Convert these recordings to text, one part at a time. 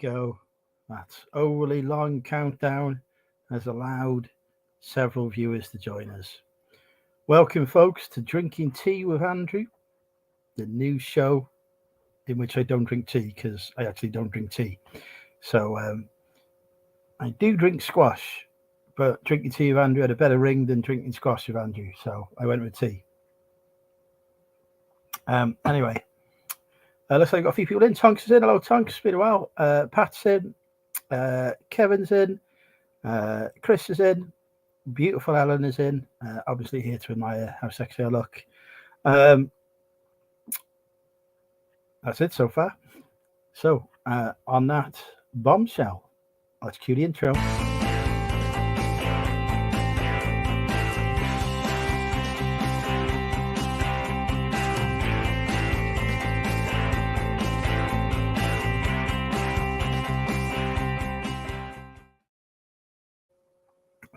go. That overly long countdown has allowed several viewers to join us. Welcome, folks, to Drinking Tea with Andrew, the new show in which I don't drink tea because I actually don't drink tea. So I do drink squash, but drinking tea with Andrew had a better ring than drinking squash with Andrew, so I went with tea. Anyway, looks like I've got a few people in. Tonks is in. Hello, Tonks. It's been a while. Pat's in. Kevin's in. Chris is in. Beautiful Ellen is in. Obviously here to admire how sexy I look. That's it so far. So on that bombshell, let's cue the intro.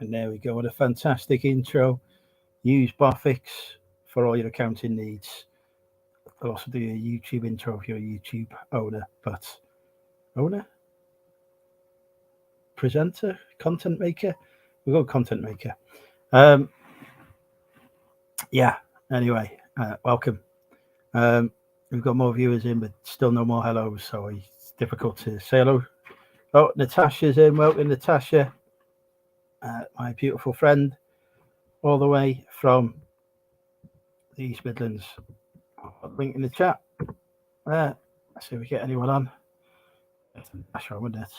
And there we go. What a fantastic intro. Use Bofix for all your accounting needs. I'll also do a YouTube intro if you're a YouTube owner, but owner? Presenter? Content maker? We'll go content maker. Yeah, anyway, welcome. We've got more viewers in, but still no more hellos, so it's difficult to say hello. Oh, Natasha's in. Welcome, Natasha. My beautiful friend, all the way from the East Midlands. I'll link in the chat. Let's see if we get anyone on. That's right, wouldn't it?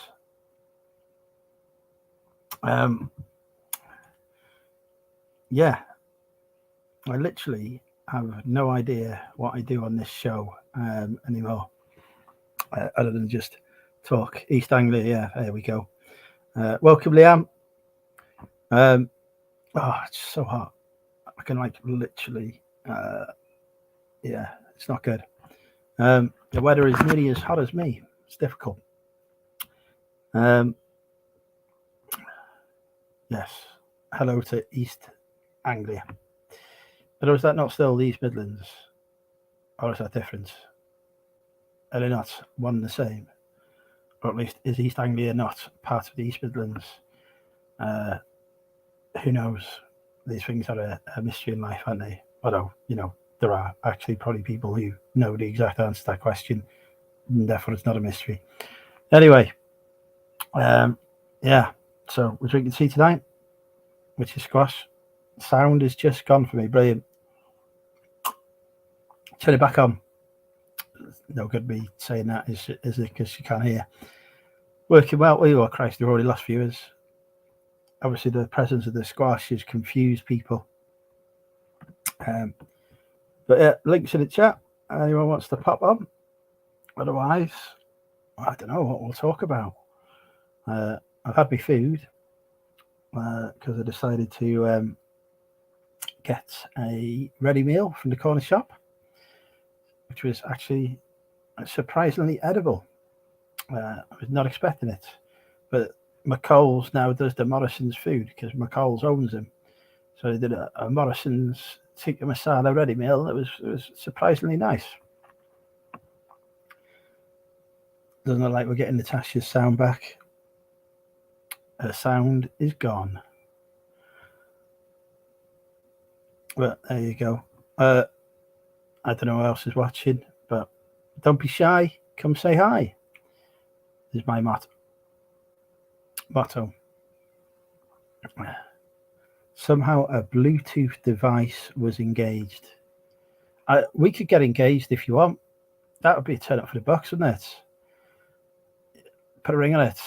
Yeah, I literally have no idea what I do on this show anymore, other than just talk. East Anglia, yeah, there we go. Welcome, Liam. Oh, it's so hot. I can literally, yeah, it's not good. The weather is nearly as hot as me. It's difficult. Yes. Hello to East Anglia. But is that not still the East Midlands? Or is that different? Are they not one and the same? Or at least is East Anglia not part of the East Midlands? Who knows? These things are a mystery in life, aren't they? Although, there are actually probably people who know the exact answer to that question, and therefore it's not a mystery. Anyway, yeah, so we're drinking tea tonight, which is squash. Sound is just gone for me. Brilliant. Turn it back on. No good me saying that, is it? Because you can't hear. Working well. Oh, Christ, we've already lost viewers. Obviously, the presence of the squash has confused people. But yeah, links in the chat. Anyone wants to pop on? Otherwise, I don't know what we'll talk about. I've had my food because I decided to get a ready meal from the corner shop, which was actually surprisingly edible. I was not expecting it, but McColl's now does the Morrison's food because McColl's owns them. So they did a Morrison's tikka masala ready meal. It was surprisingly nice. Doesn't look like we're getting Natasha's sound back. Her sound is gone. But there you go. I don't know who else is watching, but don't be shy. Come say hi. Is my motto. Somehow a Bluetooth device was engaged. We could get engaged if you want. That would be a turn up for the bucks, wouldn't it? Put a ring on it.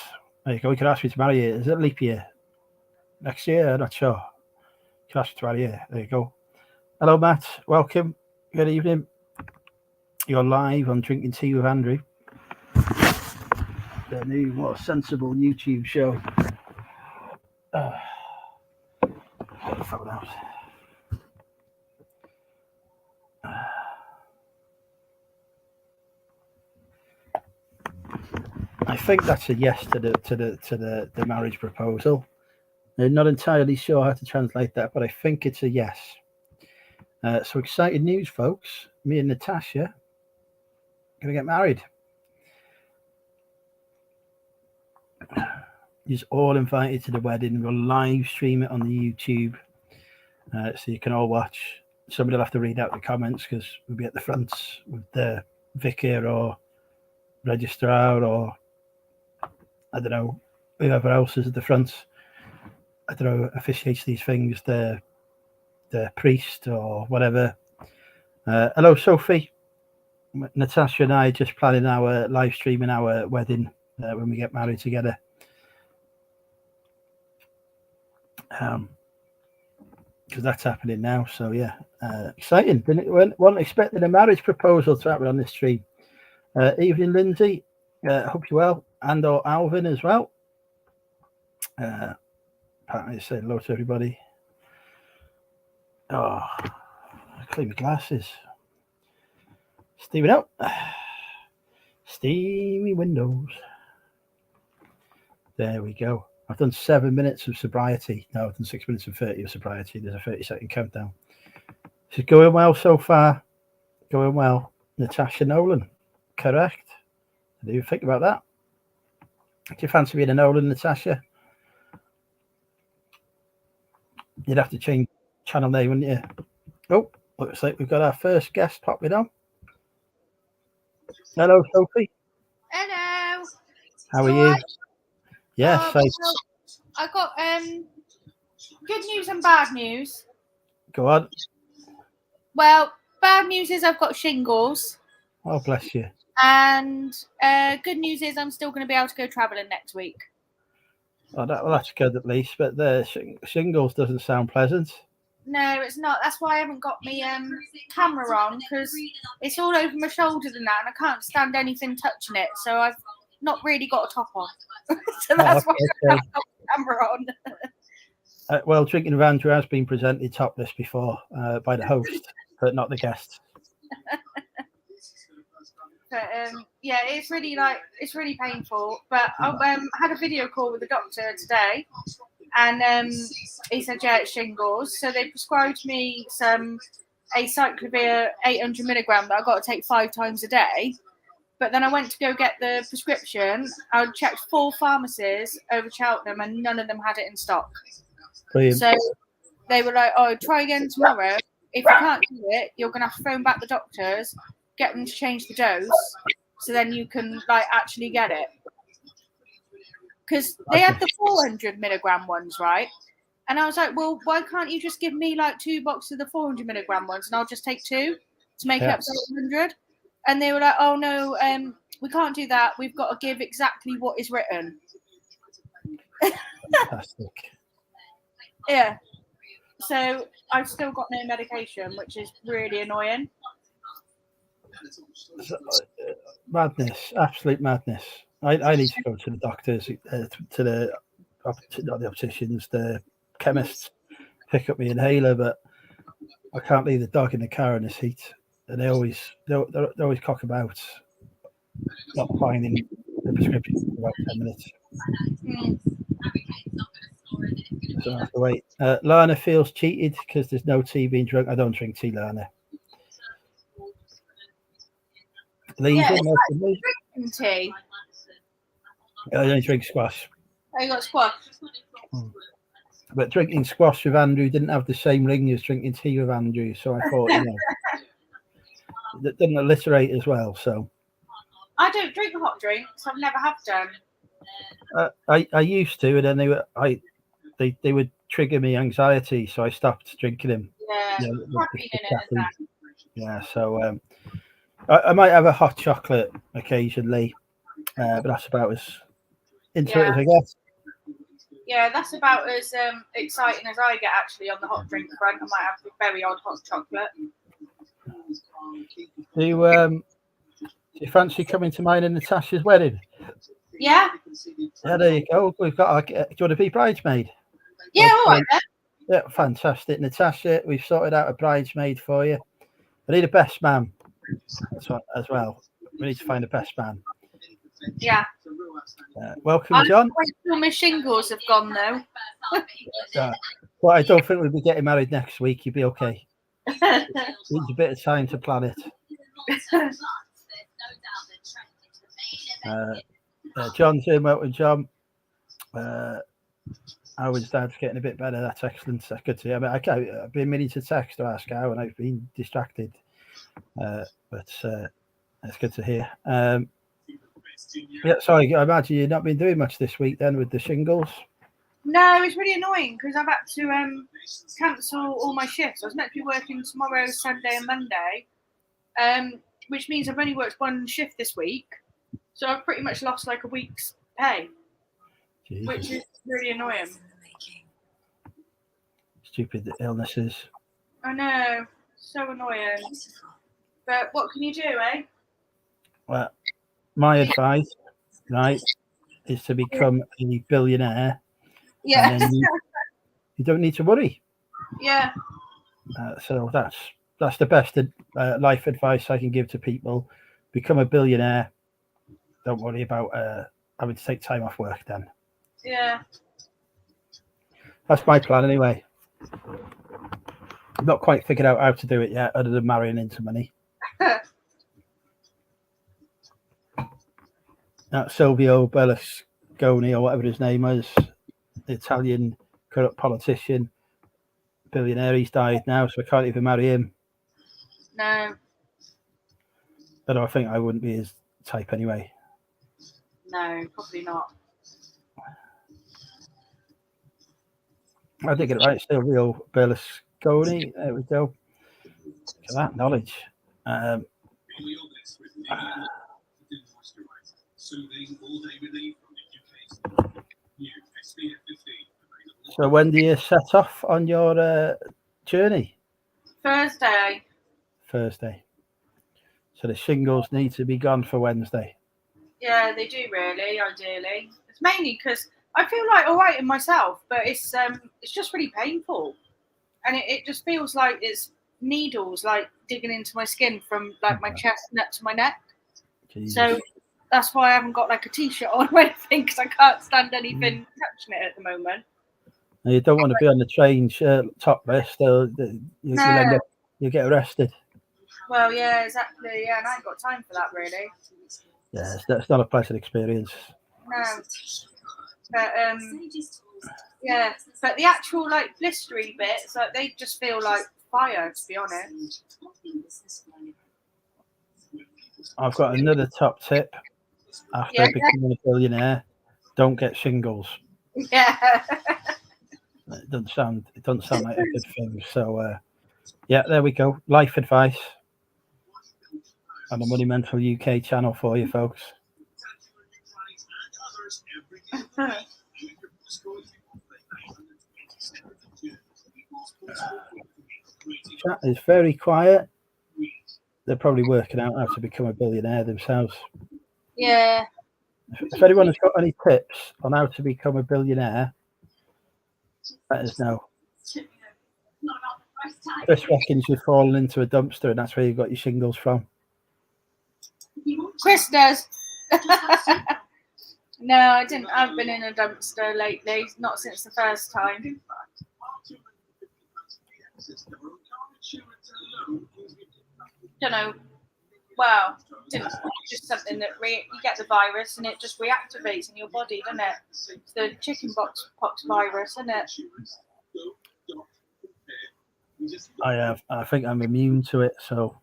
There you go. We could ask me to marry you. Is it leap year? Next year? I'm not sure. You can ask me to marry you. There you go. Hello, Matt. Welcome. Good evening. You're live on Drinking Tea with Andrew, the new, more sensible YouTube show. I think that's a yes to the marriage proposal. I'm not entirely sure how to translate that, but I think it's a yes. So exciting news, folks. Me and Natasha are going to get married. You're all invited to the wedding. We'll live stream it on the YouTube, so you can all watch. Somebody will have to read out the comments because we'll be at the front with the vicar or registrar or I don't know whoever else is at the front. I don't know officiates these things. The priest or whatever. Hello, Sophie. Natasha and I are just planning our live streaming our wedding when we get married together. Because that's happening now. So yeah, exciting. Wasn't expecting a marriage proposal to happen on this stream. Evening, Lindsay. Hope you're well, and or Alvin as well. Apparently, say hello to everybody. Oh, I clean my glasses. Steam it up. Steamy windows. There we go. I've done 7 minutes of sobriety. No, I've done 6 minutes and 30 of sobriety. There's a 30-second countdown. It's going well so far. Going well. Natasha Nolan. Correct. Do you think about that? Do you fancy being a Nolan, Natasha? You'd have to change channel name, wouldn't you? Oh, looks like we've got our first guest popping on. Hello, Sophie. Hello. How are you? Right? Yes, I got good news and bad news. Go on. Well, bad news is I've got shingles. Oh, bless you. And good news is I'm still going to be able to go travelling next week. Oh, that's good at least. But the shingles doesn't sound pleasant. No, it's not. That's why I haven't got my camera on because it's all over my shoulders and that, and I can't stand anything touching it. So I've not really got a top on. So that's why I haven't got the camera on. Well, Drinking with Andrew has been presented topless before by the host, but not the guest. But yeah, it's really painful. But I had a video call with the doctor today, and he said, yeah, it's shingles. So they prescribed me a cyclovir 800 milligram that I've got to take 5 times a day. But then I went to go get the prescription. I checked 4 pharmacies over Cheltenham, and none of them had it in stock. Brilliant. So they were like, oh, try again tomorrow. If you can't do it, you're going to have to phone back the doctors, get them to change the dose, so then you can actually get it. Because they had the 400 milligram ones, right? And I was like, well, why can't you just give me 2 boxes of the 400 milligram ones, and I'll just take 2 to make it up to 100? And they were like, oh no, we can't do that. We've got to give exactly what is written. Fantastic. Yeah. So I've still got no medication, which is really annoying. Madness, absolute madness. I need to go to the doctors, to the opticians, the chemists, pick up my inhaler, but I can't leave the dog in the car in this heat. And they always cock about not finding the prescription for about 10 minutes. So I have to wait. Lana feels cheated because there's no tea being drunk. I don't drink tea, Lana. Lisa, drinking tea. I only drink squash. Oh, you got squash. But drinking squash with Andrew didn't have the same ring as drinking tea with Andrew, so I thought, that didn't alliterate as well. So I don't drink hot drinks. I've never have done. I used to, and then they would trigger me anxiety, so I stopped drinking them. Yeah, yeah. So I might have a hot chocolate occasionally, but that's about as into it as I guess. Yeah, that's about as exciting as I get actually on the hot drink front. I might have a very odd hot chocolate. Do you fancy coming to mine and Natasha's wedding? Yeah. Yeah, there you go. We've got. Do you want to be bridesmaid? Yeah, all right then. Yeah, fantastic, Natasha. We've sorted out a bridesmaid for you. I need a best man as well. We need to find a best man. Yeah. Welcome, John. My shingles have gone though. Well, I don't think we'll be getting married next week. You'll be okay. Needs a bit of time to plan it. John's in. Welcome, John. Howard's dad's getting a bit better. That's excellent. That's good to hear. I mean, I've been meaning to text to ask how, and I've been distracted. But it's good to hear. Yeah, sorry. I imagine you've not been doing much this week then with the shingles. No, it's really annoying because I've had to cancel all my shifts. I was meant to be working tomorrow, Sunday, and Monday, which means I've only worked one shift this week. So I've pretty much lost like a week's pay, Jesus. which is really annoying. Stupid illnesses. I know, so annoying. But what can you do, eh? Well, my advice, right, is to become a billionaire. Yeah. And then you don't need to worry. Yeah. So that's the best life advice I can give to people. Become a billionaire. Don't worry about having to take time off work then. Yeah. That's my plan anyway. I've not quite figured out how to do it yet, other than marrying into money. That Silvio Berlusconi, or whatever his name is, the Italian corrupt politician, billionaire, he's died now, so I can't even marry him. No. But I think I wouldn't be his type anyway. No, probably not. I did get it right. Silvio Berlusconi. There we go. Look at that knowledge. So when do you set off on your journey? Thursday. So the shingles need to be gone for Wednesday. Yeah, they do really, ideally. It's mainly because I feel like all right in myself, but it's just really painful. And it just feels like it's needles like digging into my skin from like my chestnut to my neck. Jesus. So that's why I haven't got like a t-shirt on or anything, because I can't stand anything touching it at the moment. Now, you don't want to be on the train topless, so you'll get arrested. Well, yeah, exactly. Yeah, and I ain't got time for that really. Yeah, that's not a pleasant experience. No. But yeah, but the actual like blistery bits, like they just feel like fire, to be honest. I've got another top tip. After becoming a billionaire, don't get shingles. Yeah. It doesn't sound like a good thing. So yeah, there we go. Life advice on the Money Mental UK channel for you folks. Chat is very quiet. They're probably working out how to become a billionaire themselves. Yeah. If anyone has got any tips on how to become a billionaire, let us know. Chris reckons you've fallen into a dumpster and that's where you got your shingles from. Chris does. No, I didn't. I've been in a dumpster lately, not since the first time. Don't know. Well, it's just something that you get the virus and it just reactivates in your body, doesn't it? It's the chickenpox virus, isn't it? I think I'm immune to it, so.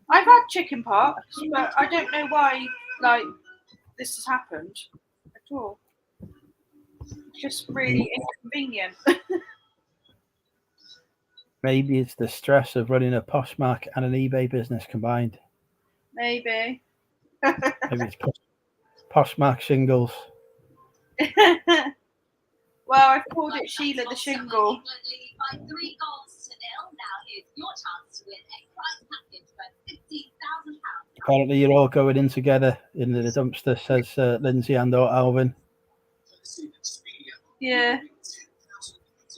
I've had chickenpox, but I don't know why like this has happened at all. It's just really inconvenient. Maybe it's the stress of running a Poshmark and an eBay business combined. Maybe. Maybe it's Poshmark shingles. Well, I've called it Sheila the Shingle. Apparently you're all going in together in the dumpster, says Lindsay and or Alvin. Yeah.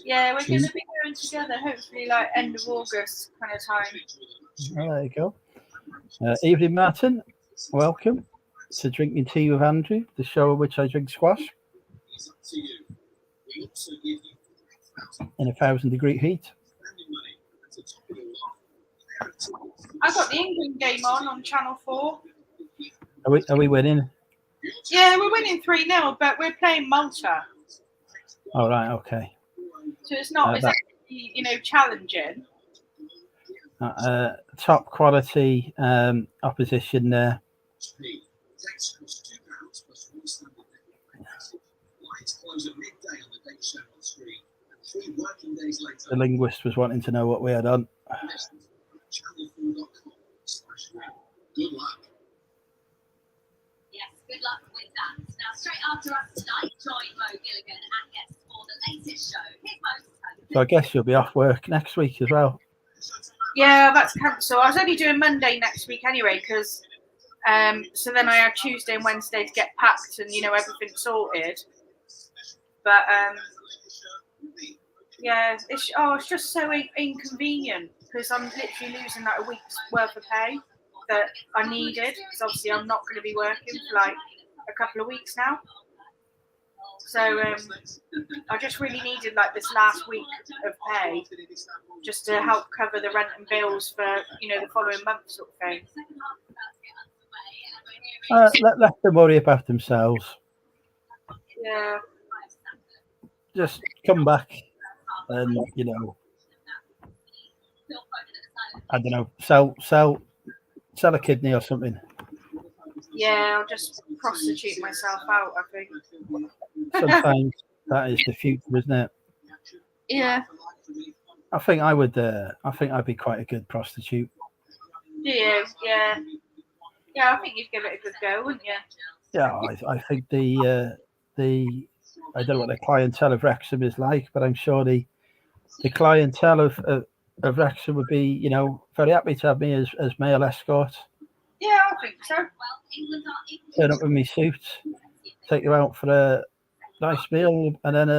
Yeah, we're going to be going together, hopefully, like end of August kind of time. Oh, there you go. Evening, Martin. Welcome to Drinking Tea with Andrew, the show in which I drink squash in 1,000-degree heat. I got the England game on Channel 4. Are we winning? Yeah, we're winning 3-0, but we're playing Malta. All right, okay. So it's not exactly, challenging. Top quality opposition there. The linguist was wanting to know what we had on. Yes, good luck with that. Now, straight after us tonight, join Mo Gilligan and guests for the latest show. Here's Mo. So I guess you'll be off work next week as well. Yeah, that's cancelled. I was only doing Monday next week anyway, because so then I had Tuesday and Wednesday to get packed and everything sorted. But yeah, it's just so inconvenient because I'm literally losing like a week's worth of pay that I needed, because obviously I'm not going to be working for like a couple of weeks now. So I just really needed like this last week of pay just to help cover the rent and bills for the following month sort of thing. Let them worry about themselves. Yeah. Just come back and I don't know, sell a kidney or something. Yeah, I'll just prostitute myself out, I think. Sometimes that is the future, isn't it? Yeah. I think I would. I think I'd be quite a good prostitute. Do you? Yeah. Yeah, I think you'd give it a good go, wouldn't you? Yeah, I think the I don't know what the clientele of Wrexham is like, but I'm sure the clientele of Wrexham would be, very happy to have me as male escort. Yeah, I think so. Turn up with me suit, take you out for a nice meal, and then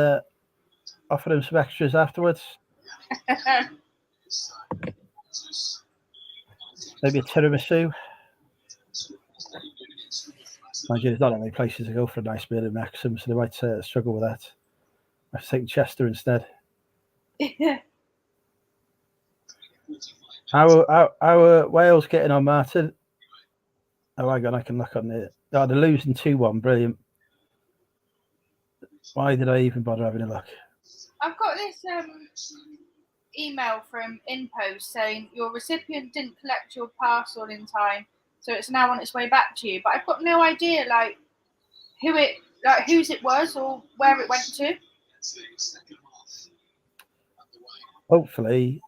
offer them some extras afterwards. Maybe a tiramisu. Mind you, there's not that many places to go for a nice meal in Wrexham, so they might struggle with that. I think Chester instead. How are Wales getting on, Martin? Oh, hang on, I can look on it. Oh, they're losing 2-1. Brilliant. Why did I even bother having a look? I've got this email from InPost saying your recipient didn't collect your parcel in time, so it's now on its way back to you. But I've got no idea whose it was or where it went to. Hopefully,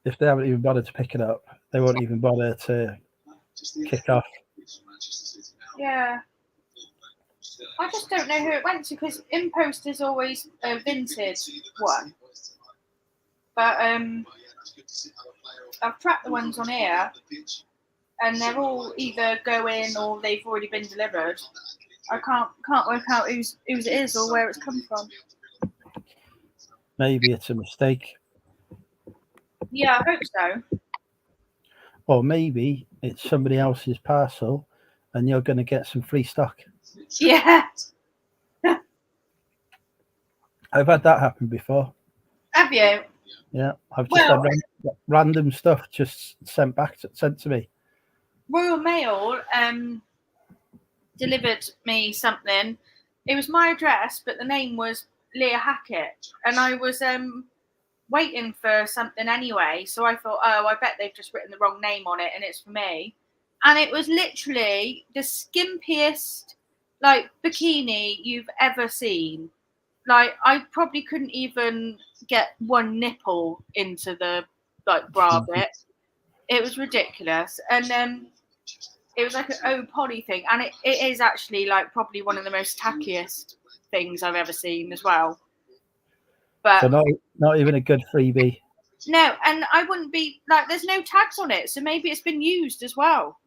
if they haven't even bothered to pick it up, they won't even bother to kick off. Yeah. I just don't know who it went to, because InPost is always a vintage one. But I've tracked the ones on here, and they're all either going or they've already been delivered. I can't work out whose it is or where it's come from. Maybe it's a mistake. Yeah, I hope so. Or maybe it's somebody else's parcel and you're going to get some free stock. Yeah. I've had that happen before. Have you? Yeah, I've just had random stuff just sent to me. Royal Mail delivered me something. It was my address, but the name was Leah Hackett, and I was waiting for something anyway. So I thought, I bet they've just written the wrong name on it, and it's for me. And it was literally the skimpiest bikini you've ever seen. I probably couldn't even get one nipple into the bra bit. It was ridiculous. And it was like an poly thing, and it is actually probably one of the most tackiest things I've ever seen as well. But so not even a good freebie. No, and I wouldn't be there's no tags on it, so maybe it's been used as well.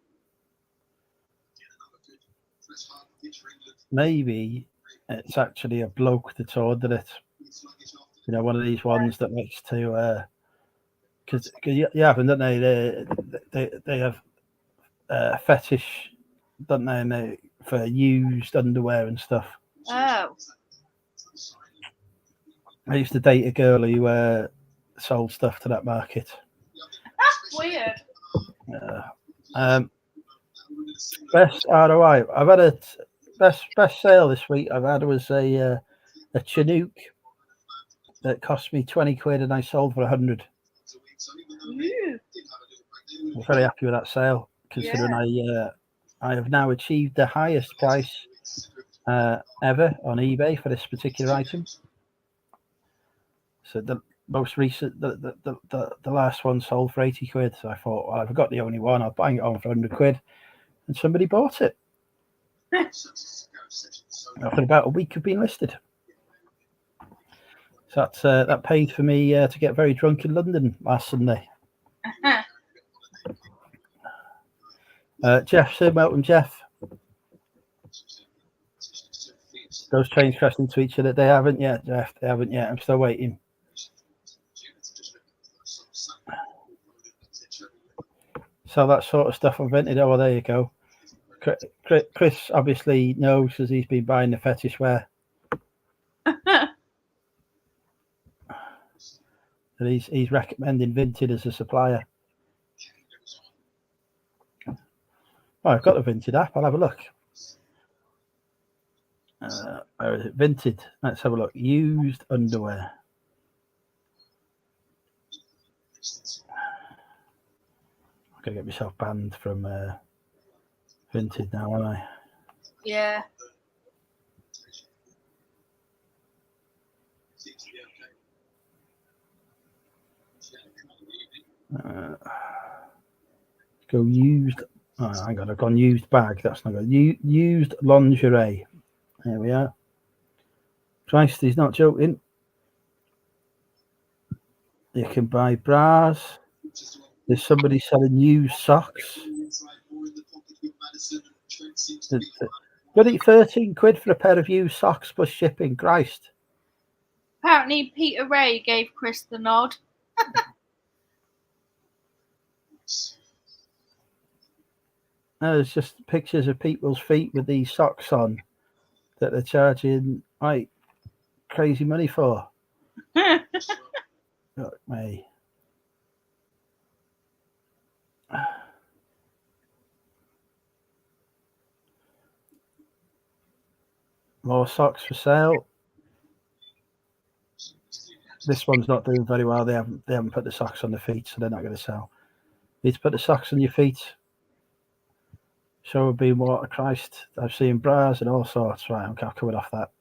Maybe it's actually a bloke that's ordered it. One of these ones that likes to, because you haven't, don't they? They have fetish, don't they, for used underwear and stuff. Oh. I used to date a girl who sold stuff to that market. That's weird. Best ROI. I've had a best sale this week. I've had was a Chinook that cost me 20 quid and I sold for 100. Ooh, I'm very happy with that sale, considering I have now achieved the highest price ever on eBay for this particular item. So the most recent, the last one sold for 80 quid. So I thought, well, I've got the only one. I'll bang it on for 100 quid, and somebody bought it. After about a week of being listed. So that paid for me to get very drunk in London last Sunday. Jeff, say welcome, Jeff. Those trains crashed into each other. They haven't yet, Jeff. They haven't yet. I'm still waiting. So that sort of stuff invented. Oh, well, there you go. Chris obviously knows because he's been buying the fetish wear. And he's recommending Vinted as a supplier. Oh, I've got the Vinted app. I'll have a look. Where is it? Vinted. Let's have a look. Used underwear. I'm going to get myself banned from Vinted now, aren't I? yeah. Go used. Oh, hang on, I've gone used bag. That's not good. Used lingerie. There we are. Christ, he's not joking. You can buy bras. There's somebody selling used socks. Bloody 13 quid for a pair of used socks plus shipping. Christ. Apparently, Peter Ray gave Chris the nod. There's just pictures of people's feet with these socks on that they're charging like crazy money for. Look, me. More socks for sale. This one's not doing very well. They haven't put the socks on the feet, so they're not going to sell. Need to put the socks on your feet. Show being water, Christ. I've seen bras and all sorts. Right, I'm coming off that.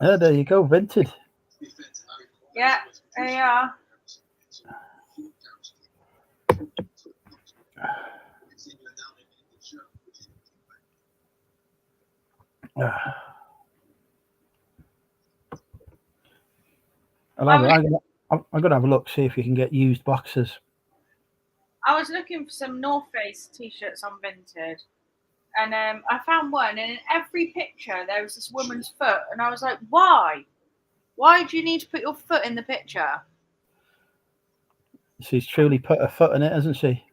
There you go, Vinted. Yeah, there you are. I'm going to have a look, see if you can get used boxes. I was looking for some North Face t-shirts on Vinted, and I found one, and in every picture there was this woman's foot, and I was like, why? Why do you need to put your foot in the picture? She's truly put her foot in it, hasn't she?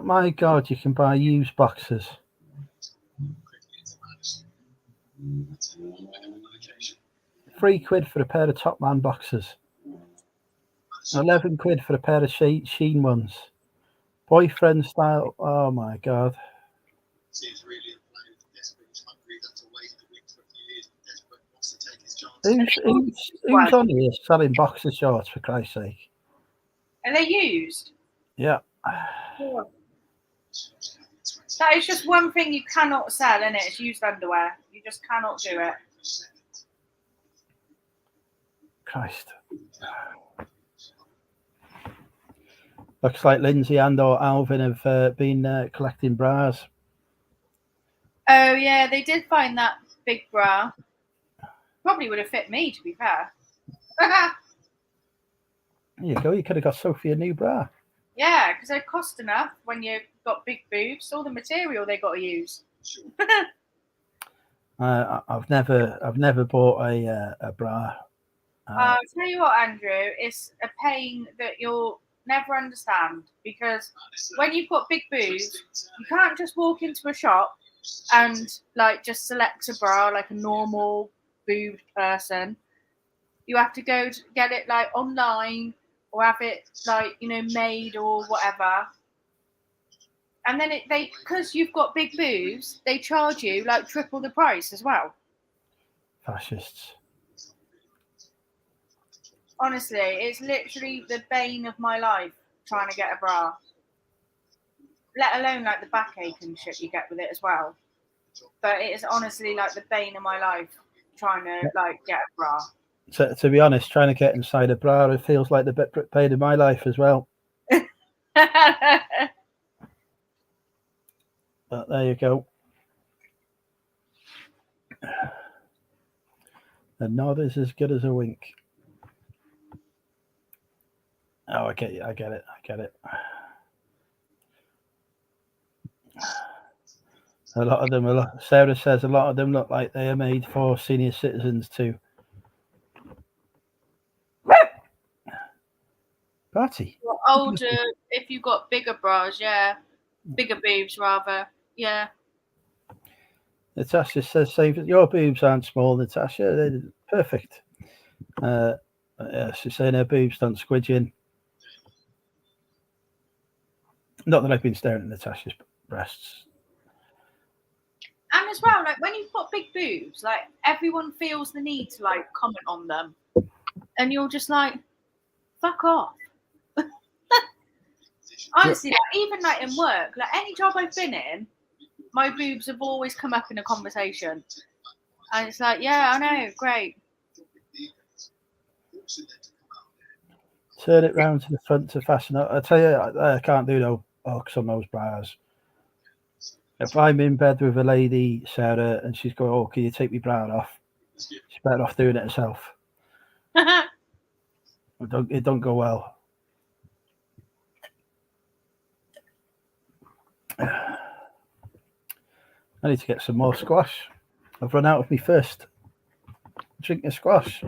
My God, you can buy used boxes. £3 for a pair of Top Man boxers. 11 quid for a pair of Sheen ones. Boyfriend style. Oh my God. Who's on here selling boxer shorts, for Christ's sake? Are they used? Yeah. That is just one thing you cannot sell, isn't it? It's used underwear. You just cannot do it. Christ. Looks like Lindsay and or Alvin have been collecting bras. Oh, yeah, they did find that big bra. Probably would have fit me, to be fair. There you go. You could have got Sophie a new bra. Yeah, because they cost enough when you've got big boobs. All the material they got to use. I've never bought a bra. I'll tell you what, Andrew, it's a pain that you'll never understand, because when you've got big boobs, you can't just walk into a shop and like just select a bra like a normal boobed person, you have to go to get it like online or have it like, you know, made or whatever. And then they because you've got big boobs, they charge you like triple the price as well. Fascists. Honestly, it's literally the bane of my life trying to get a bra. Let alone like the backache and shit you get with it as well. But it is honestly like the bane of my life trying to like get a bra. To be honest, trying to get inside a bra, it feels like the bit pain in my life as well. But there you go. A nod is as good as a wink. Oh, I get it. A lot of them, Sarah says, a lot of them look like they are made for senior citizens too. Party. Well, older, if you got bigger bras, yeah. Bigger boobs, rather. Yeah. Natasha says, "Save your boobs aren't small, Natasha. They're perfect." Yeah, she's saying her boobs don't squidge in. Not that I've been staring at Natasha's breasts. And as well, like when you've got big boobs, like everyone feels the need to like comment on them. And you're just like, fuck off. Honestly, like, even like in work, like any job I've been in, my boobs have always come up in a conversation. And it's like, yeah, I know, great. Turn it round to the front to fasten up. I tell you, I can't do no hooks on those bras. If I'm in bed with a lady, Sarah, and she's going, "Oh, can you take my bra off?" She's better off doing it herself. It don't go well. I need to get some more squash. I've run out of my first drink of squash.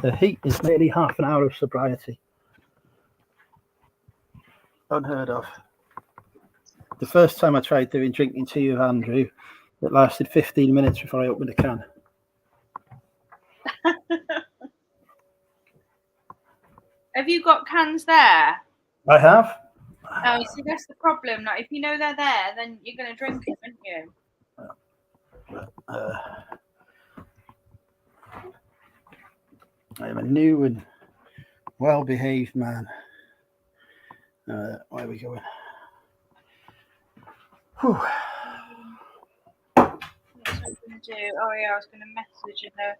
The heat is nearly half an hour of sobriety. Unheard of. The first time I tried doing drinking tea with Andrew, it lasted 15 minutes before I opened a can. Have you got cans there? I have. Oh, see, that's the problem. Like, if you know they're there, then you're going to drink it, aren't you? I am a new and well-behaved man. Where are we going? Whew. What's I going to do? Oh, yeah, I was going to message in the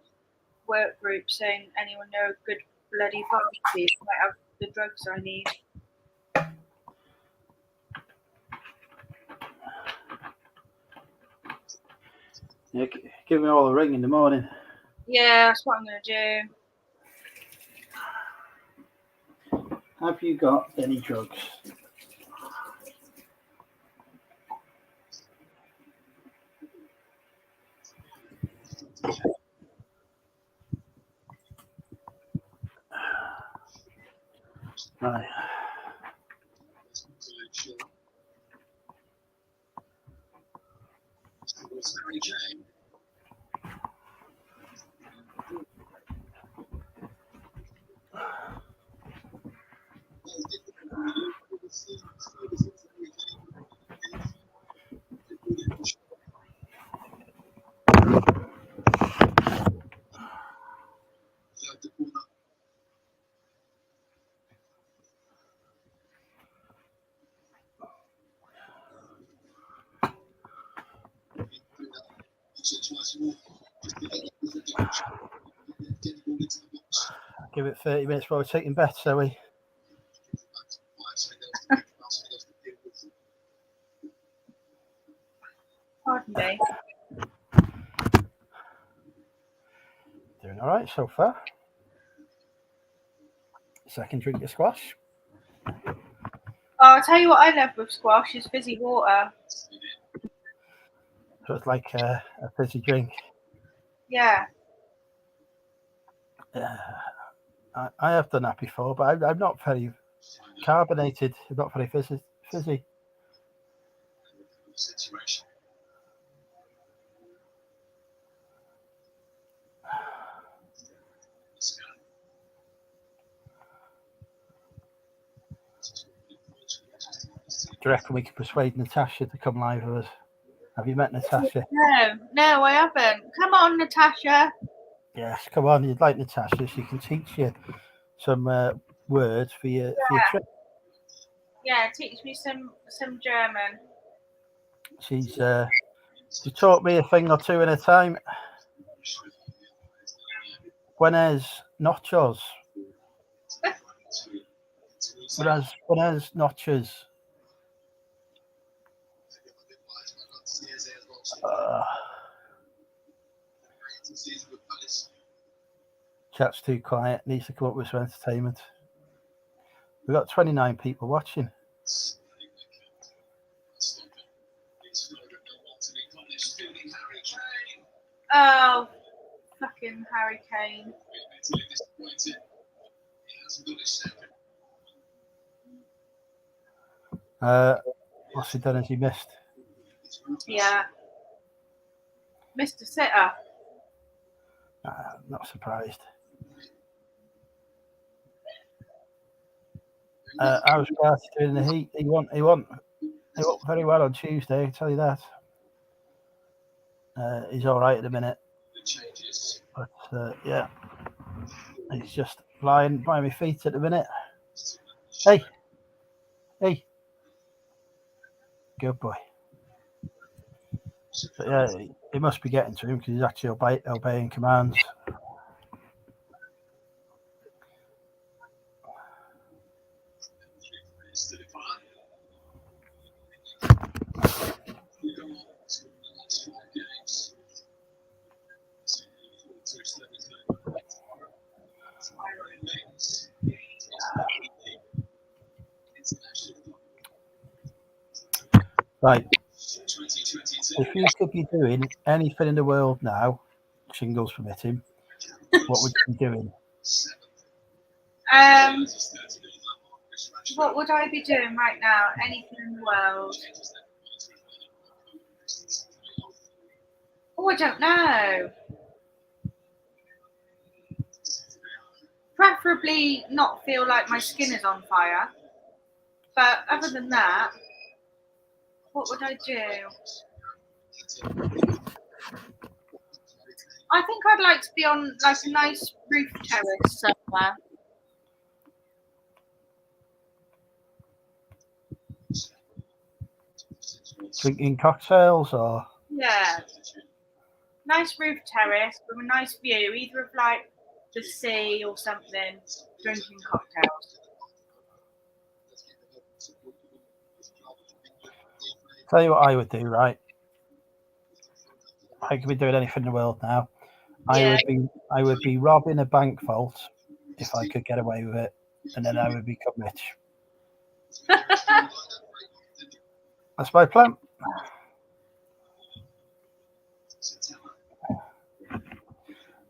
work group saying, anyone know a good bloody pharmacy? I might have the drugs I need. Yeah, give me all a ring in the morning. Yeah, that's what I'm going to do. Have you got any drugs? Right. Give it 30 minutes before we're taking bets, are we? Pardon me. Doing all right so far. Second drink of squash. Oh, I'll tell you what I love with squash is fizzy water. So it's like a fizzy drink. Yeah. I have done that before, but I'm not very carbonated. I'm not very fizzy. Do you reckon we could persuade Natasha to come live with us? Have you met Natasha? No, I haven't. Come on, Natasha. Yes, come on. You'd like Natasha. She can teach you some words for your trip. Yeah, teach me some German. She taught me a thing or two at a time. Buenas noches. Buenas noches. Chat's too quiet. Needs to come up with some entertainment. We've got 29 people watching. Oh, fucking Harry Kane. What's he done? Has he missed? Yeah. Mr. Sitter. Not surprised. I was glad to do in the heat. He won very well on Tuesday. I can tell you that. He's all right at the minute, but yeah, he's just lying by my feet at the minute. Hey, good boy. But yeah, he must be getting to him because he's actually obeying commands. Right. If you could be doing anything in the world now, shingles permitting, what would you be doing? What would I be doing right now? Anything in the world? Oh, I don't know. Preferably not feel like my skin is on fire. But other than that, what would I do? I think I'd like to be on like a nice roof terrace somewhere. Drinking cocktails or? Yeah. Nice roof terrace with a nice view, either of like the sea or something, drinking cocktails. Tell you what I would do, right? I could be doing anything in the world now. Yeah. I would be robbing a bank vault if I could get away with it, and then I would become rich. That's my plan.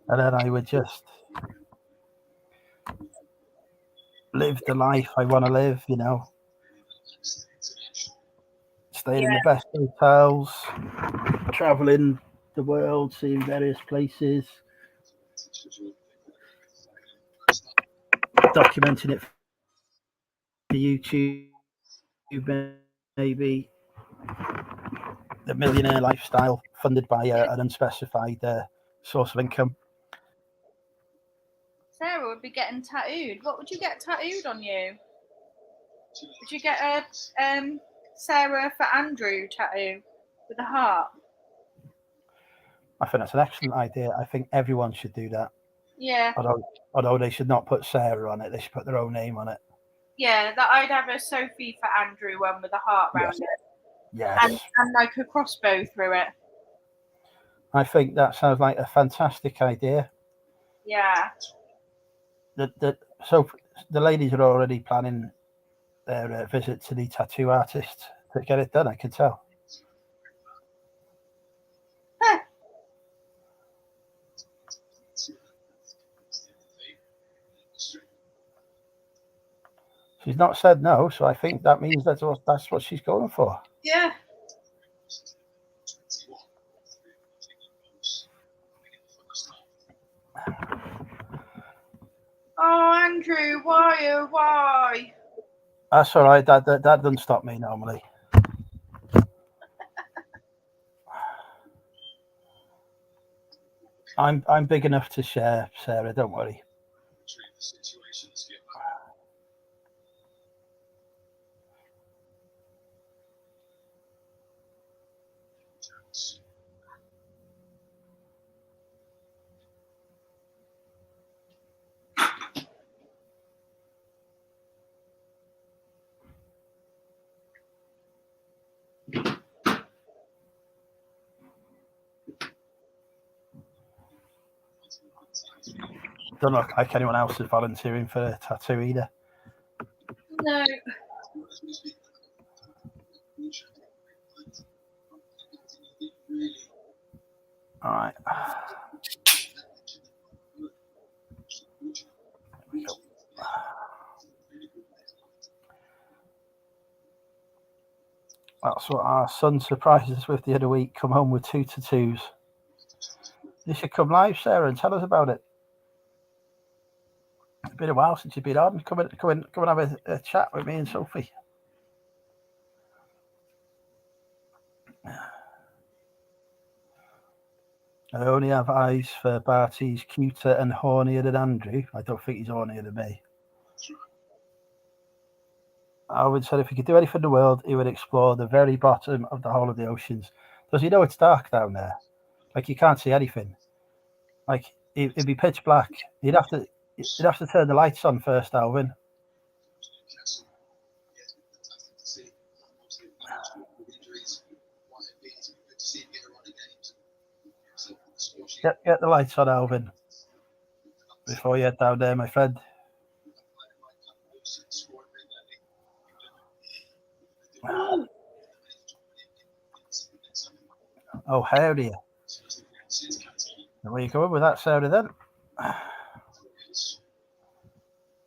And then I would just live the life I want to live, you know. Staying in the best hotels, traveling the world, seeing various places, documenting it for YouTube, maybe. The millionaire lifestyle funded by an unspecified source of income. Sarah would be getting tattooed. What would you get tattooed on you? Would you get a Sarah for Andrew tattoo with a heart? I think that's an excellent idea. I think everyone should do that. Yeah. Although they should not put Sarah on it, they should put their own name on it. Yeah, that I'd have a Sophie for Andrew one with a heart round it. Yes. And like a crossbow through it. I think that sounds like a fantastic idea. Yeah. So the ladies are already planning their visit to the tattoo artist to get it done, I can tell. Huh. She's not said no, so I think that means that's what she's going for. Yeah. Andrew, why, oh, why? That's all right. That doesn't stop me normally. I'm big enough to share, Sarah. Don't worry. Don't look like anyone else is volunteering for a tattoo either. No. All right. That's what our son surprised us with the other week. Come home with 2 tattoos. You should come live, Sarah, and tell us about it. It's been a while since you've been on. Come and have a chat with me and Sophie. I only have eyes for Barty's cuter and hornier than Andrew. I don't think he's hornier than me. Alvin said if he could do anything in the world, he would explore the very bottom of the whole of the oceans. Does he know it's dark down there? Like, you can't see anything. Like, it'd be pitch black. You'd have to turn the lights on first, Alvin. Get the lights on, Alvin, before you head down there, my friend. Oh, howdy. Where you going with that, Sarah, then?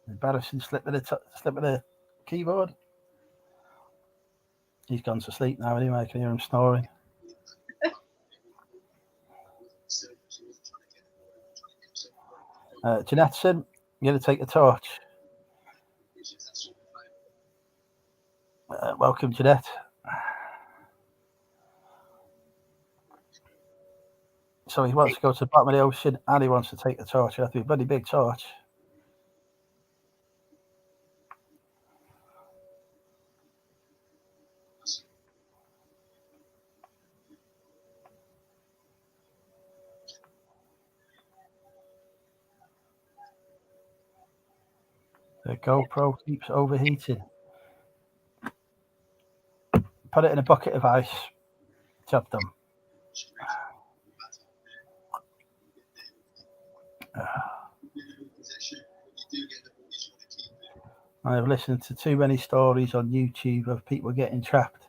Embarrassing slip of the keyboard. He's gone to sleep now anyway. I can hear him snoring. Jeanetteson, you're going to take the torch. Welcome, Jeanette. So he wants to go to the bottom of the ocean and he wants to take the torch. It has to be a bloody big torch. The GoPro keeps overheating. Put it in a bucket of ice. Job done. I've listened to too many stories on YouTube of people getting trapped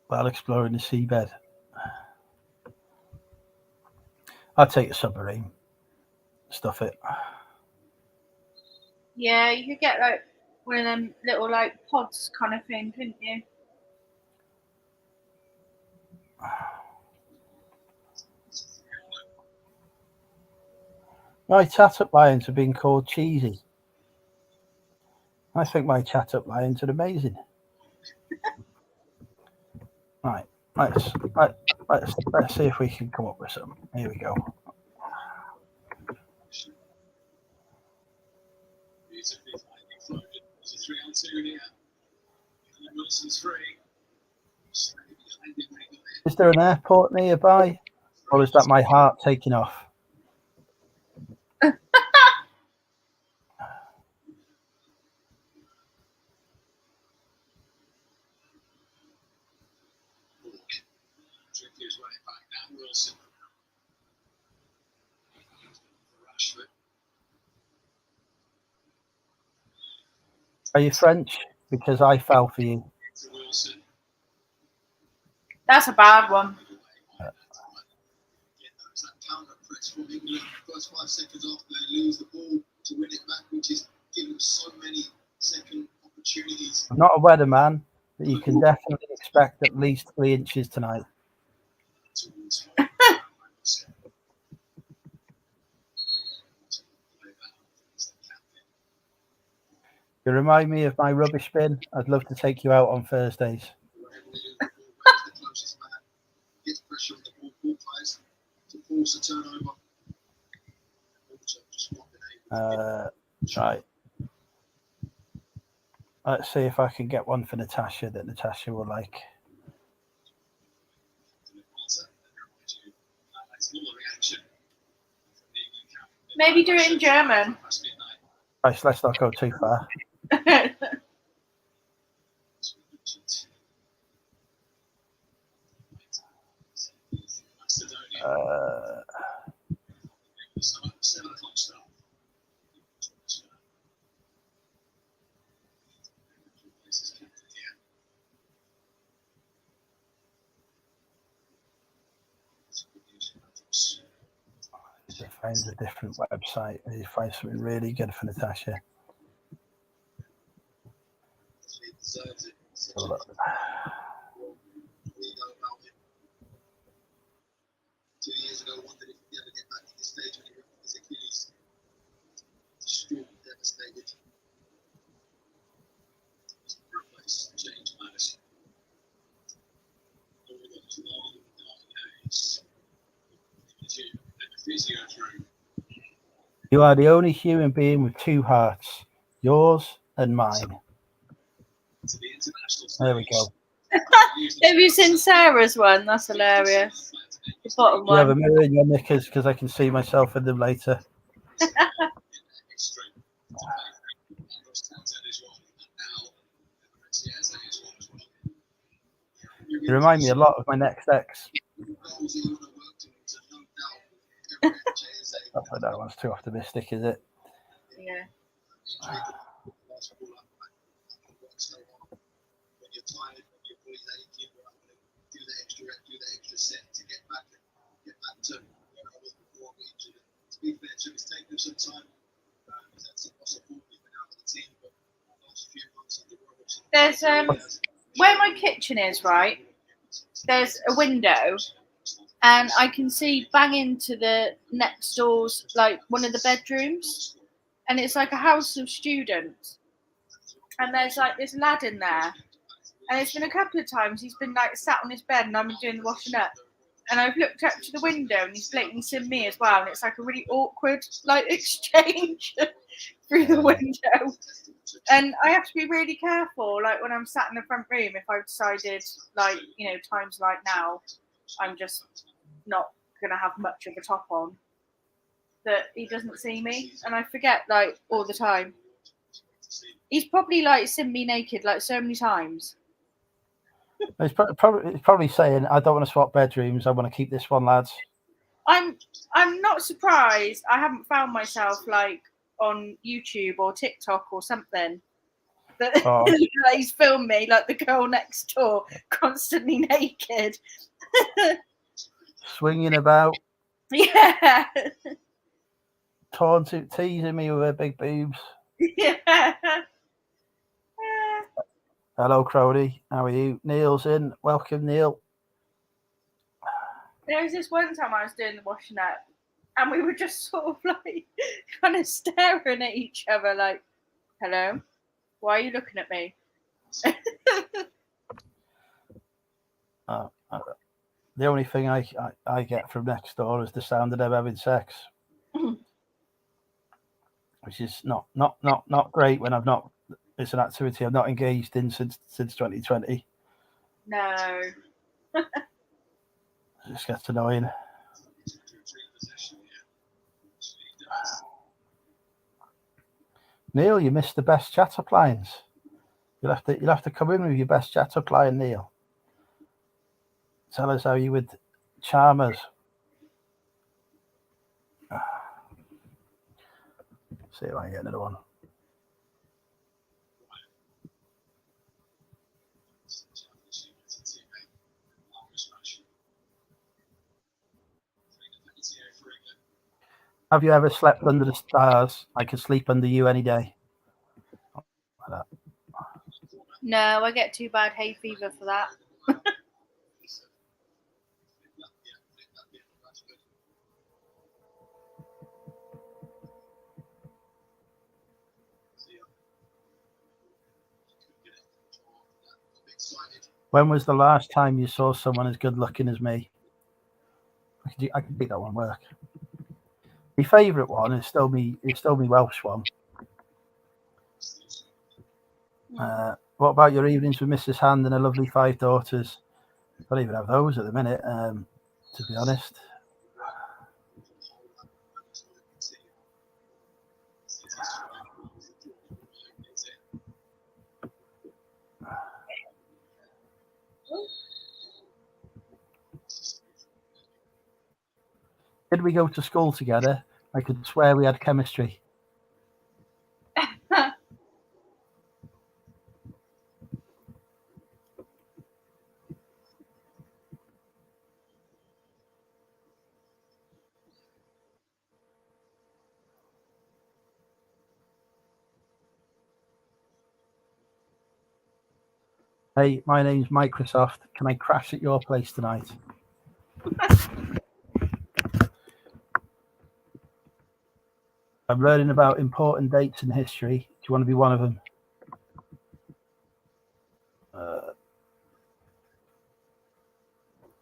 while exploring the seabed. I'd take a submarine. Stuff it. Yeah, you could get like one of them little like pods kind of thing, couldn't you? My chat-up lions have been called cheesy. I think my chat-up lions are amazing. Right, let's see if we can come up with some. Here we go. Is there an airport nearby, or is that my heart taking off? Are you French? Because I fell for you. That's a bad one. First 5 seconds after they lose the ball to win it back, which is given so many second opportunities. I'm not a weatherman, but you can definitely expect at least 3 inches tonight. You remind me of my rubbish bin. I'd love to take you out on Thursdays. The closest man gets pressure on the ball, ball tries to force a turnover. Also just not been able to Right. Let's see if I can get one for Natasha that Natasha will like. Maybe do it in German. Right, let's not go too far. To find a different website, you find something really good for Natasha. Have a look. 2 years ago, wondered if he'd ever get back to the stage when he ripped his Achilles. Distraught, devastated. Replace change matters. All those long, dark days. Physio through. You are the only human being with two hearts, yours and mine. To the international stage. There we go. Have you seen Sarah's one? That's hilarious. The bottom Do you have a one. mirror in your knickers because I can see myself in them later? You remind me a lot of my next ex. Oh, that one's too optimistic, is it? Yeah. When you're tired, when your body's aching, you're able to do the extra rep, do the extra set to get back to where I was before I got injured. To be fair to him, it's taken him some time. He's had some support, he's been out of the team, but the last few months under Robertson. There's where my kitchen is, right? There's a window, and I can see bang into the next door's like one of the bedrooms, and it's like a house of students. And there's like this lad in there, and it's been a couple of times he's been like sat on his bed, and I've been doing the washing up, and I've looked up to the window, and he's blatantly seen me as well, and it's like a really awkward like exchange through the window. And I have to be really careful, like when I'm sat in the front room, if I've decided, like, you know, times like now, I'm just not gonna have much of a top on, that he doesn't see me, and I forget like all the time. He's probably like seen me naked like so many times. He's probably saying, I don't want to swap bedrooms. I want to keep this one, lads. I'm not surprised I haven't found myself like on YouTube or TikTok or something that he's filmed me like the girl next door constantly naked. Swinging about. Yeah. Teasing me with her big boobs. Yeah. Hello, Crowley. How are you? Neil's in. Welcome, Neil. There was this one time I was doing the washing up, and we were just sort of like kind of staring at each other like, hello, why are you looking at me? The only thing I get from next door is the sound of them having sex, which is not great when I've not. It's an activity I've not engaged in since 2020. No. It just gets annoying. Neil, you missed the best chat up lines. You'll have to come in with your best chat up line, Neil. Tell us how you would charm us. See if I can get another one. Have you ever slept under the stars? I could sleep under you any day. No, I get too bad hay fever for that. When was the last time you saw someone as good looking as me? I can make that one work. My favourite one is still me Welsh one. What about your evenings with Mrs. Hand and her lovely 5 daughters? I don't even have those at the minute, to be honest. Did we go to school together? I could swear we had chemistry. Hey, my name's Microsoft. Can I crash at your place tonight? I'm learning about important dates in history. Do you want to be one of them?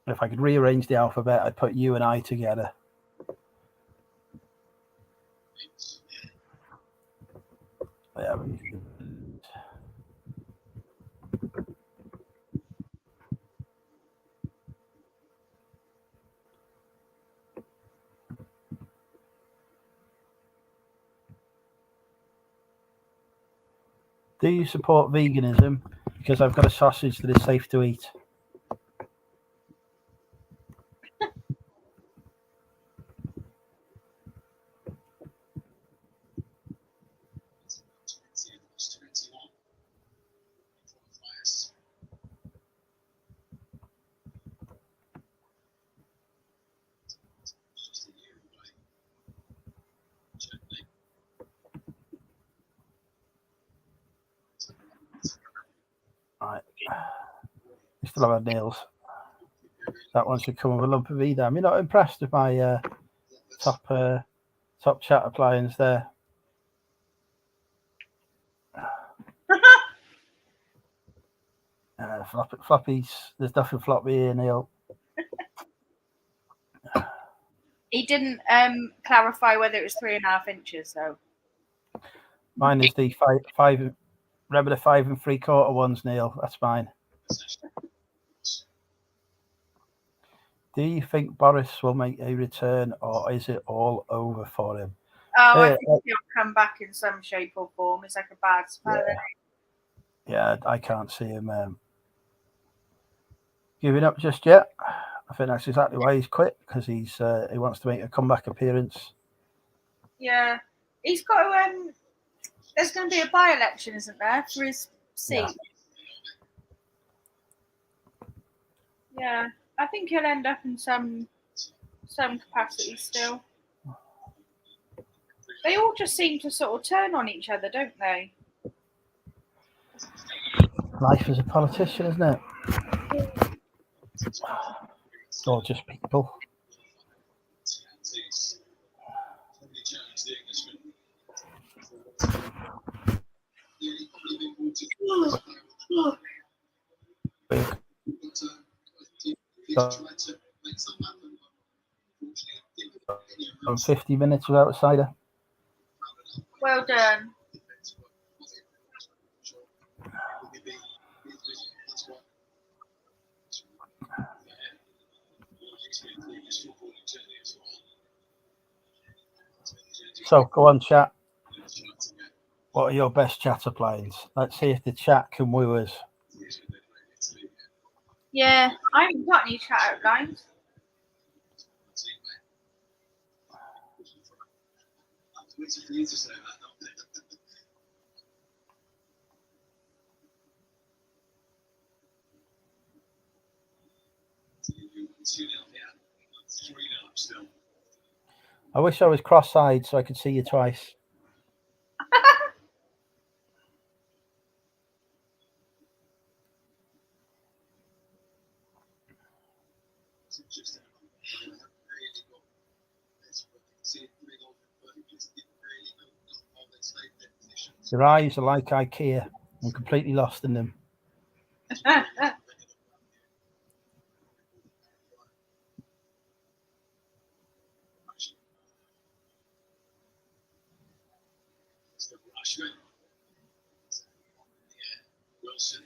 If I could rearrange the alphabet, I'd put you and I together. Yeah. Do you support veganism? Because I've got a sausage that is safe to eat. Right. You still have nails. That one should come with a lump of Edam. You're not impressed with my top chat appliance there? Floppies. There's nothing floppy here, Neil. He didn't clarify whether it was 3.5 inches, though. Mine is the five. Remember the 5 3/4 ones, Neil? That's mine. Do you think Boris will make a return, or is it all over for him? Oh, I think he'll come back in some shape or form. It's like a bad spell. Yeah, I can't see him giving up just yet. I think that's exactly why he's quit, because he wants to make a comeback appearance. Yeah, he's got to. There's going to be a by-election, isn't there, for his seat? Yeah, I think he'll end up in some capacity still. They all just seem to sort of turn on each other, don't they? Life as a politician, isn't it? Or just people. I'm 50 minutes without cider. Well done. So go on, chat. What are your best chat appliances? Let's see if the chat can woo us. Yeah, I haven't got any chat outlines. I wish I was cross-eyed so I could see you twice. Your eyes are like IKEA. I'm completely lost in them. So Russia, Wilson.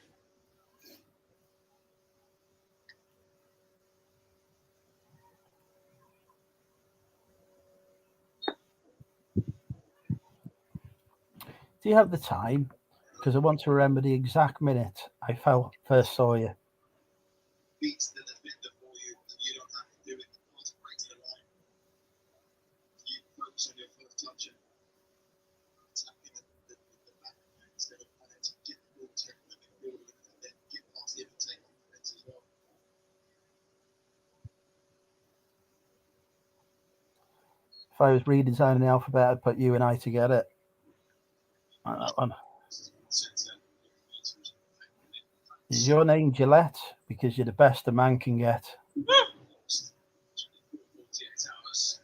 Do you have the time? Because I want to remember the exact minute I first saw you. Beats the defender for you, and you don't have to do it. Concentrate to the line. You focus on your first touch and attacking the back instead of trying to get the ball, take the midfield, and then get past him and take on the defense as well. If I was redesigning the alphabet, I'd put you and I together. Like that one. Is your name Gillette? Because you're the best a man can get. 48 hours.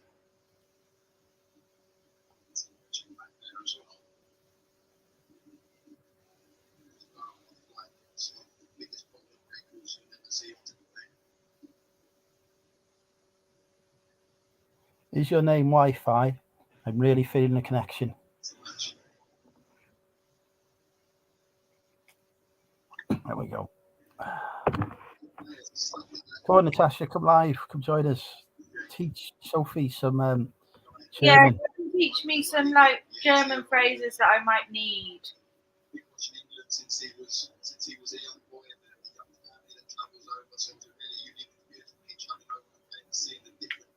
Is your name Wi-Fi? I'm really feeling the connection. There we go. Come on, Natasha, come live, come join us. Teach Sophie some Yeah, German. teach me some like German phrases that I might need. Watching England since he was a young boy and a young family that travels over, so it's a really unique experience for me traveling over and seeing the different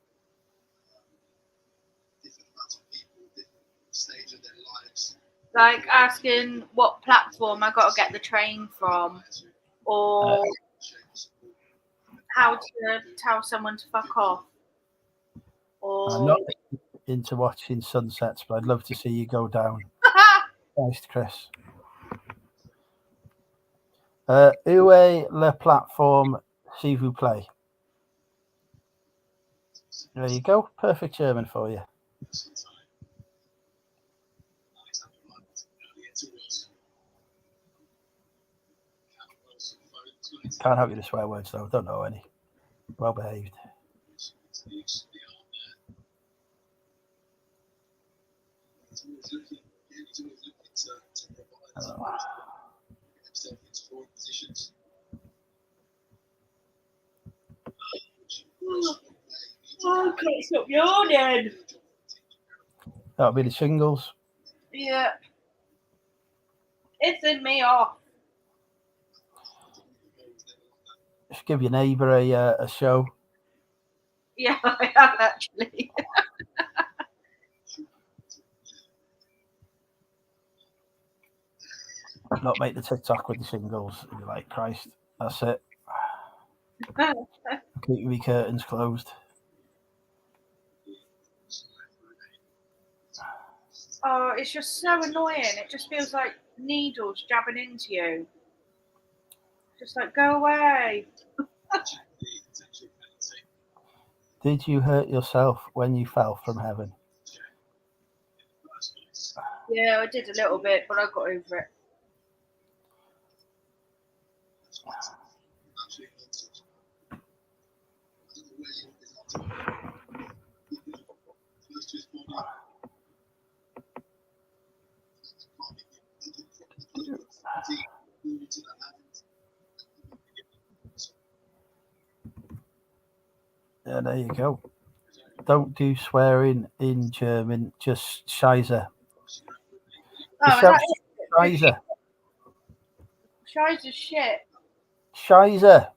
amounts of people, different stage of their lives. Like asking what platform I got to get the train from, or how to tell someone to fuck off. I'm Or not into watching sunsets, but I'd love to see you go down. Thanks, Chris. Où est la plateforme, s'il vous plaît? There you go. Perfect German for you. Can't help you to swear words, though. Don't know any. Well behaved. oh, can't stop yawning. That'll be the shingles. Yeah, it's in me off. Just give your neighbour a show. Yeah, I have actually. Not make the TikTok with the shingles. And you're like, Christ, that's it. Keep your curtains closed. Oh, it's just so annoying. It just feels like needles jabbing into you. Just like, go away. Did you hurt yourself when you fell from heaven? Yeah, I did a little bit, but I got over it. Yeah, there you go. Don't do swearing in German, just Scheiße. Oh, is that it? Scheiße. Scheiße shit. Scheiße.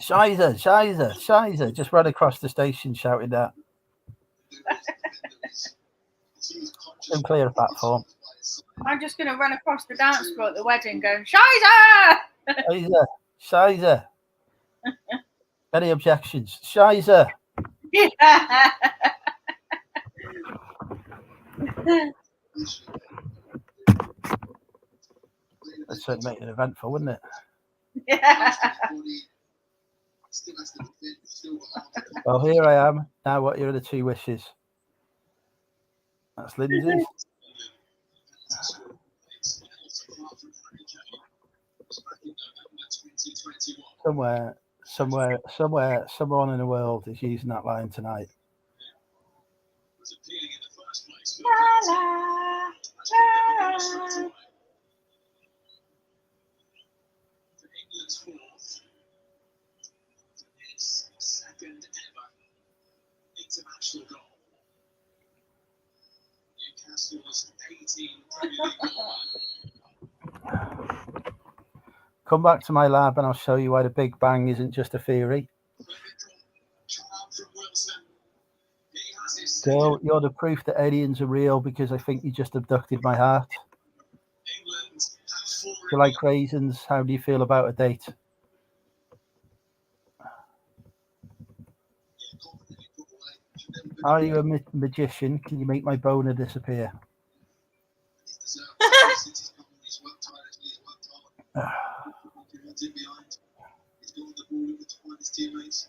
Scheiße, Scheiße, Scheiße. Just run across the station shouting that. And clear a platform. I'm just going to run across the dance floor at the wedding going, Scheiße! Scheiße, Scheiße. Any objections? Scheiße. Yeah. That'd certainly make it eventful, wouldn't it? Yeah. Well, here I am. Now, what are the two wishes? That's Lindsay. Someone in the world is using that line tonight. La, la, la. For England's fourth, its second ever international goal. Newcastle's 18 Premier League goal. Come back to my lab and I'll show you why the Big Bang isn't just a theory. Child from Wilson. He has his Girl, second. you're the proof that aliens are real because I think you just abducted my heart. England have four. Do you like raisins? How do you feel about a date? Confidently put away. Should never been Are you a magician? Can you make my boner disappear? He's deserved it since he's come on. He's worked tirelessly. He's worked hard. He runs in behind. He's got on the ball able to find his teammates.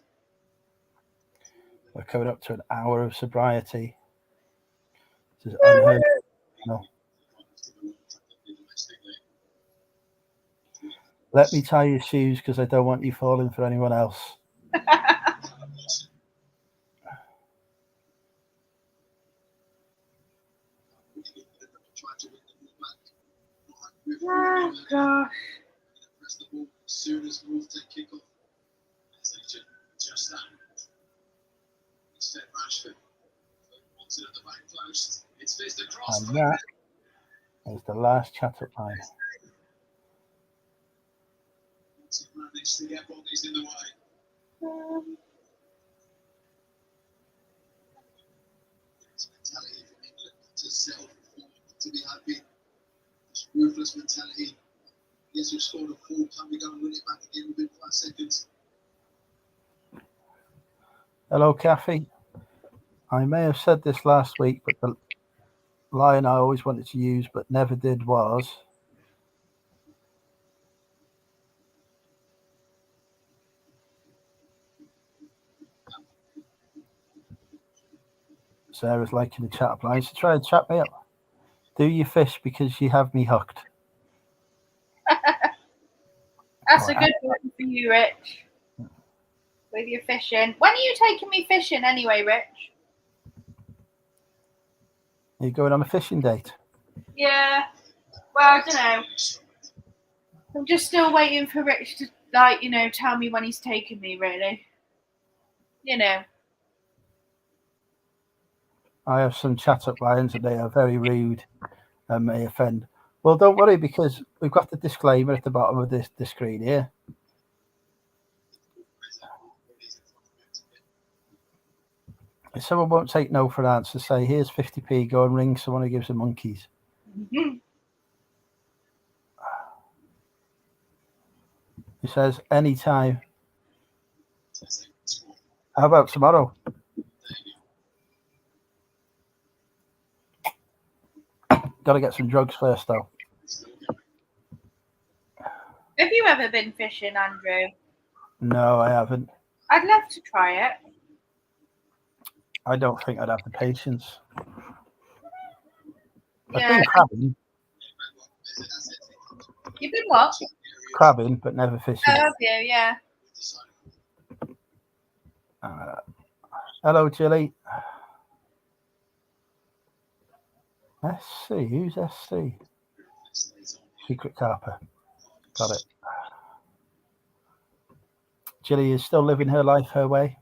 We're coming up to an hour of sobriety. This is unheard of. No. Let me tie your shoes because I don't want you falling for anyone else. Oh, gosh. Press the ball as soon as Wolves take kick off. Just that. Instead, Rashford wants it at the back post. It's fizzed across. And that is the last chat-up line. He managed to get bodies in the way. It's mentality from England to settle to be happy. It's ruthless mentality. Yes, we've scored a four. Can we go and win it back again within 5 seconds? Hello, Kathy. I may have said this last week, but the line I always wanted to use but never did was Sarah's liking the chat up line, so try and chat me up. Do you fish because you have me hooked? That's a good one for you, Rich. With your fishing. When are you taking me fishing anyway, Rich? Are you going on a fishing date? Yeah. Well, I don't know. I'm just still waiting for Rich to, like, you know, tell me when he's taking me, really. You know. I have some chat up lines and they are very rude and may offend. Well, don't worry because we've got the disclaimer at the bottom of the screen here. If someone won't take no for an answer, say, here's 50p, go and ring someone who gives them monkeys. He says, anytime. How about tomorrow? Got to get some drugs first, though. Have you ever been fishing, Andrew? No, I haven't. I'd love to try it. I don't think I'd have the patience. I've Yeah. been crabbing. You've been what? Crabbing, but never fishing. Oh, have you? Yeah. Hello, Jilly. SC, who's SC? Secret Carper. Got it. Jilly is still living her life her way.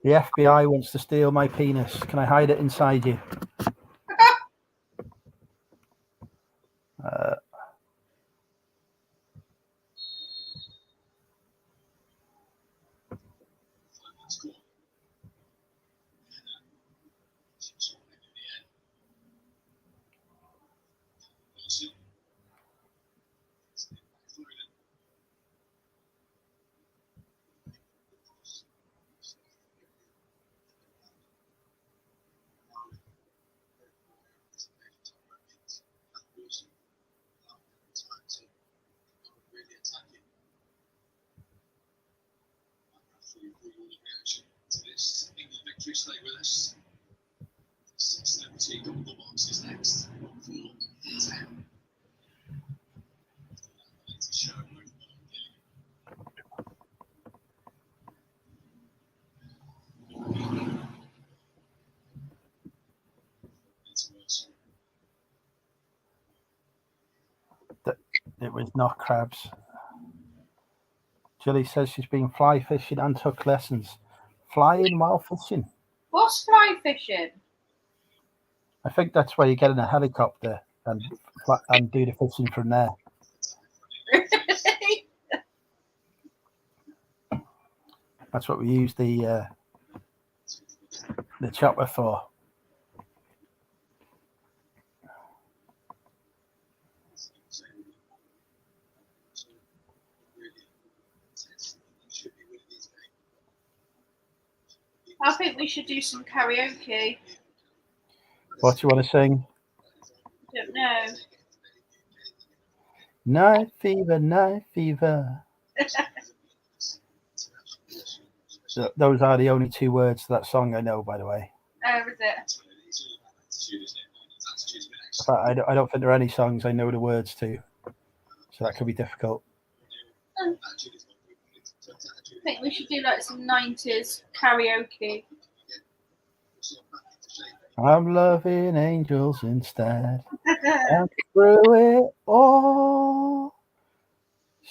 The FBI wants to steal my penis. Can I hide it inside you? stay with us. 6:17 on the box is next. 4:10. Latest show. It was not crabs. Julie says she's been fly fishing and took lessons. Flying while fishing. What's fly fishing? I think that's where you get in a helicopter and do the fishing from there. That's what we use the chopper for. I think we should do some karaoke. What do you want to sing? Don't know. Night fever, night fever. Those are the only 2 words to that song I know, by the way. Oh, is it? But I don't think there are any songs I know the words to, so that could be difficult. I think we should do like some 90s karaoke. I'm loving angels instead. And through it all,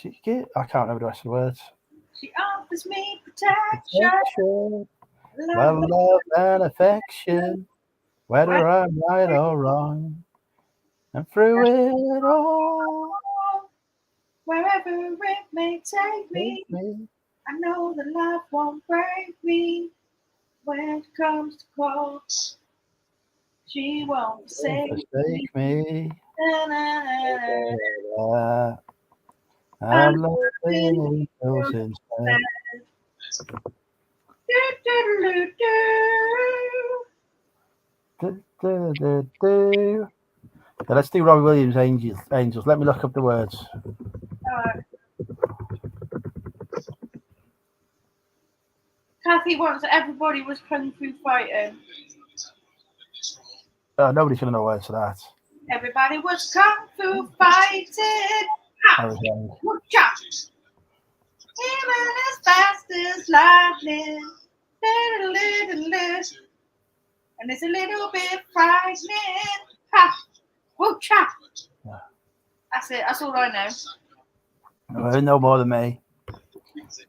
I can't remember the rest of the words. She offers me protection, Love and affection, whether I'm right or wrong. And through it all, wherever it may take me, I know the love won't break me. When it comes to close, she won't forsake me. Na-na-na-na. I'm loving angels instead. Yeah, let's do Robbie Williams, Angels. Let me look up the words. Kathy wants that everybody was kung fu fighting. Nobody's going to know words to that. Everybody was kung fu fighting. Chop. Even as fast as lightning. And it's a little bit frightening. Ha! Whoop, chop. Yeah. That's it. That's all I know. Well, no more than me.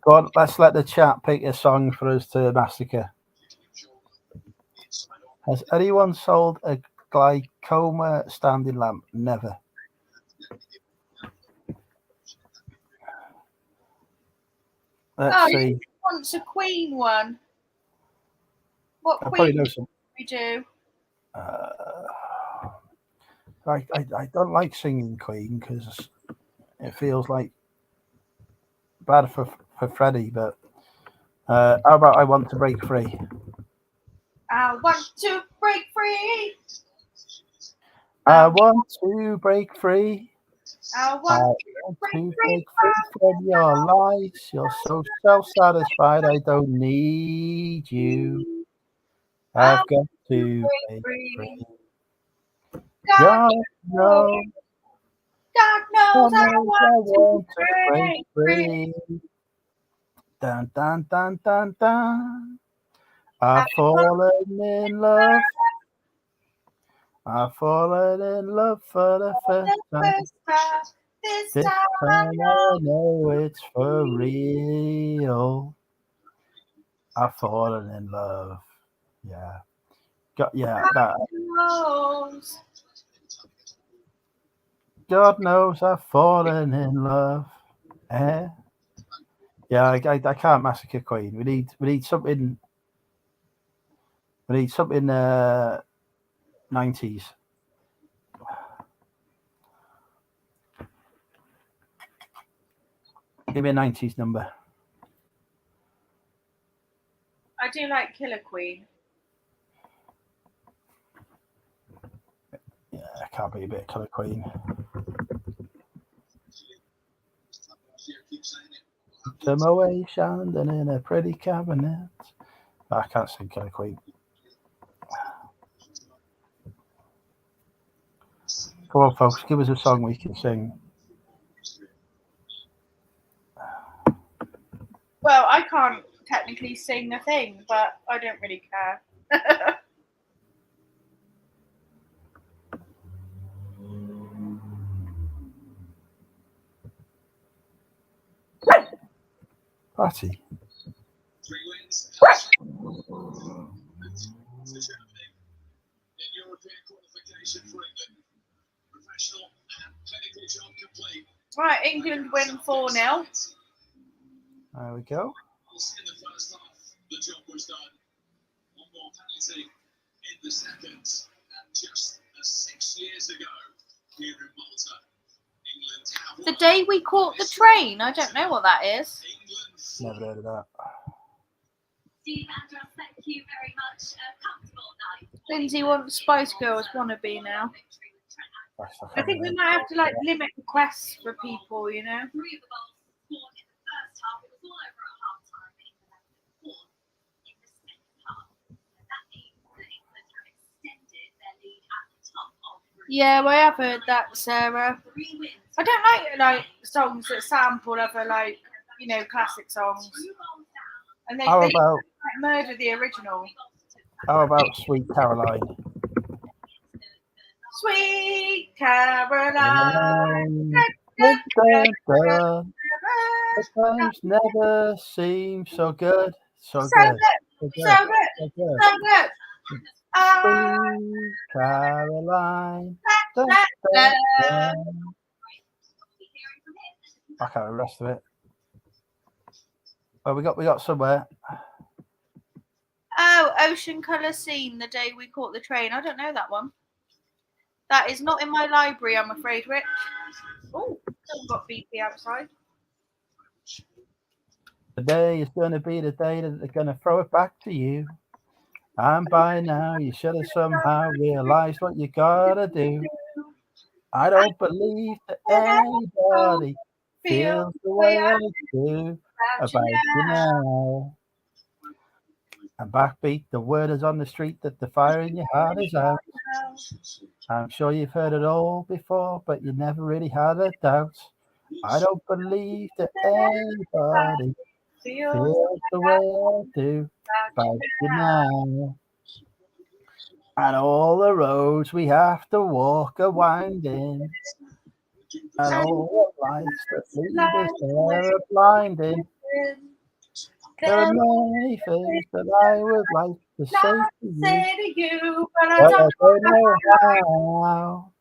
Go on, let's let the chat pick a song for us to massacre. Has anyone sold a glaucoma standing lamp? Never. Let's see. He wants a Queen one. What I probably Queen know do some. we do? I don't like singing Queen because it feels like bad for Freddie, but how about I Want to Break Free? I want to break free. I want to break free. I want to break free from your lies. You're so self-satisfied. I don't need you. I've got to break free. God knows I want to break free. Dun, dun, dun, dun, dun. I've fallen in love. I've fallen in love for the first time. This time I know it's for real. I've fallen in love. Yeah. That. God knows I've fallen in love. Eh? Yeah, I can't massacre Queen. We need something. We need something 90s. Give me a 90s number. I do like Killer Queen. Yeah, I can't be a bit of Killer Queen. Come away, Shandon, in a pretty cabinet. I can't sing Killer Queen. Come on, folks, give us a song we can sing. Well, I can't technically sing a thing, but I don't really care. Patty. 3 wins. In European qualification for England. Professional and clinical job complete. Right, England win 4-0. There we go. In the first half, the job was done. One more penalty in the second. And just 6 years ago, here in Malta, England have The day we caught the train. I don't know what that is. Never heard of that. Steve Andros, thank you very much. Comfortable night. Lindsay wants Spice Girls wannabe now. I think we might have to like limit requests for people, you know. 3 of the goals scored in the first half. It was all over at half time. England have scored in the second half. That means that England have extended their lead at the top of the group. Yeah, well, I have heard that, Sarah. 3 wins. I don't like songs that sample other like, you know, classic songs. 2 goals down. And they How like, about murder the original. Sweet Caroline? Sweet Caroline. Dun, dun, dun. The times never seem so good. So So good. good, So so good. good, So good. so good. Sweet Caroline. Dun, dun, dun. I can't remember the rest of it. Well, we got somewhere. Oh, Ocean Colour Scene, the day we caught the train. I don't know that one. That is not in my library, I'm afraid, Rich. Oh, someone got BP outside. Today is going to be the day that they're going to throw it back to you. And by now, you should have somehow realized what you got to do. I don't believe that anybody feels the way I do about you now. And backbeat, the word is on the street that the fire in your heart is out. I'm sure you've heard it all before, but you never really had a doubt. I don't believe that anybody feels the way I do about you now. And all the roads we have to walk are winding, and all the lights that lead us there are blinding. There are many things that I would like to say to you, but I but I don't don't know how.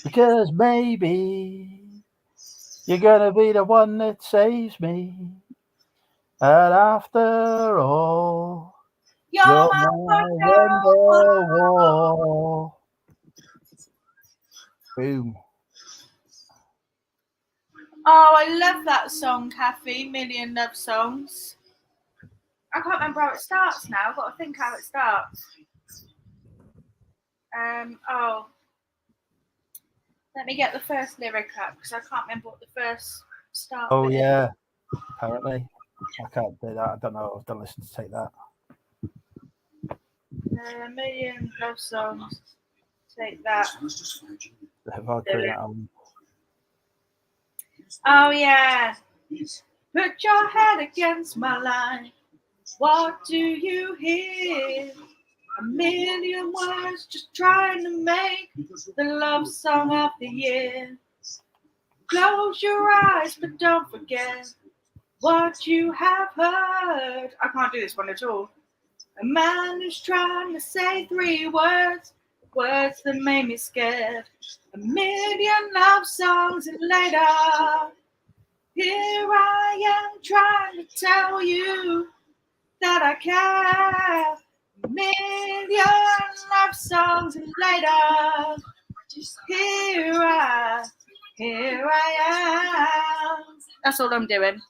Because maybe you're gonna be the one that saves me. And after all, You're you're my my wonderwall. Wonderwall. Boom. Oh, I love that song, Kathy. Million Love Songs. I can't remember how it starts now. I've got to think how it starts. Oh. Let me get the first lyric up because I can't remember what the first start Oh, bit is. yeah. Apparently. I can't do that. I don't know. I don't listen to take that. Million Love Songs. Take that. If I put that on. Oh, yeah. Put your head against my line. What do you hear? A million words just trying to make the love song of the year. Close your eyes, but don't forget what you have heard. I can't do this one at all. A man who's trying to say 3 words, words that made me scared. A million love songs and later, here I am trying to tell you that I care. A million love songs and later, here I am. That's all I'm doing.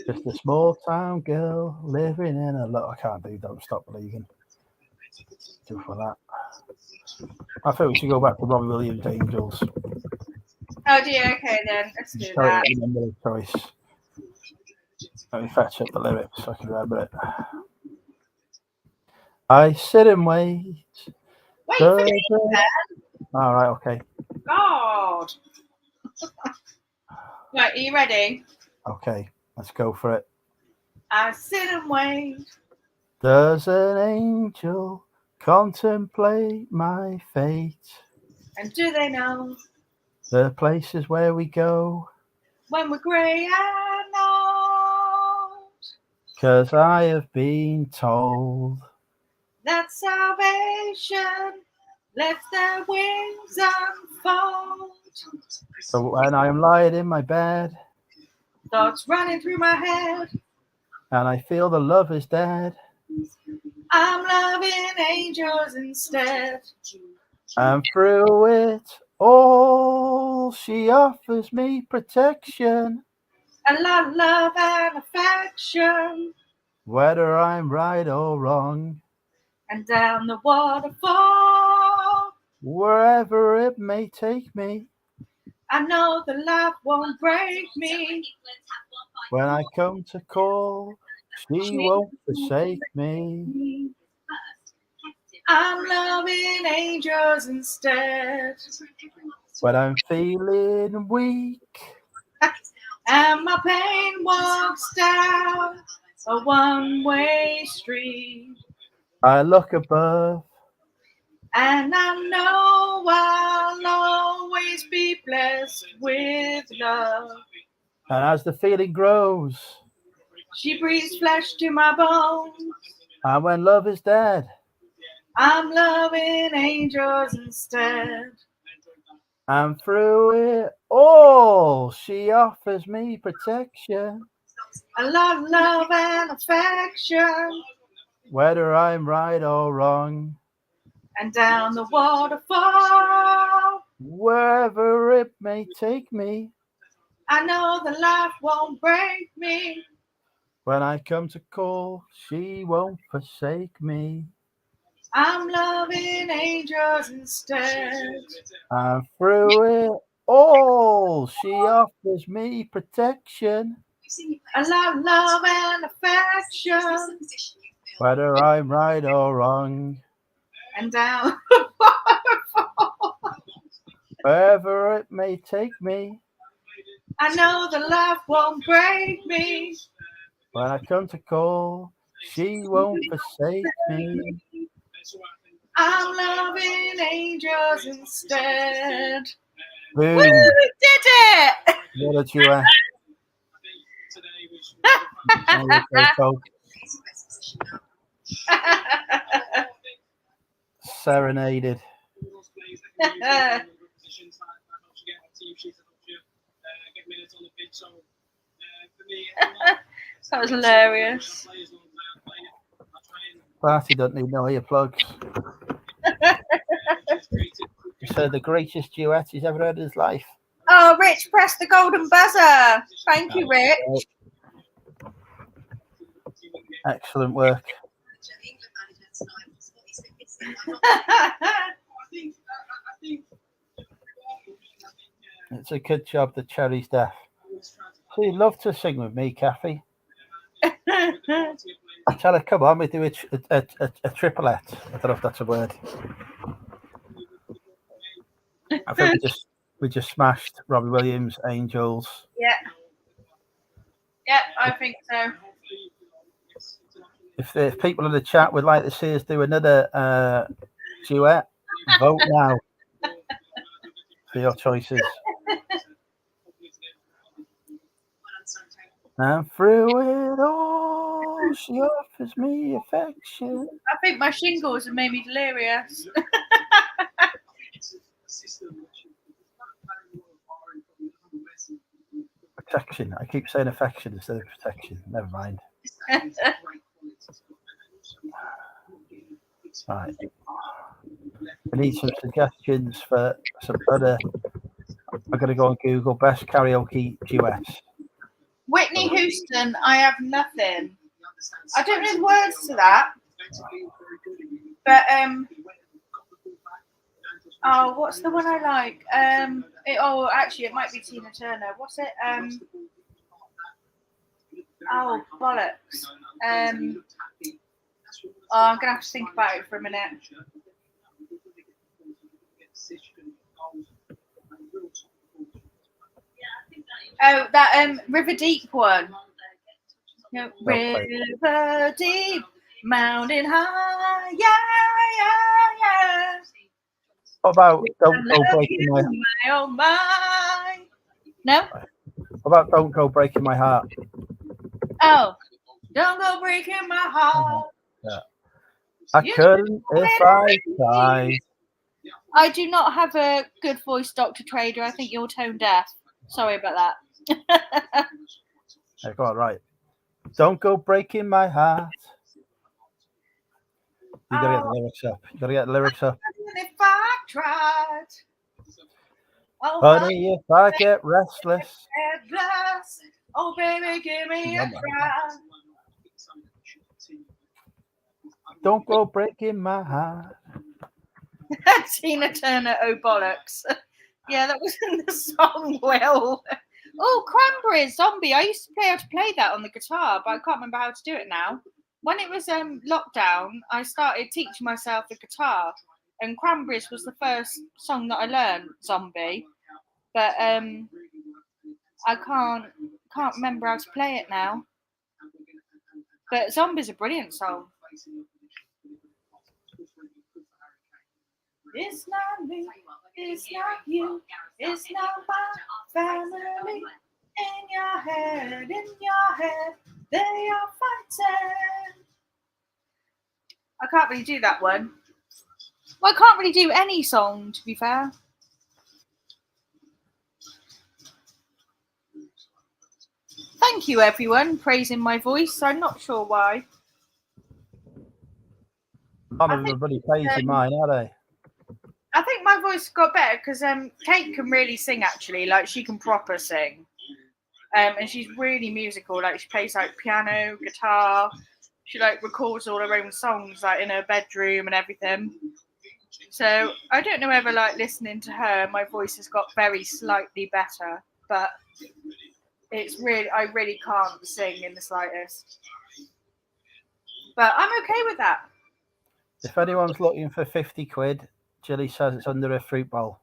Just a small town girl living in a lot. I can't do. Don't stop believing. Do for that. I think we should go back to Robbie Williams' Angels. Oh dear. Okay then, let's do Sorry, that. remember the choice. Let me fetch up the lyrics so I can remember it. I sit and wait. Wait for me. All right, okay. God. Right, are you ready? Okay, let's go for it. I sit and wait. Does an angel contemplate my fate? And do they know The places where we go, when we're grey and old 'cause I have been told that salvation lets their wings unfold? so when I'm lying in my bed Thoughts running through my head. and I feel the love is dead, I'm loving angels instead. and through it all she offers me protection, A lot of love and affection. whether I'm right or wrong, And down the waterfall, wherever it may take me. I know the love won't break me. When I come to call, she won't forsake me. I'm loving angels instead. When I'm feeling weak, And my pain walks down a one-way street. I look above, And I know I'll always be blessed with love. and as the feeling grows, She breathes flesh to my bones. and when love is dead, I'm loving angels instead. and through it all, she offers me protection, A lot of love and affection. whether I'm right or wrong, And down the waterfall, wherever it may take me. I know the life won't break me. When I come to call, she won't forsake me. I'm loving angels instead. And through it all, she offers me protection, A lot of love and affection. whether I'm right or wrong, And down the waterfall, wherever it may take me. I know the life won't break me. When I come to call, she won't forsake me. I'm loving angels instead. Woo, Boom! we did it! What a duet. There you go, folks. Serenaded. That was hilarious. Barty doesn't need no earplugs. He said the greatest duet he's ever heard in his life. Oh, Rich pressed the golden buzzer. Thank you, Rich. Excellent work. It's a good job that Cherry's deaf. So you'd love to sing with me, Kathy. Tell her, come on, we do a triplet. I don't know if that's a word. I think we just smashed Robbie Williams, Angels. Yeah. Yeah, I think so. If people in the chat would like to see us do another duet, vote now for your choices. And through it all, she offers me affection. I think my shingles have made me delirious. Protection. I keep saying affection instead of protection. Never mind. Right. We need some suggestions for some other. I'm going to go on Google best karaoke duets. Whitney Houston, I Have Nothing. I don't know the words to that. But oh, what's the one I like? Actually, it might be Tina Turner. What's it? Oh, bollocks. I'm gonna have to think about it for a minute. Oh, that River Deep one. No, River Deep, mountain high, yeah. What about Don't Go Breaking My Heart? Oh my. No? What about Don't Go Breaking My Heart? Oh, don't go breaking my heart. Yeah. I couldn't if I tried. I do not have a good voice, Dr. Trader. I think you're tone deaf. Sorry about that. I got it right. Don't go breaking my heart. You gotta get the lyrics up. You gotta get the lyrics up. If I tried. Oh, Honey, if I get restless. Oh, baby, give me a try. Don't go breaking my heart. Tina Turner, oh bollocks. Yeah, that was in the song, Will. Oh, Cranberries, Zombie. I used to play how to play that on the guitar, but I can't remember how to do it now. When it was lockdown, I started teaching myself the guitar, and Cranberries was the first song that I learned, Zombie. But I can't remember how to play it now. But Zombie's a brilliant song. It's not me, it's not you, it's not my family. In your head, they are fighting. I can't really do that one. Well, I can't really do any song, to be fair. Thank you, everyone, praising my voice. I'm not sure why. None of everybody praising mine, are they? I think my voice got better because Kate can really sing, actually. Like, she can proper sing. And she's really musical. Like, she plays, like, piano, guitar. She, like, records all her own songs, like, in her bedroom and everything. So, I don't know whether, like, listening to her, my voice has got very slightly better. But it's really, I really can't sing in the slightest. But I'm okay with that. If anyone's looking for 50 quid, Jilly says it's under a fruit bowl.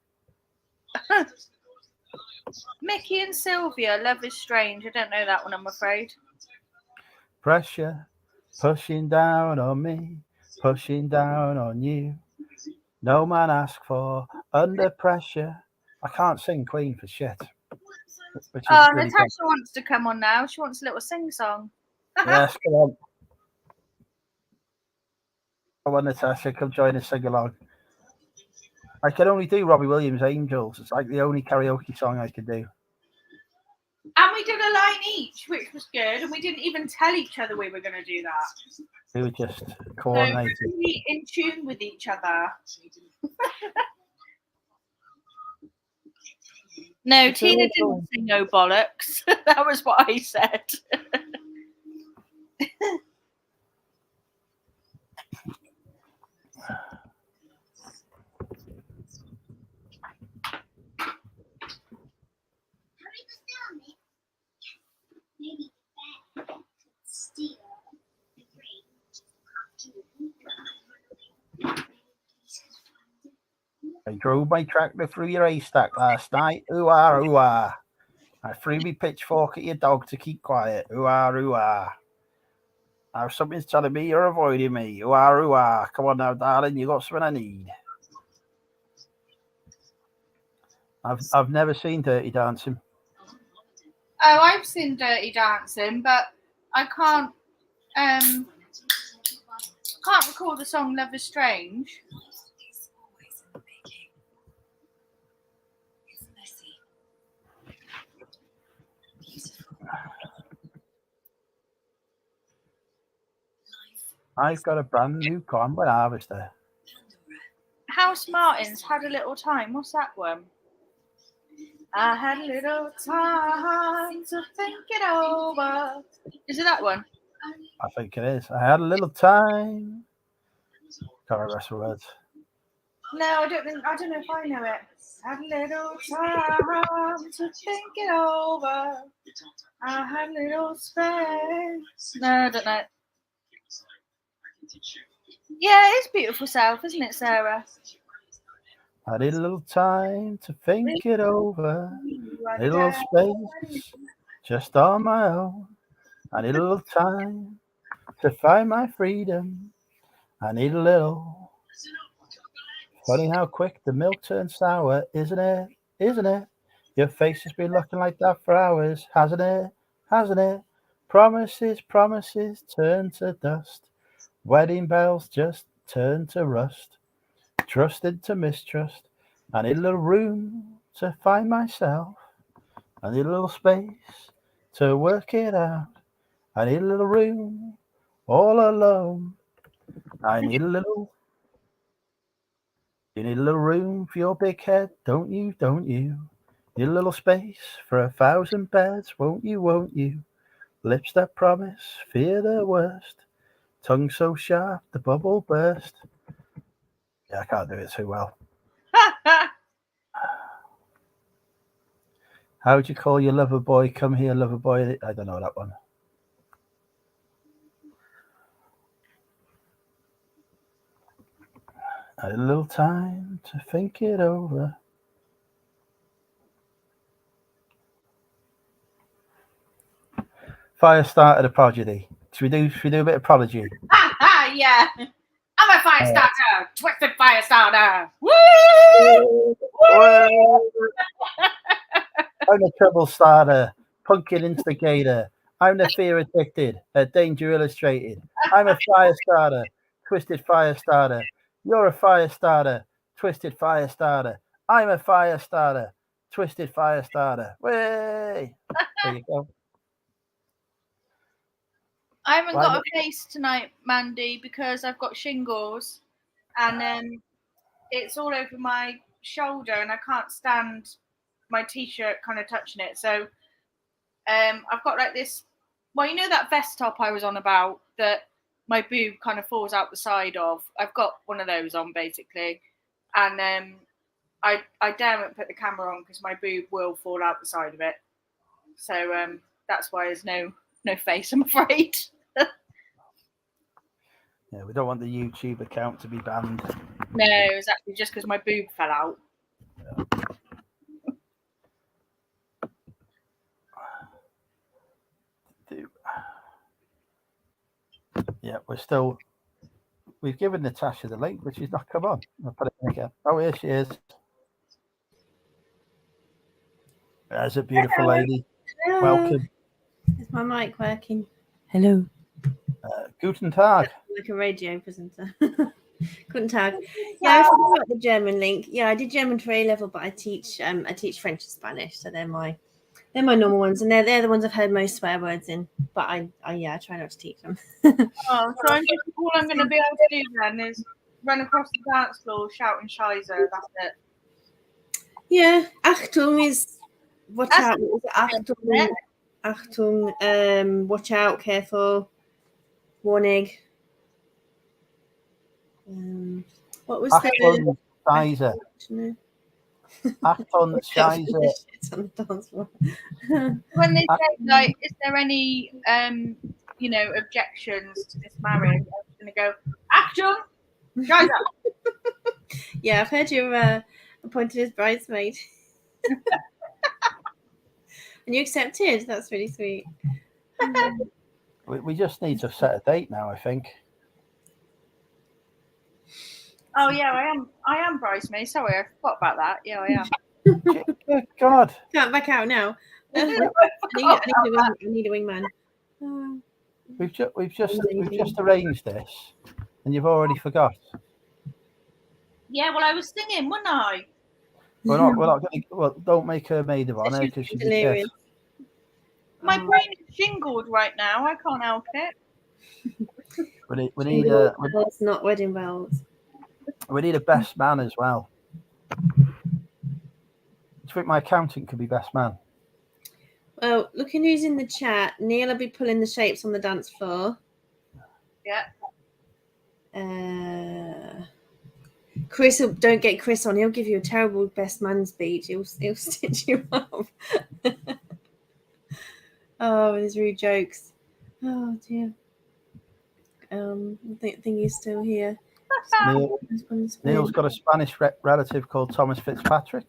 Mickey and Sylvia, Love is Strange. I don't know that one, I'm afraid. Pressure, pushing down on me, pushing down on you. No man asked for under pressure. I can't sing Queen for shit. Which is really Natasha wants to come on now. She wants a little sing-song. Yes, come on. Come on, Natasha, come join us, sing along. I can only do Robbie Williams' Angels. It's like the only karaoke song I can do. And we did a line each, which was good. And we didn't even tell each other we were going to do that. We were just coordinated. So really in tune with each other. No, Tina didn't sing no bollocks. That was what I said. I drove my tractor through your haystack last night. Ooh-ah, ooh-ah. I threw me pitchfork at your dog to keep quiet. Ooh-ah, ooh-ah. Now something's telling me you're avoiding me. Ooh-ah, ooh-ah. Come on now, darling. You got something I need. I've never seen Dirty Dancing. Oh, I've seen Dirty Dancing, but I can't recall the song Love is Strange. I've got a brand new Conway harvester. House Martins Had a Little Time. What's that one? I had a little time to think it over. Is it that one? I think it is. I had a little time. Can't remember the words. No, I don't know if I know it. Had a little time to think it over. I had a little space. No, I don't know. Yeah, it's beautiful self, isn't it, Sarah? I need a little time to think it over. I need a little space just on my own. I need a little time to find my freedom. I need a little. Funny how quick the milk turns sour, isn't it? Isn't it? Your face has been looking like that for hours, hasn't it? Hasn't it? Promises, promises turn to dust. Wedding bells just turn to rust. Trust into mistrust. I need a little room to find myself. I need a little space to work it out. I need a little room all alone. I need a little. You need a little room for your big head, don't you? Don't you? Need a little space for 1,000 beds, won't you? Won't you? Lips that promise, fear the worst. Tongue so sharp, the bubble burst. Yeah, I can't do it too well. How would you call your lover boy? Come here, lover boy. I don't know that one. I had a little time to think it over. Fire starter the prodigy. Should we do a bit of prodigy? Yeah. I'm a fire starter. Twisted fire starter. Woo! I'm a trouble starter, pumpkin instigator. I'm the fear addicted, a danger illustrated. I'm a fire starter, twisted fire starter. You're a fire starter, twisted fire starter. I'm a fire starter, twisted fire starter. Way! There you go. I haven't got a face tonight, Mandy, because I've got shingles, and it's all over my shoulder, and I can't stand my t-shirt kind of touching it. So I've got like this. Well, you know that vest top I was on about that my boob kind of falls out the side of. I've got one of those on basically, and I daren't put the camera on because my boob will fall out the side of it. So that's why there's no face, I'm afraid. Yeah, we don't want the YouTube account to be banned. No, it was actually just because my boob fell out. Yeah, we've given Natasha the link, but she's not come on. I'll put it in again. Oh, here she is. There's a beautiful lady. Hello. Welcome. Is my mic working? Hello. Guten Tag. Like a radio presenter. Guten Tag. Yeah, I forgot about the German link. Yeah, I did German for A level, but I teach French and Spanish, so they're my normal ones, and they're the ones I've heard most swear words in. But I try not to teach them. Oh, so all I'm going to be able to do then is run across the dance floor shouting Shizer. That's it. Yeah, Achtung is watch That's out. Achtung, Achtung. Watch out, careful. Warning. What was Achtung, Shizer. Achtung, Shizer. On the dance floor. When they say like, is there any objections to this marriage? I'm going to go Action, Shizer. Yeah, I've heard you're appointed as bridesmaid. And you accepted. That's really sweet. We just need to set a date now, I think. Oh yeah, I am bridesmaid. Sorry, I forgot about that. Yeah, I am. Good God. Can't back out now. I need a wingman. We've just arranged this, and you've already forgot. Yeah, well, I was singing, wasn't I? We're not going to. Well, don't make her maid of honor because she's delirious. My brain is shingled right now. I can't help it. We need a bells, not wedding bells. We need a best man as well. Do you think my accountant could be best man? Well, looking who's in the chat, Neil will be pulling the shapes on the dance floor. Yeah. Chris, don't get Chris on. He'll give you a terrible best man speech. He'll stitch you up. Oh, with his rude jokes. Oh dear. I think he's still here. Neil's got a Spanish relative called Thomas Fitzpatrick.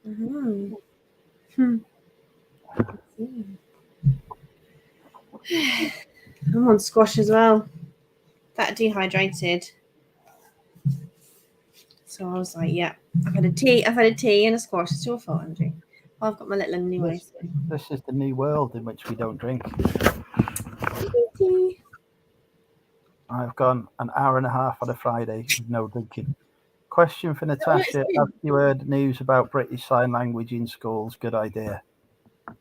I'm on squash as well. That dehydrated. So I was like, yeah, I've had a tea and a squash. It's your fault, Andrew. Well, I've got my little anyway. This is the new world in which we don't drink. Tea. I've gone an hour and a half on a Friday with no drinking. Question for Natasha: have you heard news about British Sign Language in schools? Good idea. I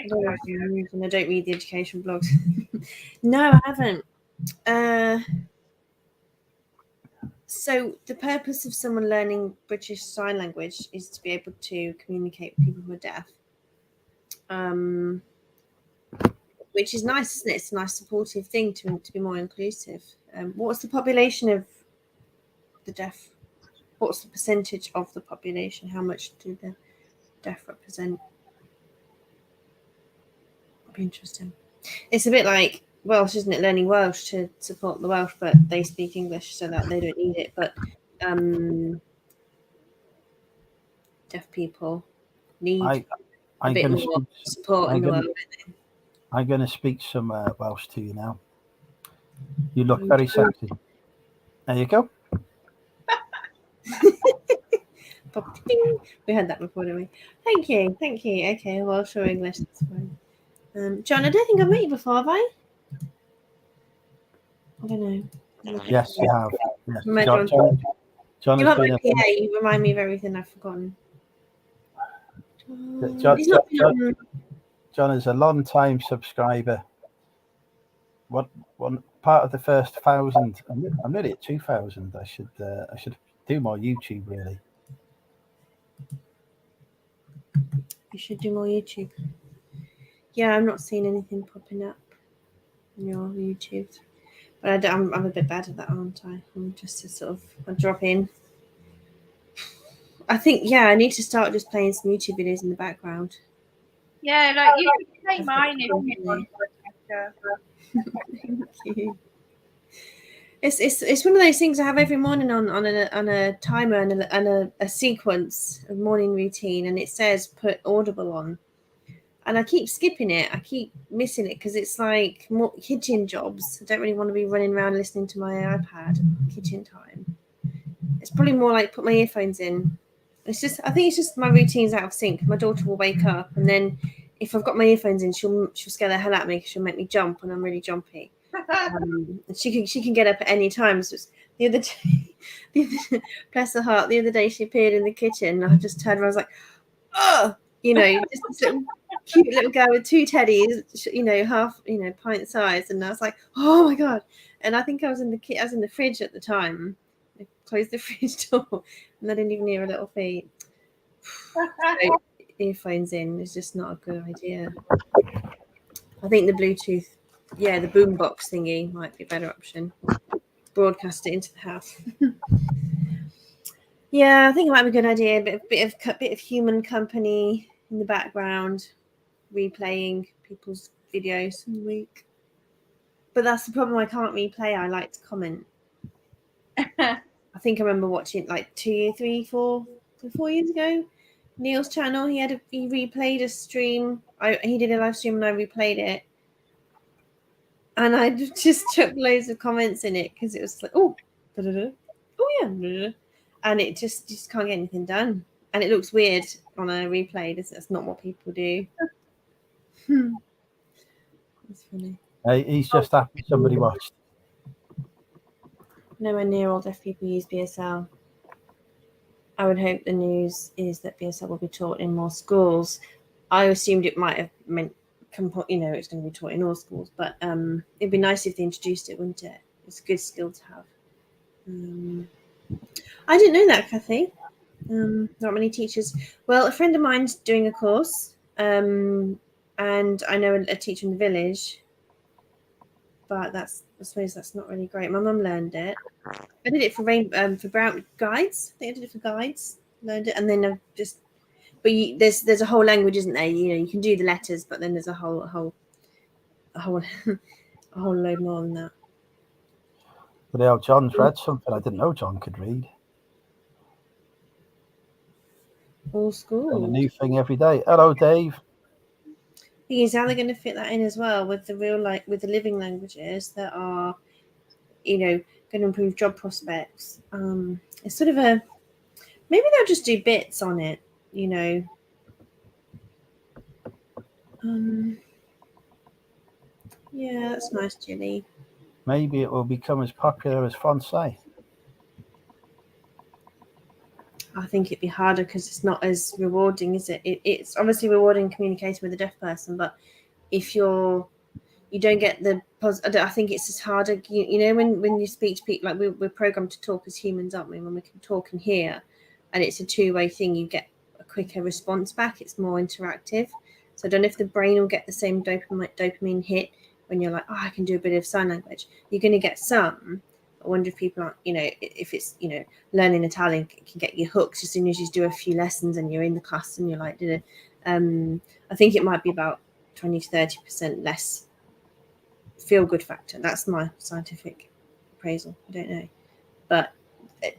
don't read the education blogs. No, I haven't. So the purpose of someone learning British Sign Language is to be able to communicate with people who are deaf. Which is nice, isn't it? It's a nice supportive thing to be more inclusive. What's the population of the deaf? What's the percentage of the population? How much do the deaf represent? It'll be interesting. It's a bit like Welsh, isn't it? Learning Welsh to support the Welsh, but they speak English so that they don't need it. But deaf people need a bit more support in the world. I'm going to speak some Welsh to you now. You look very sexy. There you go. We had that before, didn't we? Thank you. Okay, Welsh or English, that's fine. John, I don't think I've met you before, have I? I don't know. Yes, you have. Yes. John you has been you remind me of everything I've forgotten. John is a long-time subscriber. One part of the first 1,000. I'm nearly at 2,000. I should do more YouTube, really. You should do more YouTube. Yeah, I'm not seeing anything popping up on your YouTube, but I'm a bit bad at that, aren't I? I'm just a sort of a drop in. I think I need to start just playing some YouTube videos in the background. Yeah, like you could play mine if you want. Thank you. It's one of those things I have every morning on a timer and a sequence of morning routine, and it says put Audible on, and I keep skipping it. I keep missing it because it's like more kitchen jobs. I don't really want to be running around listening to my iPad kitchen time. It's probably more like put my earphones in. I think it's just my routine's out of sync. My daughter will wake up, and then if I've got my earphones in, she'll scare the hell out of me because she'll make me jump, and I'm really jumpy. She can get up at any time. So the other day, bless her heart, the other day she appeared in the kitchen. And I just turned around. I was like, oh, just this little cute little girl with two teddies, half pint size, and I was like, oh my god! And I think I was in the fridge at the time. I closed the fridge door, and I didn't even hear her little feet. So, earphones in is just not a good idea. I think the Bluetooth. Yeah, the boombox thingy might be a better option. Broadcast it into the house. Yeah, I think it might be a good idea. A bit of human company in the background, replaying people's videos from the week. But that's the problem. I can't replay. I like to comment. I think I remember watching like 2, 3, 4 years ago. Neil's channel. He replayed a stream. He did a live stream and I replayed it. And I just took loads of comments in it because it was like, oh yeah, and it just can't get anything done, and it looks weird on a replay. That's not what people do. That's funny. He's just happy somebody watched. Nowhere near all deaf people use BSL. I would hope the news is that BSL will be taught in more schools. I assumed it might have meant it's going to be taught in all schools, but it'd be nice if they introduced it, wouldn't it? It's a good skill to have. I didn't know that, Kathy. Not many teachers. Well, a friend of mine's doing a course, and I know a teacher in the village but I suppose that's not really great. My mum learned it. I did it for brown guides. I think I did it for guides. Learned it, and then I've just. But there's a whole language, isn't there? You know, you can do the letters, but then there's a whole a whole load more than that. But yeah, John's read something. I didn't know John could read. All And a school. new thing every day. Hello, Dave. Thing is, how they're going to fit that in as well with the with the living languages that are, you know, going to improve job prospects. It's sort of a maybe they'll just do bits on it, you know. Yeah, that's nice, Jilly. Maybe it will become as popular as Francais. I think it'd be harder because it's not as rewarding, is it? It's obviously rewarding communicating with a deaf person, but if you don't get the I think it's just harder. You know, when you speak to people, like we're programmed to talk as humans, aren't we? When we can talk and hear, and it's a two-way thing, you get a quicker response back. It's more interactive. So I don't know if the brain will get the same dopamine hit when you're like, oh, I can do a bit of sign language. You're going to get some. I wonder if people aren't, you know, if it's, you know, learning Italian can get you hooked as soon as you do a few lessons and you're in the class and you're like, I think it might be about 20 to 30% less feel good factor. That's my scientific appraisal. I don't know. But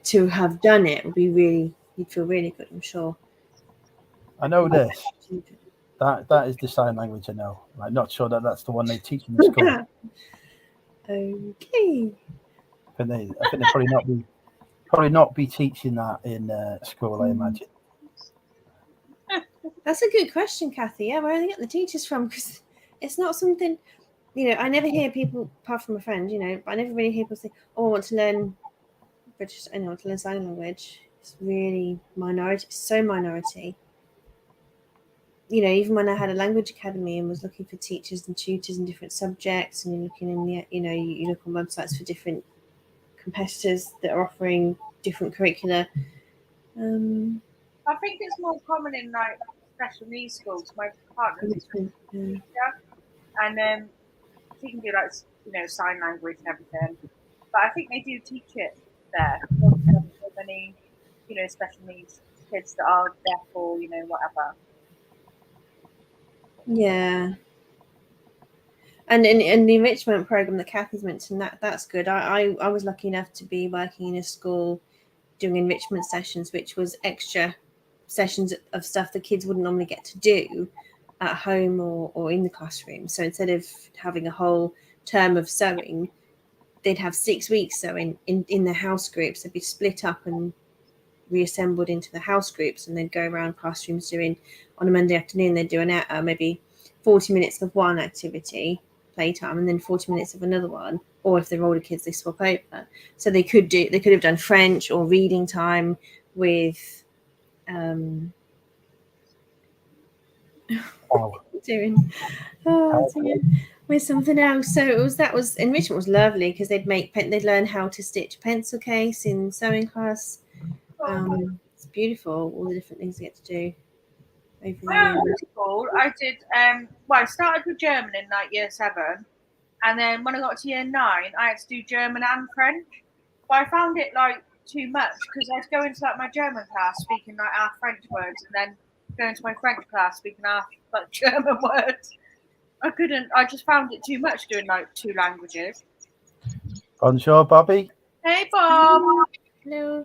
to have done it would be really, you'd feel really good, I'm sure. I know this. That is the sign language I know. I'm not sure that that's the one they teach in the school. Okay. I think they probably not be teaching that in school, I imagine. That's a good question, Kathy. Yeah, where are they getting the teachers from? Because it's not something, you know, I never hear people, apart from a friend, you know, but I never really hear people say, oh, I want to learn British, I want to learn sign language. It's really minority, so minority. You know, even when I had a language academy and was looking for teachers and tutors in different subjects, and you're looking in the, you know, you look on websites for different competitors that are offering different curricula. I think it's more common in like special needs schools. My partner's a special needs teacher, and she can do like, you know, sign language and everything. But I think they do teach it there. There's so many, you know, special needs kids that are deaf or, you know, whatever. Yeah. And in the enrichment program that Kathy's mentioned, that's good. I was lucky enough to be working in a school doing enrichment sessions, which was extra sessions of stuff the kids wouldn't normally get to do at home or in the classroom. So instead of having a whole term of sewing, they'd have 6 weeks sewing in their house groups. They'd be split up and reassembled into the house groups, and they'd go around classrooms doing, on a Monday afternoon, they'd do maybe 40 minutes of one activity, playtime, and then 40 minutes of another one. Or if they're older kids, they swap over. So they could have done French or reading time with with something else. So enrichment was lovely because they'd learn how to stitch a pencil case in sewing class. It's beautiful, all the different things you get to do. School, I did. Well, I started with German in like year 7, and then when I got to year 9, I had to do German and French. But I found it like too much because I'd go into like my German class speaking like half French words, and then go into my French class speaking half like German words. I couldn't. I just found it too much doing like 2 languages. Bonjour, Bobby. Hey, Bob. Hello.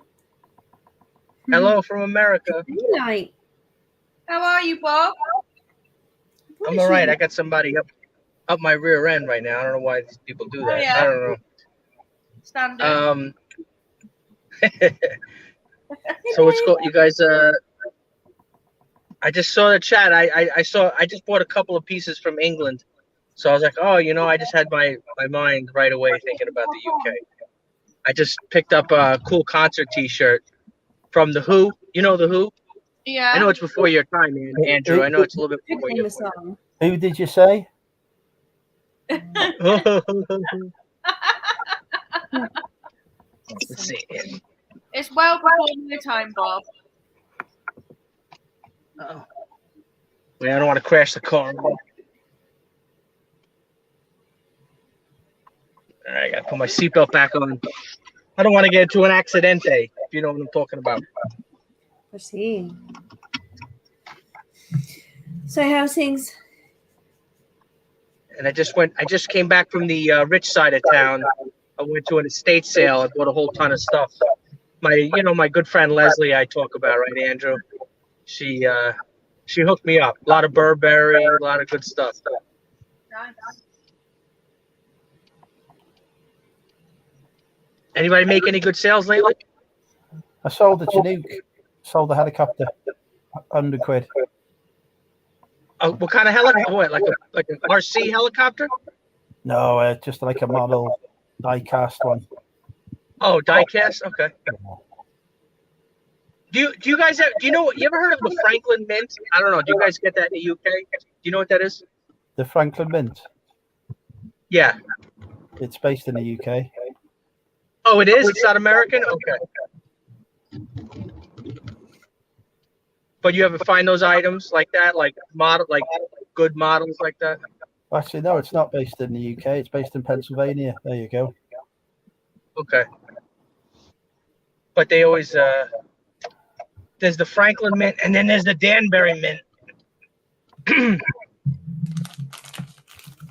Hello from America. Like, how are you, Bob? I'm all right. I got somebody up my rear end right now. I don't know why these people do that. Yeah. I don't know. Standard. So what's going? You guys? I just saw the chat. I just bought a couple of pieces from England, so I was like, oh, you know, I just had my mind right away thinking about the UK. I just picked up a cool concert T-shirt from the Who. You know the Who? Yeah. I know it's before your time, Andrew. I know it's a little bit before your time. Who did you say? Let's see. It's well before your time, Bob. Oh. Wait, I don't want to crash the car. gotta put my seatbelt back on. I don't want to get into an accidente, if you know what I'm talking about. I see. So how's things? And I just came back from the rich side of town. I went to an estate sale. I bought a whole ton of stuff. My good friend Leslie, I talk about, right, Andrew? She hooked me up. A lot of Burberry, a lot of good stuff. Anybody make any good sales lately? I sold a Chinook, sold a helicopter, £100. What kind of helicopter? What, like an RC helicopter? No, just like a model die-cast one. Oh, die-cast? Okay. Do you guys have, you ever heard of the Franklin Mint? I don't know. Do you guys get that in the UK? Do you know what that is? The Franklin Mint. Yeah. It's based in the UK. Oh, it is? It's not American? Okay. But you ever find those items like that, like good models like that? Actually, no, it's not based in the UK. It's based in Pennsylvania. There you go. Okay. But they always there's the Franklin Mint, and then there's the Danbury Mint.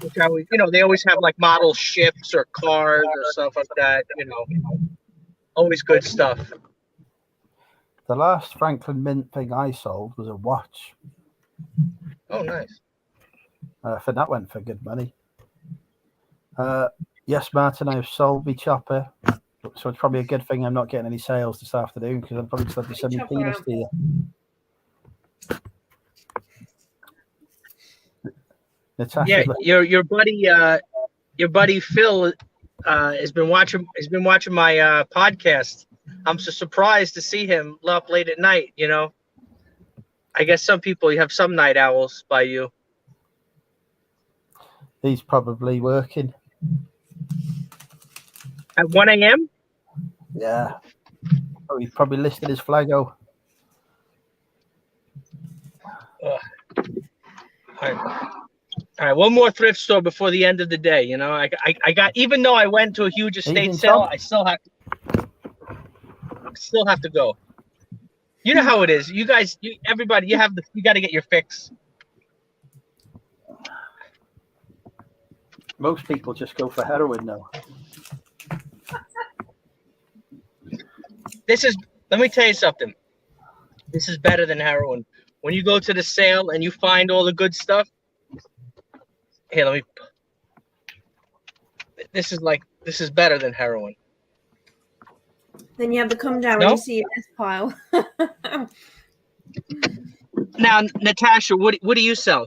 Which they always have like model ships or cars or stuff like that. Always good stuff. The last Franklin Mint thing I sold was a watch. Oh, nice. For that went for good money. Yes, Martin, I've sold my chopper. So it's probably a good thing I'm not getting any sales this afternoon because I'm probably still have to send me penis to you. Yeah, your buddy Phil has been watching my podcast. I'm so surprised to see him up late at night. I guess some people, you have some night owls by you. He's probably working at 1 a.m. Yeah. Oh, he's probably listed his flago. All right, one more thrift store before the end of the day. I got, even though I went to a huge estate sale, I still have to go. You know how it is. You guys, everybody, you got to get your fix. Most people just go for heroin now. Let me tell you something. This is better than heroin. When you go to the sale and you find all the good stuff, here, this is better than heroin. Then you have to come down when you see your best pile. Now, Natasha, what do you sell?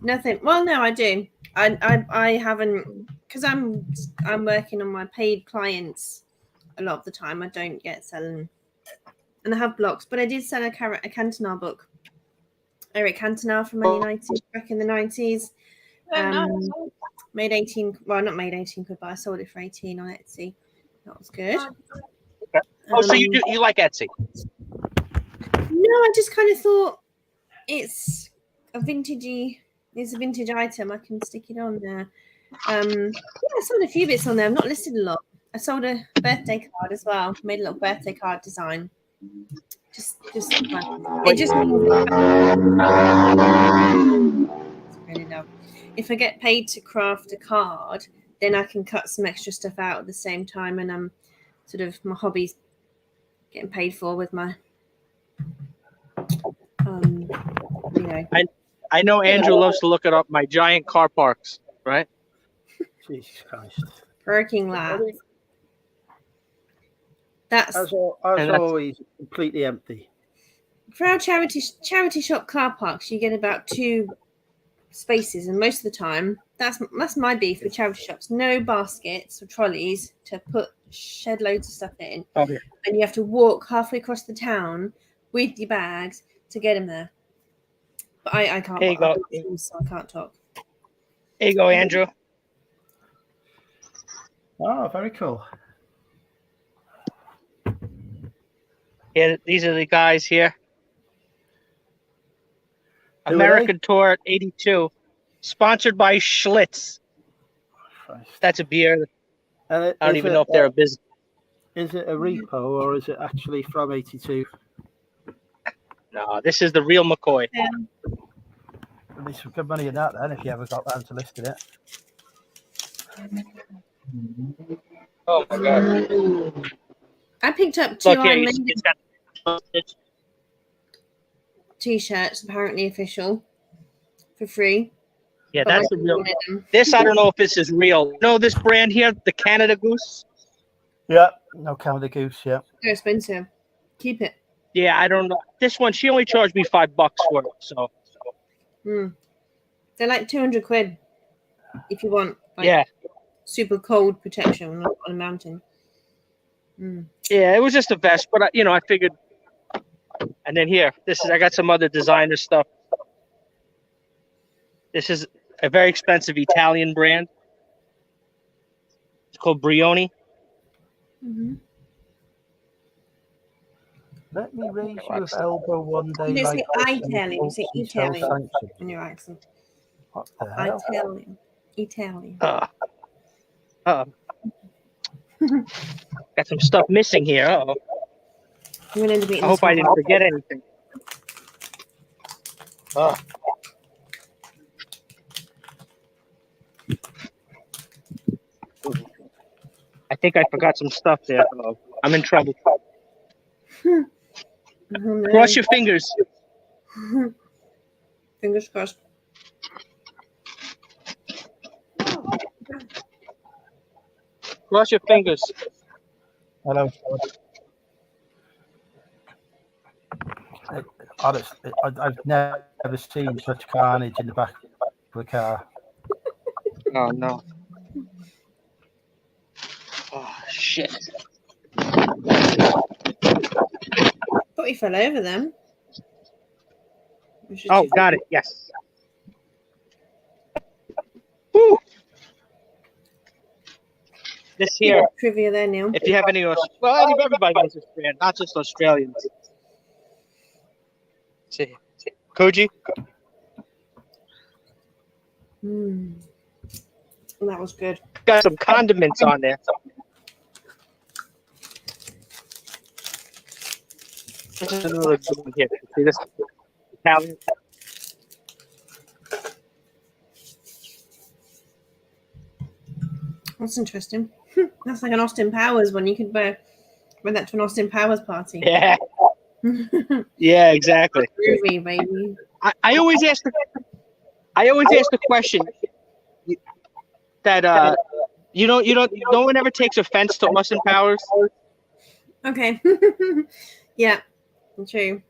Nothing. Well, no, I do. I haven't, because I'm working on my paid clients a lot of the time. I don't get selling, and I have blocks, but I did sell a Cantona book. Eric Cantona from Man United back in the 90s. Made 18. Well, not made 18 quid, but I sold it for 18 on Etsy. That was good. Okay. So you like Etsy? No, I just kind of thought it's a vintage item. I can stick it on there. I sold a few bits on there. I've not listed a lot. I sold a birthday card as well. Made a little birthday card design. Just fun. It just means if I get paid to craft a card, then I can cut some extra stuff out at the same time, and I'm sort of, my hobby's getting paid for with my I know Andrew loves to look up my giant car parks, right? Jesus Christ. Parking lot. That's always completely empty. For our charity shop car parks, you get about 2 spaces, and most of the time, that's my beef with charity shops. No baskets or trolleys to shed loads of stuff in, and you have to walk halfway across the town with your bags to get them there. But I can't. Here you go. So I can't talk. Here you go, Andrew. Oh, very cool. Yeah, these are the guys here. American Tour 82, sponsored by Schlitz. Christ. That's a beer. And I don't even know if they're a business. Is it a repo or is it actually from 82? No, this is the real McCoy. At least some good money in that then, if you ever got round to listing it. Oh my god! I picked up 2 Look here, Iron it's Maiden got t-shirts, apparently official, for free. yeah, But that's I the real. wanted them. This I don't know if this is real. You know this brand here, the Canada Goose. Yeah, no Canada Goose, yeah. They're expensive. Keep it. Yeah, I don't know. This one, she only charged me $5 for it. So They're like 200 quid if you want like yeah, super cold protection on a mountain. yeah, it was just a vest, but I figured. And then here, I got some other designer stuff. This is a very expensive Italian brand. It's called Brioni. Let me raise you with elbow one day. You don't like say Italian, you say Italian in your accent. What the hell? Italian. Got some stuff missing here. Uh-oh. I'm gonna end up eating I hope I didn't forget anything. I think I forgot some stuff there. Uh-oh. I'm in trouble. Cross your fingers. Fingers crossed. Cross your fingers. Hello. Honestly, I've never seen such carnage in the back of the car. Oh no. Oh shit. Thought he fell over them. Oh, got it. Yes. Woo. This here. Trivia there, Neil. If you have any, everybody knows this brand, not just Australians. Let's see, Koji. That was good. Got some condiments on there. This is another good one here. See this Italian. That's interesting. That's like an Austin Powers one. You could wear that to an Austin Powers party. Yeah. Yeah, exactly. Groovy, baby. I always ask the question that no one ever takes offense to Austin Powers. Okay. Yeah, true.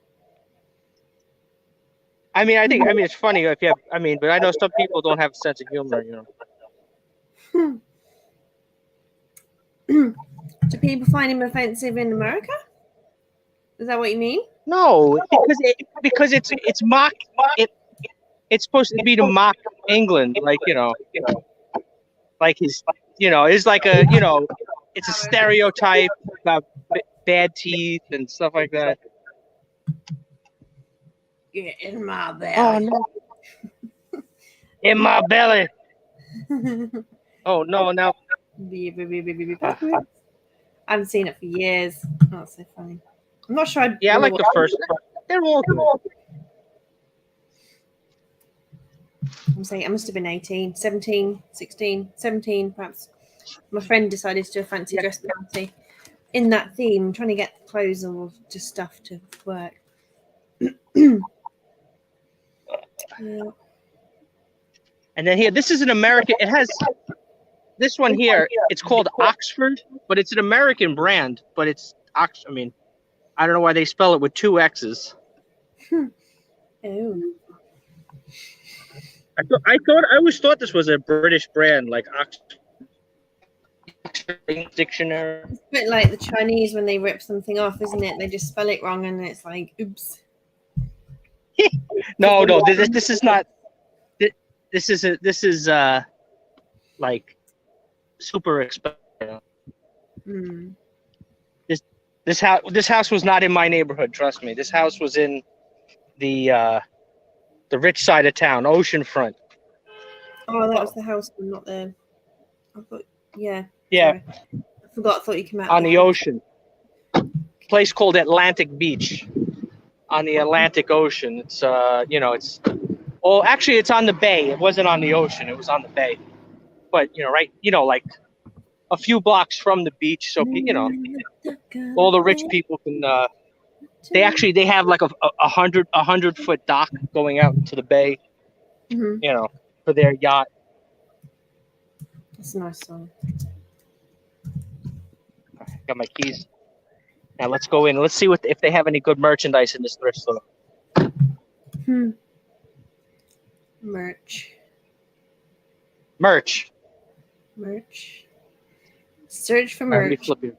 I mean it's funny if you have, but I know some people don't have a sense of humor, Do people find him offensive in America? Is that what you mean? No, because it's mock. It's supposed to be to mock England, like like his, it's like a, it's a stereotype about bad teeth and stuff like that. Yeah, in my belly. Oh no. In my belly. Oh no, now. I haven't seen it for years. Oh, it's so funny. I'm not sure. I like the first. They're all good. I'm saying I must have been 18, 17, 16, 17, perhaps. My friend decided to do a fancy dress party in that theme, trying to get clothes or just stuff to work. Yeah. And then here, this is an American. It has this one here. It's called Oxford, but it's an American brand. But it's Oxford. I don't know why they spell it with 2 X's. Oh. I always thought this was a British brand, like Oxford Dictionary. It's a bit like the Chinese when they rip something off, isn't it? They just spell it wrong and it's like, oops. No, this is not. This is like super expensive. This house was not in my neighborhood. Trust me. This house was in the rich side of town, oceanfront. Oh, that was the house, but not the. I thought, yeah. Yeah, Sorry. I forgot. I thought you came out on with the ocean. Place called Atlantic Beach on the Atlantic Ocean. It's it's actually it's on the bay. It wasn't on the ocean. It was on the bay. But right, like a few blocks from the beach, so all the rich people can. They have like a 100-foot dock going out into the bay. Mhm. For their yacht. That's a nice song. Got my keys. Now let's go in. Let's see if they have any good merchandise in this thrift store. Merch. Search for Let me merch. flip you.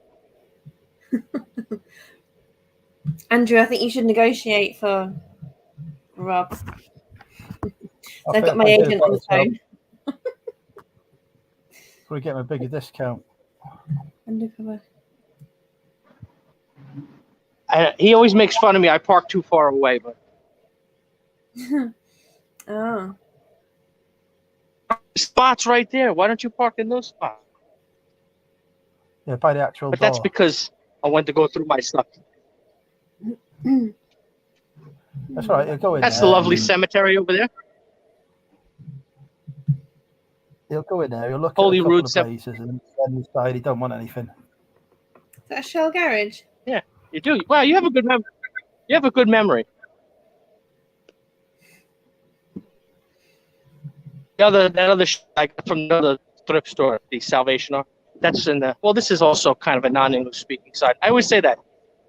Andrew, I think you should negotiate for Rob. I've got my I do agent on the phone. Probably get him a bigger discount. Undercover. He always makes fun of me. I park too far away, but Oh. spots right there. Why don't you park in those spots? Yeah, by the actual But door. that's because I went to go through my stuff. That's all right. You'll go in That's there. the lovely cemetery over there. He'll go in there. He'll look Holy at a couple Rood of places and then decide he don't want anything. Is that a Shell garage? Yeah, you do. Wow, you have a good memory. You have a good memory. That other I got from another thrift store, the Salvation Army. That's in the. Well, this is also kind of a non-English speaking side. I always say that.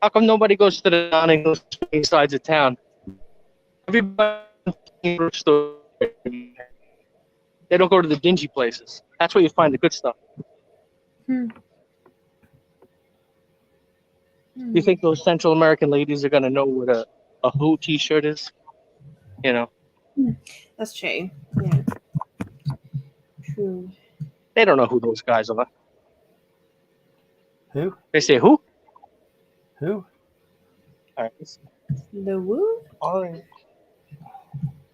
How come nobody goes to the non-English speaking sides of town? Everybody thrift store. They don't go to the dingy places. That's where you find the good stuff. Do you think those Central American ladies are gonna know what a Who T-shirt is? That's true. Yeah. True. They don't know who those guys are. Who? They say who? Who? All right. The woo? All right.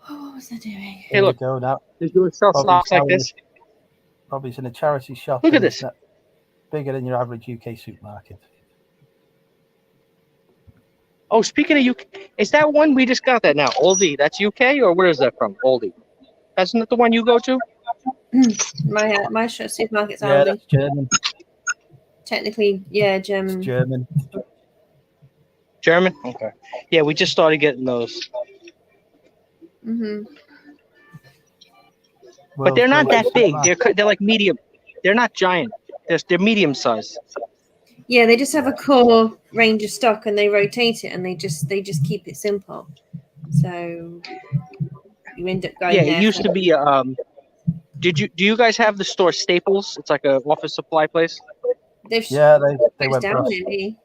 Oh, what was I doing? Hey, look. Go now. They do sell socks like this. Bobby's in a charity shop. Look at and this. it's bigger than your average UK supermarket. Oh, speaking of UK, is that one we just got that now? Aldi, that's UK or where is that from? Aldi. That's not the one you go to? My supermarket's Yeah, Aldi. that's German. Technically, yeah, German. It's German. German? Okay. Yeah, we just started getting those. But they're not that big. They're like medium. They're not giant. They're medium size. Yeah, they just have a core range of stock and they rotate it and they just keep it simple. So you end up going. Yeah, there it used to be. Do you guys have the store Staples? It's like a office supply place. They went down bust. nearly,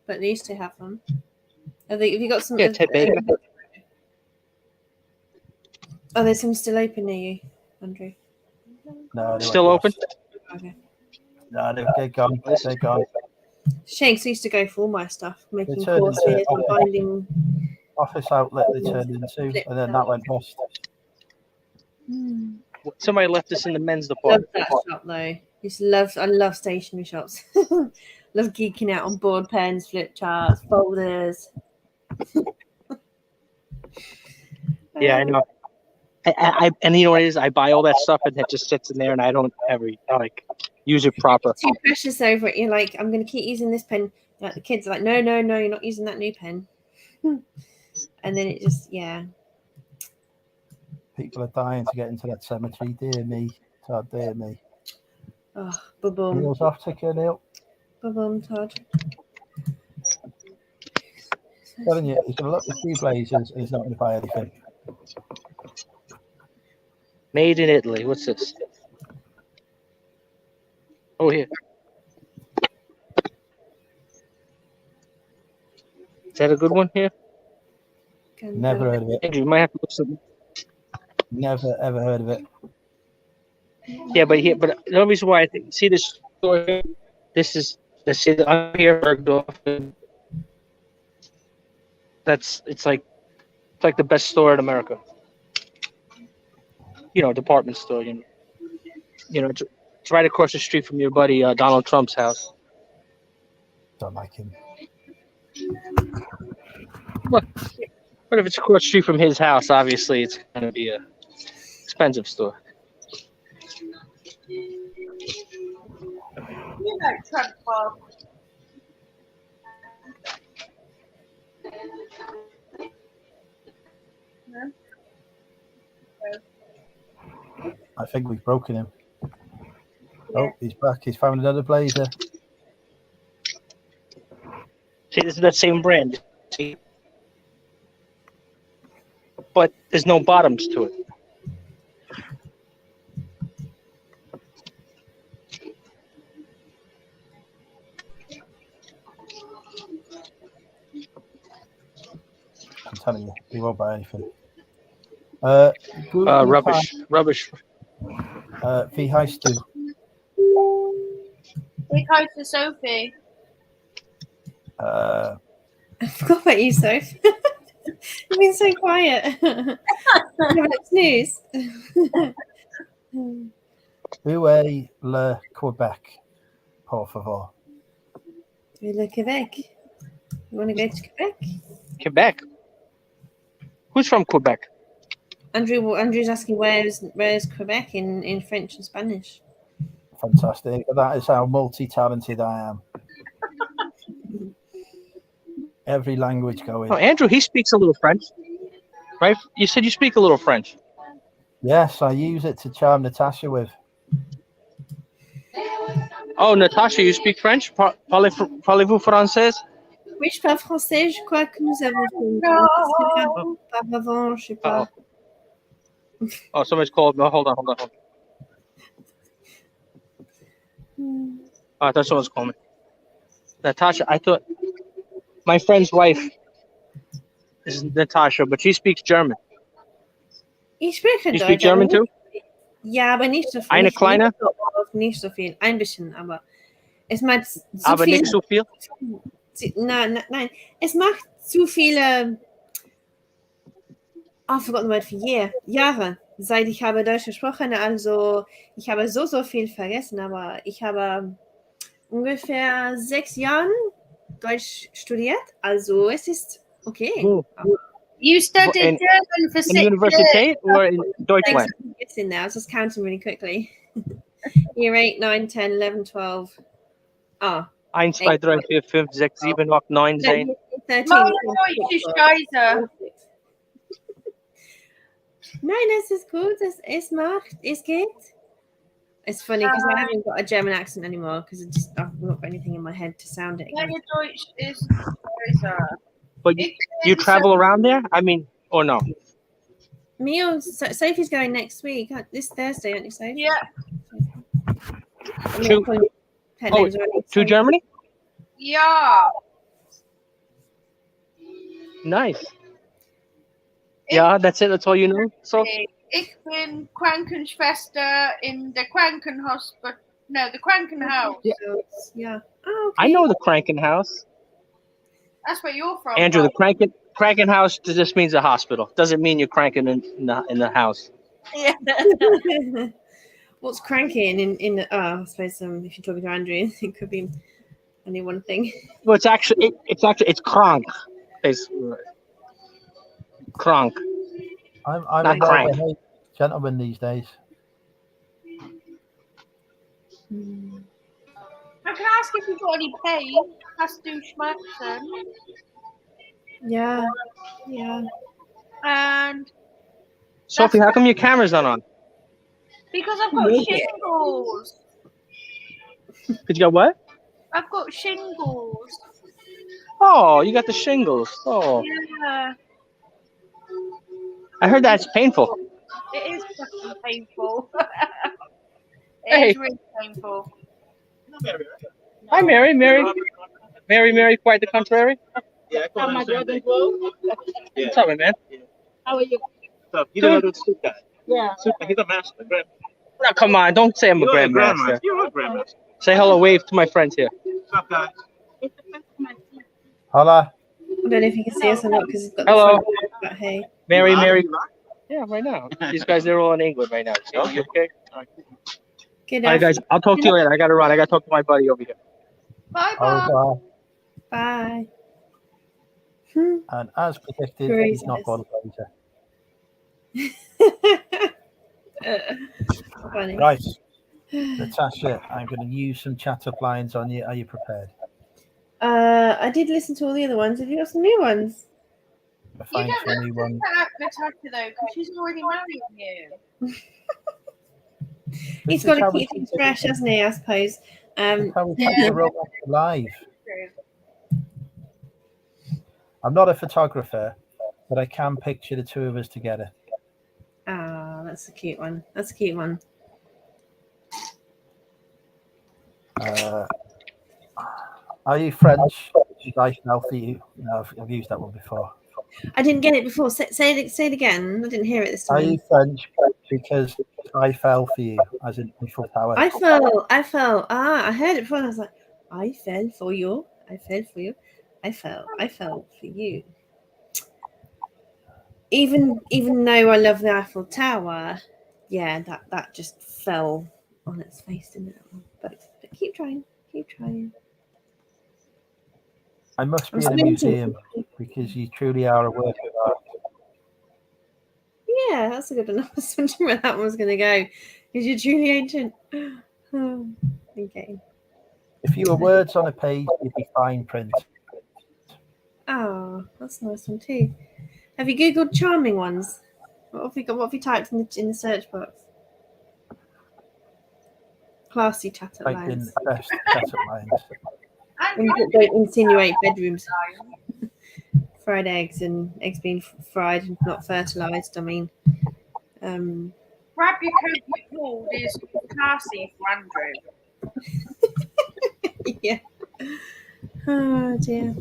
but they used to have them. Have you got some? Yeah, Ted Baker. Are there some still open near you, Andrew? No, they Still went open? bust. Okay. No, they're gone. They're gone. Shanks used to go for all my stuff, making turned courses into and binding. Office outlet they turned into, and then that went bust. Somebody left this in the men's Love department. that shop though. I love stationery shops. Love geeking out on board pens, flip charts, folders. Yeah, I know. I and you know what it is? I buy all that stuff and it just sits in there, and I don't ever use it proper. Too precious over it. You're like, I'm going to keep using this pen. Like the kids are like, no, you're not using that new pen. And then it just, yeah. People are dying to get into that cemetery. Dear me, Todd. Dear me. Oh, boom. Wheels off, take your nail. Boom, Todd. Telling you, he's going to look at three blazers and he's not going to buy anything. Made in Italy. What's this? Oh, here. Is that a good one here? Never heard of it. Andrew, you might have to look some. Never ever heard of it. Yeah, but the only reason why I think see this store here, I'm here Bergdorf. It's like the best store in America. Department store. It's right across the street from your buddy Donald Trump's house. Don't like him. But if it's across the street from his house, obviously it's going to be a expensive store. You know Trump, Bob. No? I think we've broken him. Oh, he's back. He's found another blazer. See, this is that same brand. See? But there's no bottoms to it. I'm telling you, he won't buy anything. Rubbish. Wie heißt du? Big hi to Sophie. I forgot about you, Soph. You've been so quiet. It's news. Où est le Quebec, por favor? Le Quebec. You want to go to Quebec? Quebec? Who's from Quebec? Andrew's asking where's Quebec in French and Spanish. Fantastic. That is how multi-talented I am. Every language going. Oh, Andrew, he speaks a little French, right? You said you speak a little French. Yes, I use it to charm Natasha with. Oh, Natasha, you speak French? Parlez-vous français? Oui, je parle français. Je crois que nous avons fait No. par avant, je sais pas. Oh, somebody's called. No, hold on. Oh, I thought someone was calling me. Natasha, I thought my friend's wife is Natasha, but she speaks German. Ich spreche You Deutsch. speak German too? Ja, aber nicht so viel. Eine kleine? Nicht so viel. Ein bisschen, aber es macht so Aber viel. nicht so viel? Nein. Es macht zu viele. I've forgotten the word for year. Jahre, seit ich habe Deutsch gesprochen. Also ich habe so viel vergessen, aber ich habe ungefähr 6 Jahren Deutsch studiert. Also es ist okay. Oh. You studied In- German for In 6 Universität or in Deutschland? It's in there. I was just counting really quickly. Year 8, 9, 10, 11, 12. 1, 2, 3, 4, 5, 6, 7, 8, 9, 10. 13. Meine Deutsch ist scheiße. Nein, es ist gut. Es geht. It's funny because I haven't got a German accent anymore because I've not got anything in my head to sound it. Meine Deutsch ist scheiße. But you travel around there? I mean, or no? Me or Sophie's going next week. This Thursday, aren't you, Sophie? Yeah. I'm not calling you pet names already, To Sophie. Germany? Ja. Nice. Yeah, that's it. That's all you know? So Ich bin Krankenschwester in the Krankenhospital. No, the Krankenhaus. Yeah. Oh, okay. I know the Krankenhaus. That's where you're from. Andrew, the right? Krankenhaus just means a hospital. Doesn't mean you're cranking in the house. Yeah. What's cranking in the? I suppose if you're talking to Andrew, it could be only one thing. Well, it's krank. It's krank. I'm Not a crank. well-behaved gentleman these days. I can ask if you've got any pain. Hast du Schmerzen? Yeah. And Sophie, how come your camera's not on? because I've got shingles. Did you got what? I've got shingles. Oh, you got the shingles. Oh, Yeah. I heard that's painful. It is fucking painful. Hey. It's really painful. Hi, Mary. Mary, quite the contrary. Yeah, I call him brother as well. Yeah. What's up, man? How are you? He's a good soup guy. Yeah. Super. He's a master. No, come on, don't say I'm a grandmaster. You're a grandmaster. Say hello, wave to my friends here. What's up, guys? Hola. I don't know if you can see us or not because it's got Hello. the front but hey. Mary. Yeah, right now. These guys, they're all in England right now. See, okay? Good All right, guys. afternoon. I'll talk to you later. I got to run. I got to talk to my buddy over here. Bye Au bye. revoir. Bye. And as predicted, Craziness. he's not Budweiser. Funny. Right, Natasha, I'm going to use some chat-up lines on you. Are you prepared? I did listen to all the other ones. Have you got some new ones? I You find don't have funny to one. tell Natasha though, because she's already married you. He's This got is to how we keep keep things it- fresh, hasn't he? I suppose. this is how we keep Yeah. the romance alive. True. I'm not a photographer, but I can picture the two of us together. Ah, that's a cute one. That's a cute one. Are you French? Is I fell for you? No, I've used that one before. I didn't get it before. Say it again. I didn't hear it this Are time. you French? Because I fell for you, as in Eiffel Tower. I fell. Ah, I heard it before and I was like, I fell for you. I fell for you. I fell for you. Even though I love the Eiffel Tower, yeah, that just fell on its face, didn't it? But keep trying. I must be I'm in a squinting. museum because you truly are a work of art. Yeah, that's a good one. I was wondering where that one was going to go. Is you truly ancient? Oh, okay. If you were words on a page, you'd be fine print. Oh, that's a nice one too. Have you googled charming ones? What have you got? What have you typed in the search box? Classy chat-up Type in lines. best chat-up lines. And don't insinuate bedrooms. Fried eggs and eggs being fried and not fertilized. I mean, Grab your coat you pulled is classy for Andrew. yeah. Oh dear.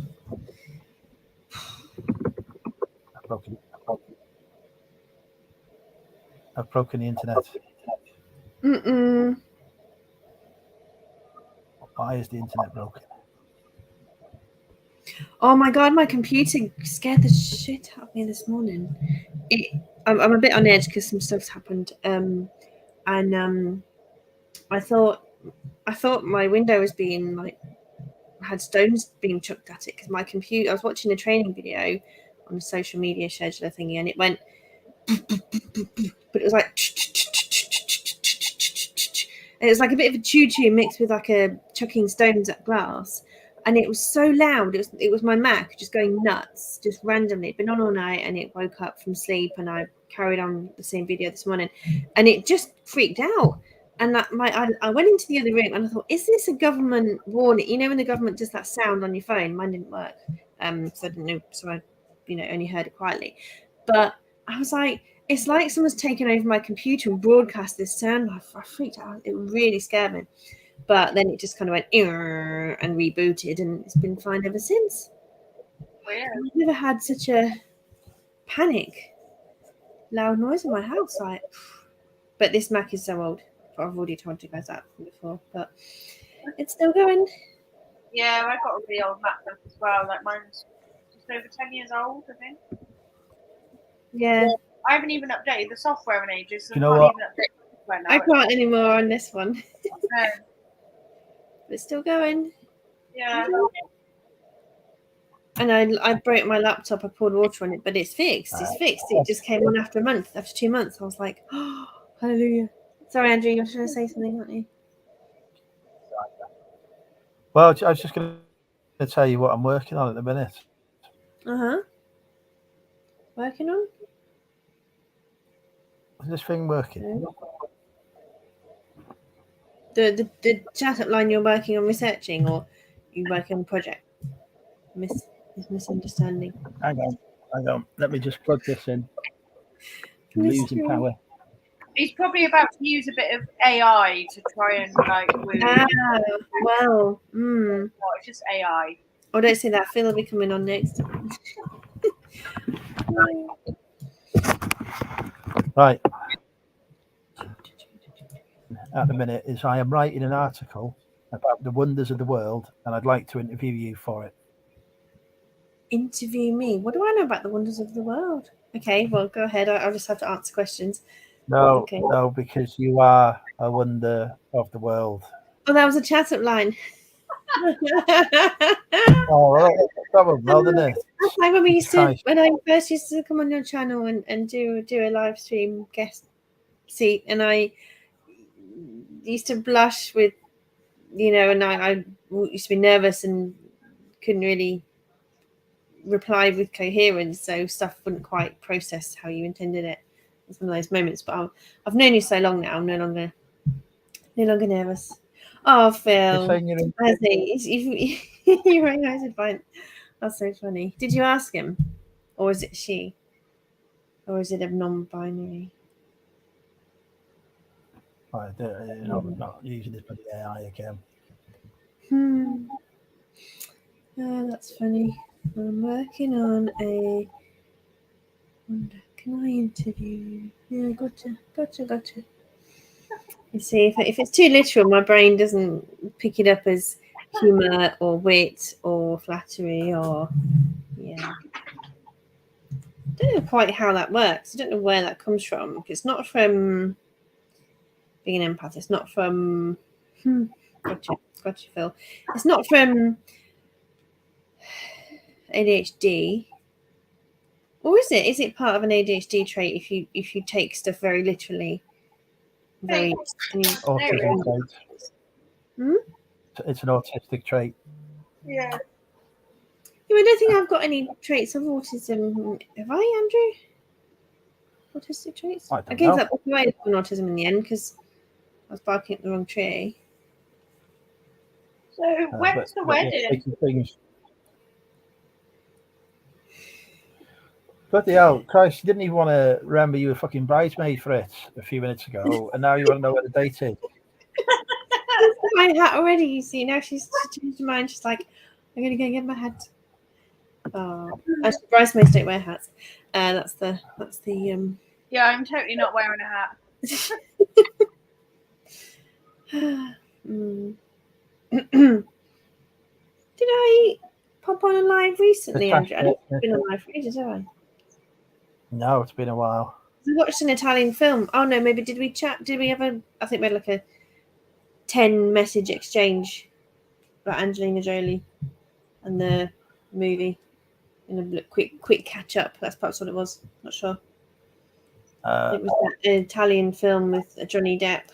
I've broken the internet. Mm-mm. Why is the internet broken? Oh my god, my computer scared the shit out of me this morning. I'm a bit on edge because some stuff's happened. I thought my window was being had stones being chucked at it because my computer. I was watching a training video on a social media scheduler thingy, and it went, but it was like, and it was like a bit of a choo-choo mixed with like a chucking stones at glass. And it was so loud. It was my Mac just going nuts, just randomly. It'd been on all night, and it woke up from sleep, and I carried on the same video this morning, and it just freaked out. And I went into the other room, and I thought, is this a government warning? You know, when the government does that sound on your phone, mine didn't work, so I didn't know. So I, only heard it quietly. But I was like, it's like someone's taken over my computer and broadcast this sound. I freaked out. It really scared me. But then it just kind of went and rebooted, and it's been fine ever since. Weird. I've never had such a panic, loud noise in my house. But this Mac is so old. I've already told you guys that before, but it's still going. Yeah, I got a really old MacBook as well. Like mine's just over 10 years old, I think. Yeah, I haven't even updated the software in ages. So You know I what? can't even update the software now. I can't anymore on this one. No. But it's still going. Yeah. And I broke my laptop. I poured water on it, but it's fixed. It's fixed. It just came on after 2 months. I was like, oh, hallelujah. Sorry, Andrew, you were trying to say something, weren't you? Well, I was just going to tell you what I'm working on at the minute. Working on? Is this thing working? The chat up line you're working on researching, or you working on a project? Misunderstanding. Hang on. Let me just plug this in. I'm losing power. He's probably about to use a bit of AI to try and Well. No, it's just AI. Oh, don't say that. Phil will be coming on next. Right. At the minute is I am writing an article about the wonders of the world, and I'd like to interview you for it. Interview me? What do I know about the wonders of the world? Okay, well, go ahead. I'll just have to answer questions. No, Okay. no, because you are a wonder of the world. Oh, that was a chat up line. Oh, well, that was well, didn't it? That's like when we used to, Christ. when I first used to come on your channel and do a live stream guest seat, and I used to blush with, and I used to be nervous and couldn't really reply with coherence, so stuff wouldn't quite process how you intended it. It's one of those moments. But I've known you so long now, I'm no longer nervous. Oh, Phil, You're saying you're in- I see. You're right. I said fine. That's so funny. Did you ask him, or is it she, or is it a non-binary? Not using this bloody AI again. Oh, that's funny. I'm working on a. Wonder, can I interview? Yeah, gotcha. You see, if it's too literal, my brain doesn't pick it up as humour or wit or flattery or I don't know quite how that works. I don't know where that comes from. It's not from being an empath. It's not from. Gotcha, Phil. It's not from ADHD. Or is it? Is it part of an ADHD trait if you take stuff very literally? Very. Autism trait. It's an autistic trait. Yeah. I don't think I've got any traits of autism. Have I, Andrew? Autistic traits? I gave that book away on autism in the end because I was barking at the wrong tree. So when's the wedding? Bloody hell, Christ, you didn't even want to remember you were fucking bridesmaid for it a few minutes ago, and now you want to know where the date is. My hat already, you see. Now she changed her mind. She's like, I'm going to go get my hat. Oh, actually, bridesmaids don't wear hats. That's the. Yeah, I'm totally not wearing a hat. Did I pop on a live recently, Andrew? I don't think I've been on live for ages, have I? No, it's been a while. I watched an Italian film. Oh no, maybe did we chat? Did we have I think we had like a 10 message exchange about Angelina Jolie and the movie in a quick catch up. That's perhaps what it was. Not sure. It was an Italian film with Johnny Depp,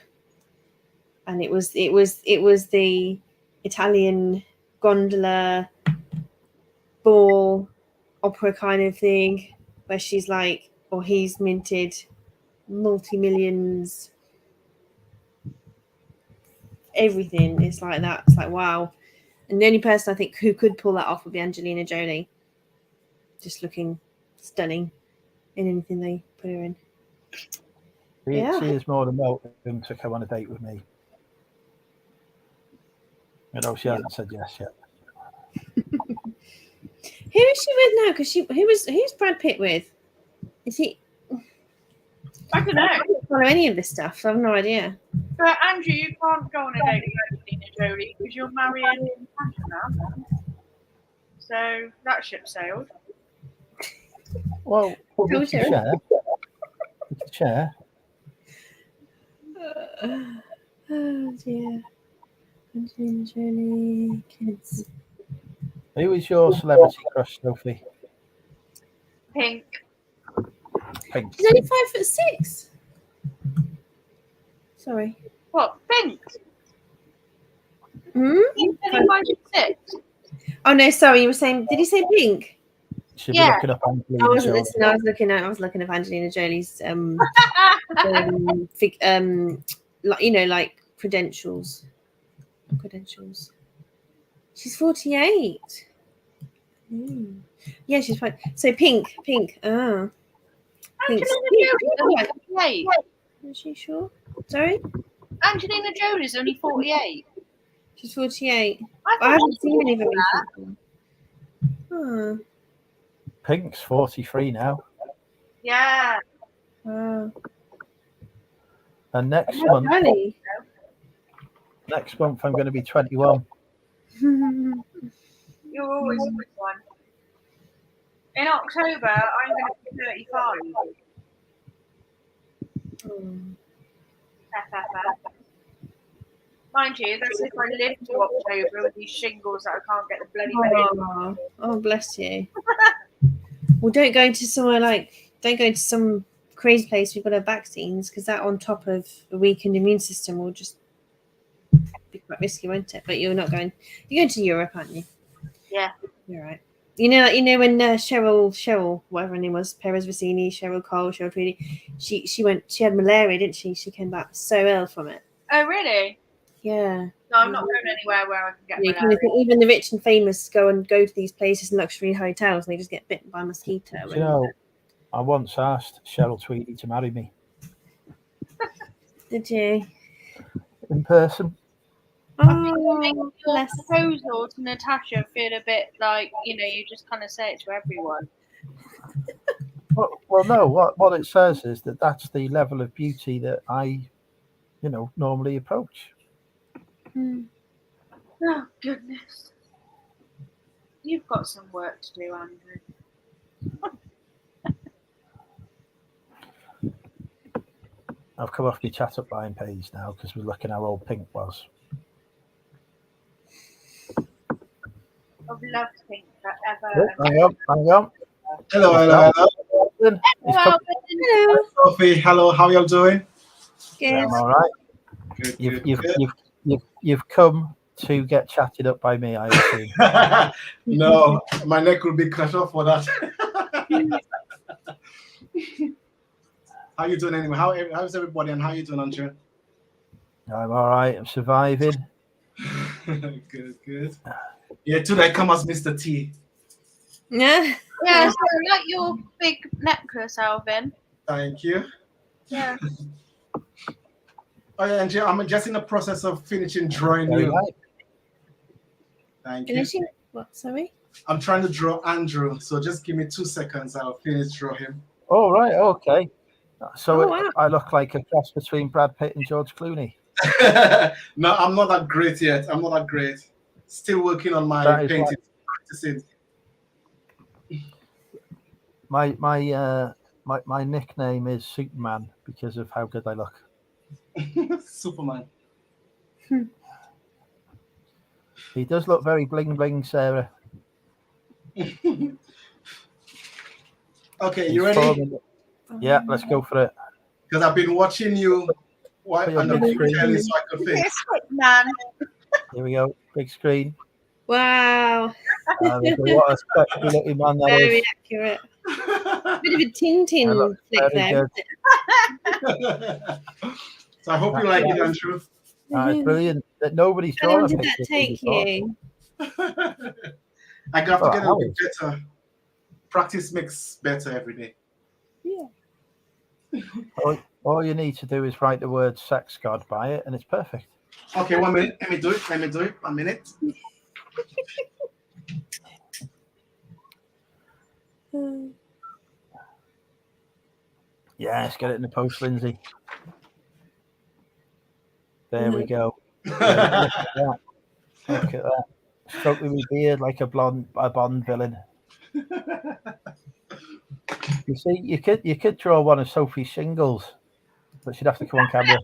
and it was the Italian gondola ball opera kind of thing where she's like, or he's minted multi-millions, everything. It's like that. It's like, wow. And the only person I think who could pull that off would be Angelina Jolie, just looking stunning in anything they put her in. She is more than welcome to come on a date with me. She hasn't said yes yet. Who is she with now? Because who's Brad Pitt with? Is he? I don't know. I don't follow any of this stuff, so I have no idea. But Andrew, you can't go on a date with Angelina Jolie because you're marrying Natasha now. So that ship sailed. Well, it's a chair. It's a chair. Oh dear. Angelina Jolie, kids. Who is your celebrity crush, Sophie? Pink. She's only 5'6". Sorry. What? Pink? You said 5'6". Oh no, sorry. You were saying? Did you say Pink? Should be looking up Angelina I wasn't Jolie. listening. I was looking at Angelina Jolie's like credentials. She's 48. Yeah, she's fine. So Pink. Oh. Angelina Jolie's only 48. Is she sure? Sorry? Angelina Jolie's only 48. She's 48. I haven't seen any of them recently. Oh. Pink's 43 now. Yeah. Wow. And next month I'm going to be 21. You're always a good one. In October, I'm going to be 35. Mind you, that's if I live to October with these shingles that I can't get the bloody medicine. Oh, bless you. Well, don't go into some crazy place we've got our vaccines, because that on top of a weakened immune system will just be quite risky, won't it? But you're going to Europe, aren't you? Yeah. You're right. You know when Cheryl, whatever her name was, Perez Vicini, Cheryl Cole, Cheryl Tweedy, she had malaria, didn't she? She came back so ill from it. Oh, really? Yeah. No, I'm not going anywhere where I can get You kind malaria. of think even the rich and famous go to these places in luxury hotels and they just get bitten by a mosquito. You know, I once asked Cheryl Tweedy to marry me Did you? in person. Oh, Your bless. proposal to Natasha feel a bit like, you just kind of say it to everyone. Well, no. What it says is that that's the level of beauty that I, normally approach. Oh, goodness. You've got some work to do, Andrew. I've come off my chat up line page now because we're looking how old Pink was. I've loved Pink forever. Hang on. Hello. Hello. Sophie, hello. How y'all doing? Good. I'm all right. Good. You've come to get chatted up by me, I assume. No, my neck will be cut off for that. How you doing anyway? How's everybody and how you doing, Andrew? I'm all right. I'm surviving. Good. Yeah, today I come as Mr. T. Yeah. Yeah, so I like your big necklace, Alvin. Thank you. Yeah. Oh yeah, Andrew, I'm just in the process of finishing drawing Very you. right. Thank you. Finishing what? Sorry. I'm trying to draw Andrew, so just give me 2 seconds. I'll finish draw him. Oh, right. Okay. So wow. I look like a cross between Brad Pitt and George Clooney. No, I'm not that great yet. I'm not that great. Still working on my That is painting, practicing. My nickname is Superman because of how good I look. Superman. He does look very bling bling, Sarah. Okay, you ready? Yeah, let's go for it. Because I've been watching you on the big telly so I could think. Yes, man. Here we go. Big screen. Wow. What a spectacular looking man that Very is. accurate. Bit of a Tintin flick there. So I hope you like it, Andrew. It's brilliant. That nobody's How long drawn a did picture that take you? I have to get a little bit better. Practice makes better every day. Yeah. All you need to do is write the word sex god by it and it's perfect. Okay, 1 minute. Let me do it. 1 minute. Yes, get it in the post, Lindsay. There we go. Look at that. Look at that. Stroking my beard like a Bond villain. You see, you could draw one of Sophie's shingles, but she'd have to come on camera.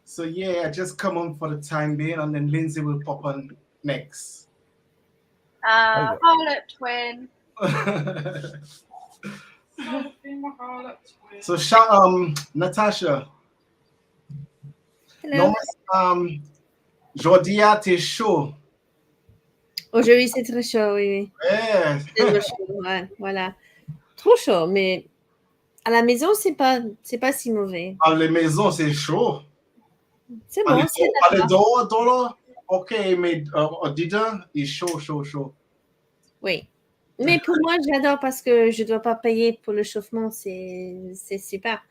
So yeah, I just come on for the time being, and then Lindsay will pop on next. Harlot twin. So Natasha. Hello. Jordia, t'es chaud. Aujourd'hui, c'est très chaud, oui. Yeah. C'est trop chaud, ouais, voilà. Trop chaud, mais à la maison, c'est pas si mauvais. À la maison, c'est chaud. C'est bon, c'est d'accord. Dehors, ok, mais dedans, il est chaud. Oui. Mais pour moi, j'adore parce que je ne dois pas payer pour le chauffement, c'est super.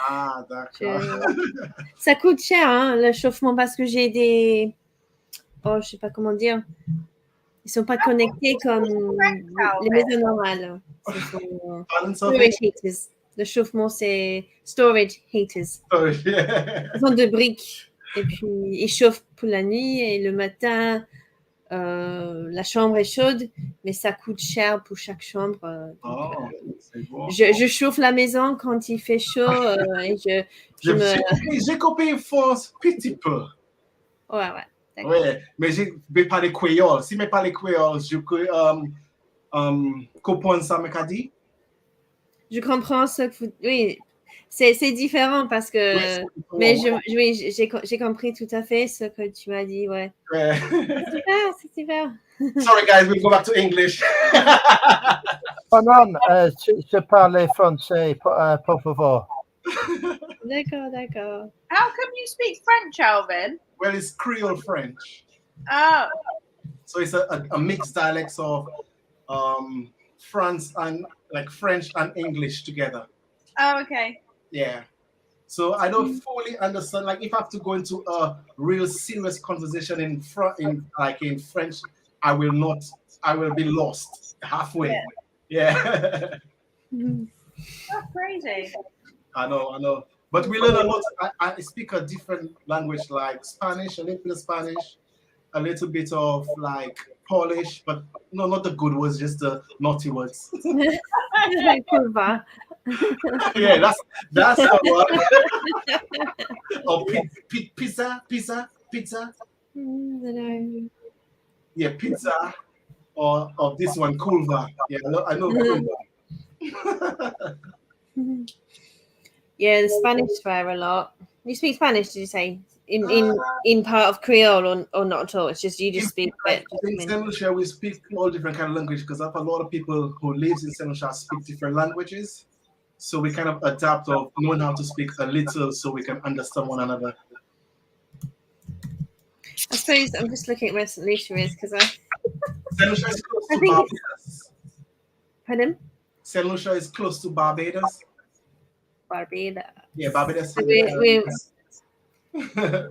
Ah, d'accord. Ça coûte cher, hein, le chauffement, parce que j'ai des... Oh, je ne sais pas comment dire. Ils ne sont pas connectés comme les maisons normales. Storage heaters. Le chauffement, c'est storage heaters. Ils ont 2 briques. Et puis, ils chauffent pour la nuit et le matin, La chambre est chaude, mais ça coûte cher pour chaque chambre. Oh, c'est bon. Je chauffe la maison quand il fait chaud et je me. J'ai compris France petit peu. Ouais. D'accord. Ouais, mais je vais parler créole. Si je parle créole, je peux comprendre ça, m'a dit. Je comprends ce que vous. Oui, c'est différent parce que. Ouais, c'est différent, Mais ouais. oui, j'ai compris tout à fait ce que tu m'as dit, ouais. Ouais. C'est super. Sorry, guys, we'll go back to English. Oh non, je parle français, por favor. D'accord. How come you speak French, Alvin? Well, it's Creole French. Oh, So it's a mixed dialects of France and like French and English together. oh, okay. Yeah. So I don't fully understand. Like if I have to go into a real serious conversation in French, I will not. I will be lost halfway. Yeah. That's crazy. I know. But we learn a lot. I speak a different language like Spanish, a little bit of Spanish, a little bit of like Polish, but no, not the good words, just the naughty words. Curva. Yeah, that's the one. Or pizza. No. Yeah, pizza. Or of this one, curva. Yeah, I know curva. Yeah, the Spanish swear a lot. You speak Spanish, did you say? In part of Creole or not at all? It's just you just speak it. In Saint Lucia, we speak all different kind of language because I have a lot of people who lives in Saint Lucia speak different languages. So we kind of adapt of knowing how to speak a little so we can understand one another. I suppose I'm just looking at where St. Lucia is because Saint Lucia is close I to think Barbados. Pardon? Saint Lucia is close to Barbados. Barbados. Yeah, Barbados.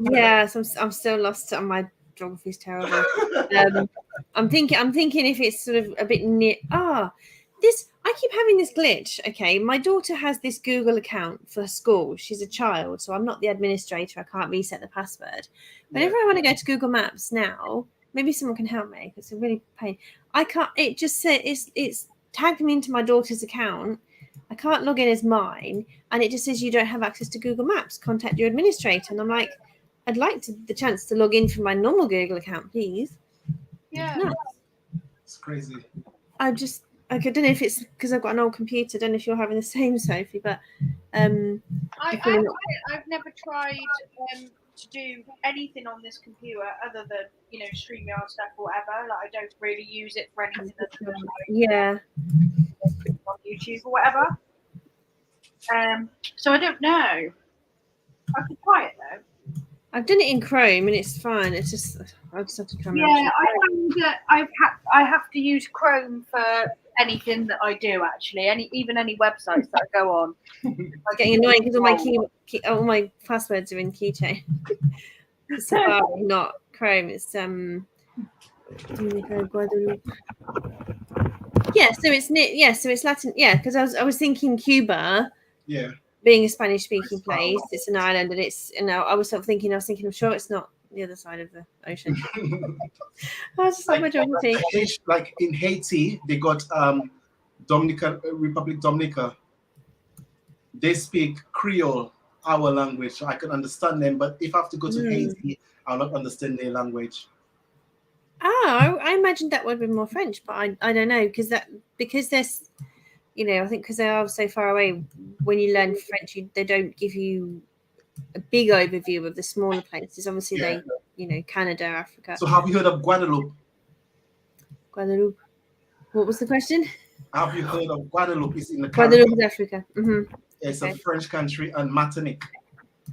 Yeah, so I'm still lost. My geography is terrible. I'm thinking if it's sort of a bit near. I keep having this glitch. Okay, my daughter has this Google account for school. She's a child, so I'm not the administrator. I can't reset the password. Whenever I want to go to Google Maps now, maybe someone can help me. It's a really pain. I can't. It just said it's tagged me into my daughter's account. I can't log in as mine, and it just says you don't have access to Google Maps. Contact your administrator. And I'm like, I'd like the chance to log in from my normal Google account, please. Yeah. No. It's crazy. I don't know if it's because I've got an old computer. I don't know if you're having the same, Sophie, but I've never tried to do anything on this computer other than StreamYard stuff or whatever. Like I don't really use it for anything other than yeah. on YouTube or whatever. So I don't know. I could try it though. I've done it in Chrome and it's fine. It's just I just have to try. Yeah, I find that I have to use Chrome for anything that I do. Actually, even any websites that I go on. I'm getting annoying because all my passwords are in Keychain. Safari, not Chrome. It's Guadeloupe. Yeah, so it's near. Yeah, so it's Latin. Yeah, because I was thinking Cuba. Yeah. Being a Spanish-speaking place, it's an island, and I was thinking, I'm sure it's not the other side of the ocean. I was just like my geography. Like in Haiti, they got Republic Dominica. They speak Creole, our language, so I can understand them. But if I have to go to Haiti, I'll not understand their language. I imagined that would be more French, but I don't know because there's. I think because they are so far away, when you learn French, they don't give you a big overview of the smaller places. Obviously, they, Canada, Africa. So have you heard of Guadeloupe? Guadeloupe. What was the question? Have you heard of Guadeloupe? It's in the Caribbean. Guadeloupe is Africa. Mm-hmm. It's a French country, and Martinique.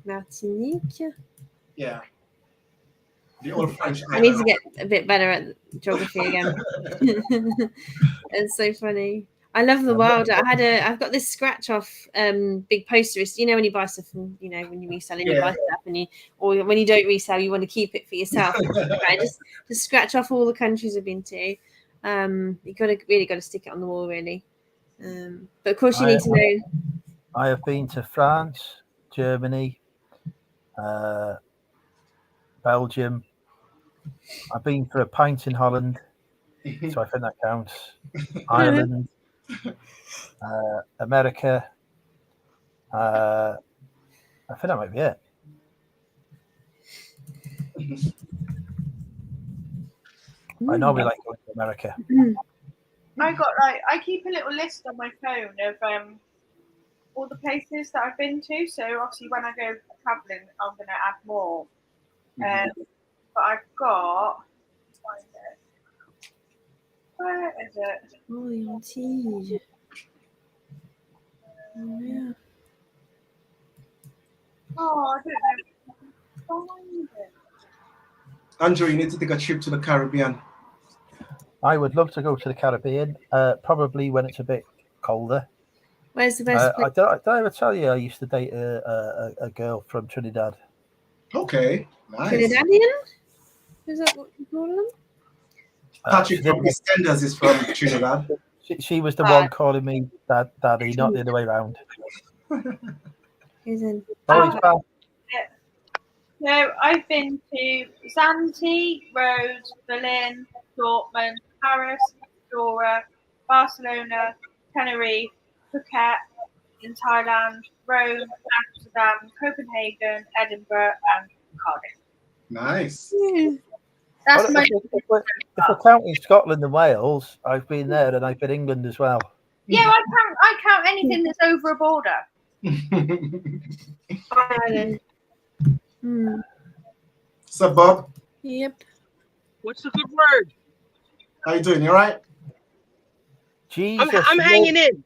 Martinique. Yeah. The old French. I need to get a bit better at geography again. It's so funny. I love the wild. I've got this scratch off big poster. When you buy stuff from, when you resell and you buy stuff or when you don't resell, you want to keep it for yourself. Right? Just scratch off all the countries I've been to. You really got to stick it on the wall, really. But of course, you need to know. I have been to France, Germany, Belgium, I've been for a pint in Holland, so I think that counts. Ireland, America. I think that might be it. I normally like going to America. I keep a little list on my phone of all the places that I've been to. So obviously when I go traveling, I'm going to add more. But I've got. Where is it? Oh, your tea. Oh, yeah. Oh, I don't know. Find it. Andrew, you need to take a trip to the Caribbean. I would love to go to the Caribbean, probably when it's a bit colder. Where's the best place? Did I ever tell you I used to date a girl from Trinidad? Okay, nice. Trinidadian? Is that what you call them? Patrick from EastEnders is from Trinidad. She was the one calling me daddy, not the other way around. Who's in? Oh, he's back. So I've been to Zante, Rhodes, Berlin, Dortmund, Paris, Andorra, Barcelona, Tenerife, Phuket in Thailand, Rome, Amsterdam, Copenhagen, Edinburgh, and Cardiff. Nice. That's my. If we're counting Scotland and Wales, I've been there, and I've been England as well. Yeah, I count anything that's over a border. Ireland. So, Bob, Yep. What's the good word? how you doing? You all right? Jesus, I'm hanging in.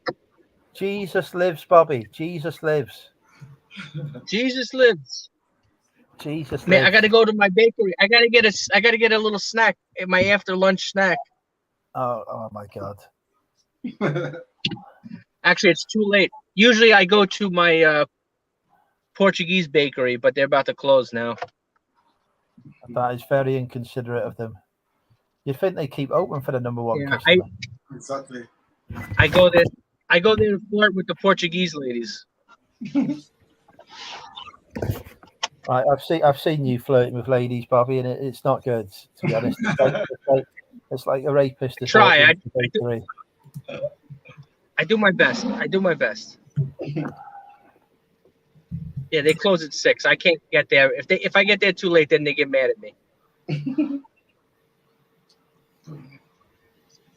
Jesus lives, Bobby. Jesus lives. Jesus lives. Jesus Man, lives. I gotta go to my bakery. I gotta get a little snack, my after lunch snack. Oh my God. Actually, it's too late. Usually I go to my Portuguese bakery, but they're about to close now. That is very inconsiderate of them. You'd think they keep open for the number one Yeah, customer. Exactly. I go there to flirt with the Portuguese ladies. I've seen you flirting with ladies, Bobby, and it's not good, to be honest. It's like a rapist. I do my best. Yeah, they close at 6. I can't get there. If I get there too late, then they get mad at me.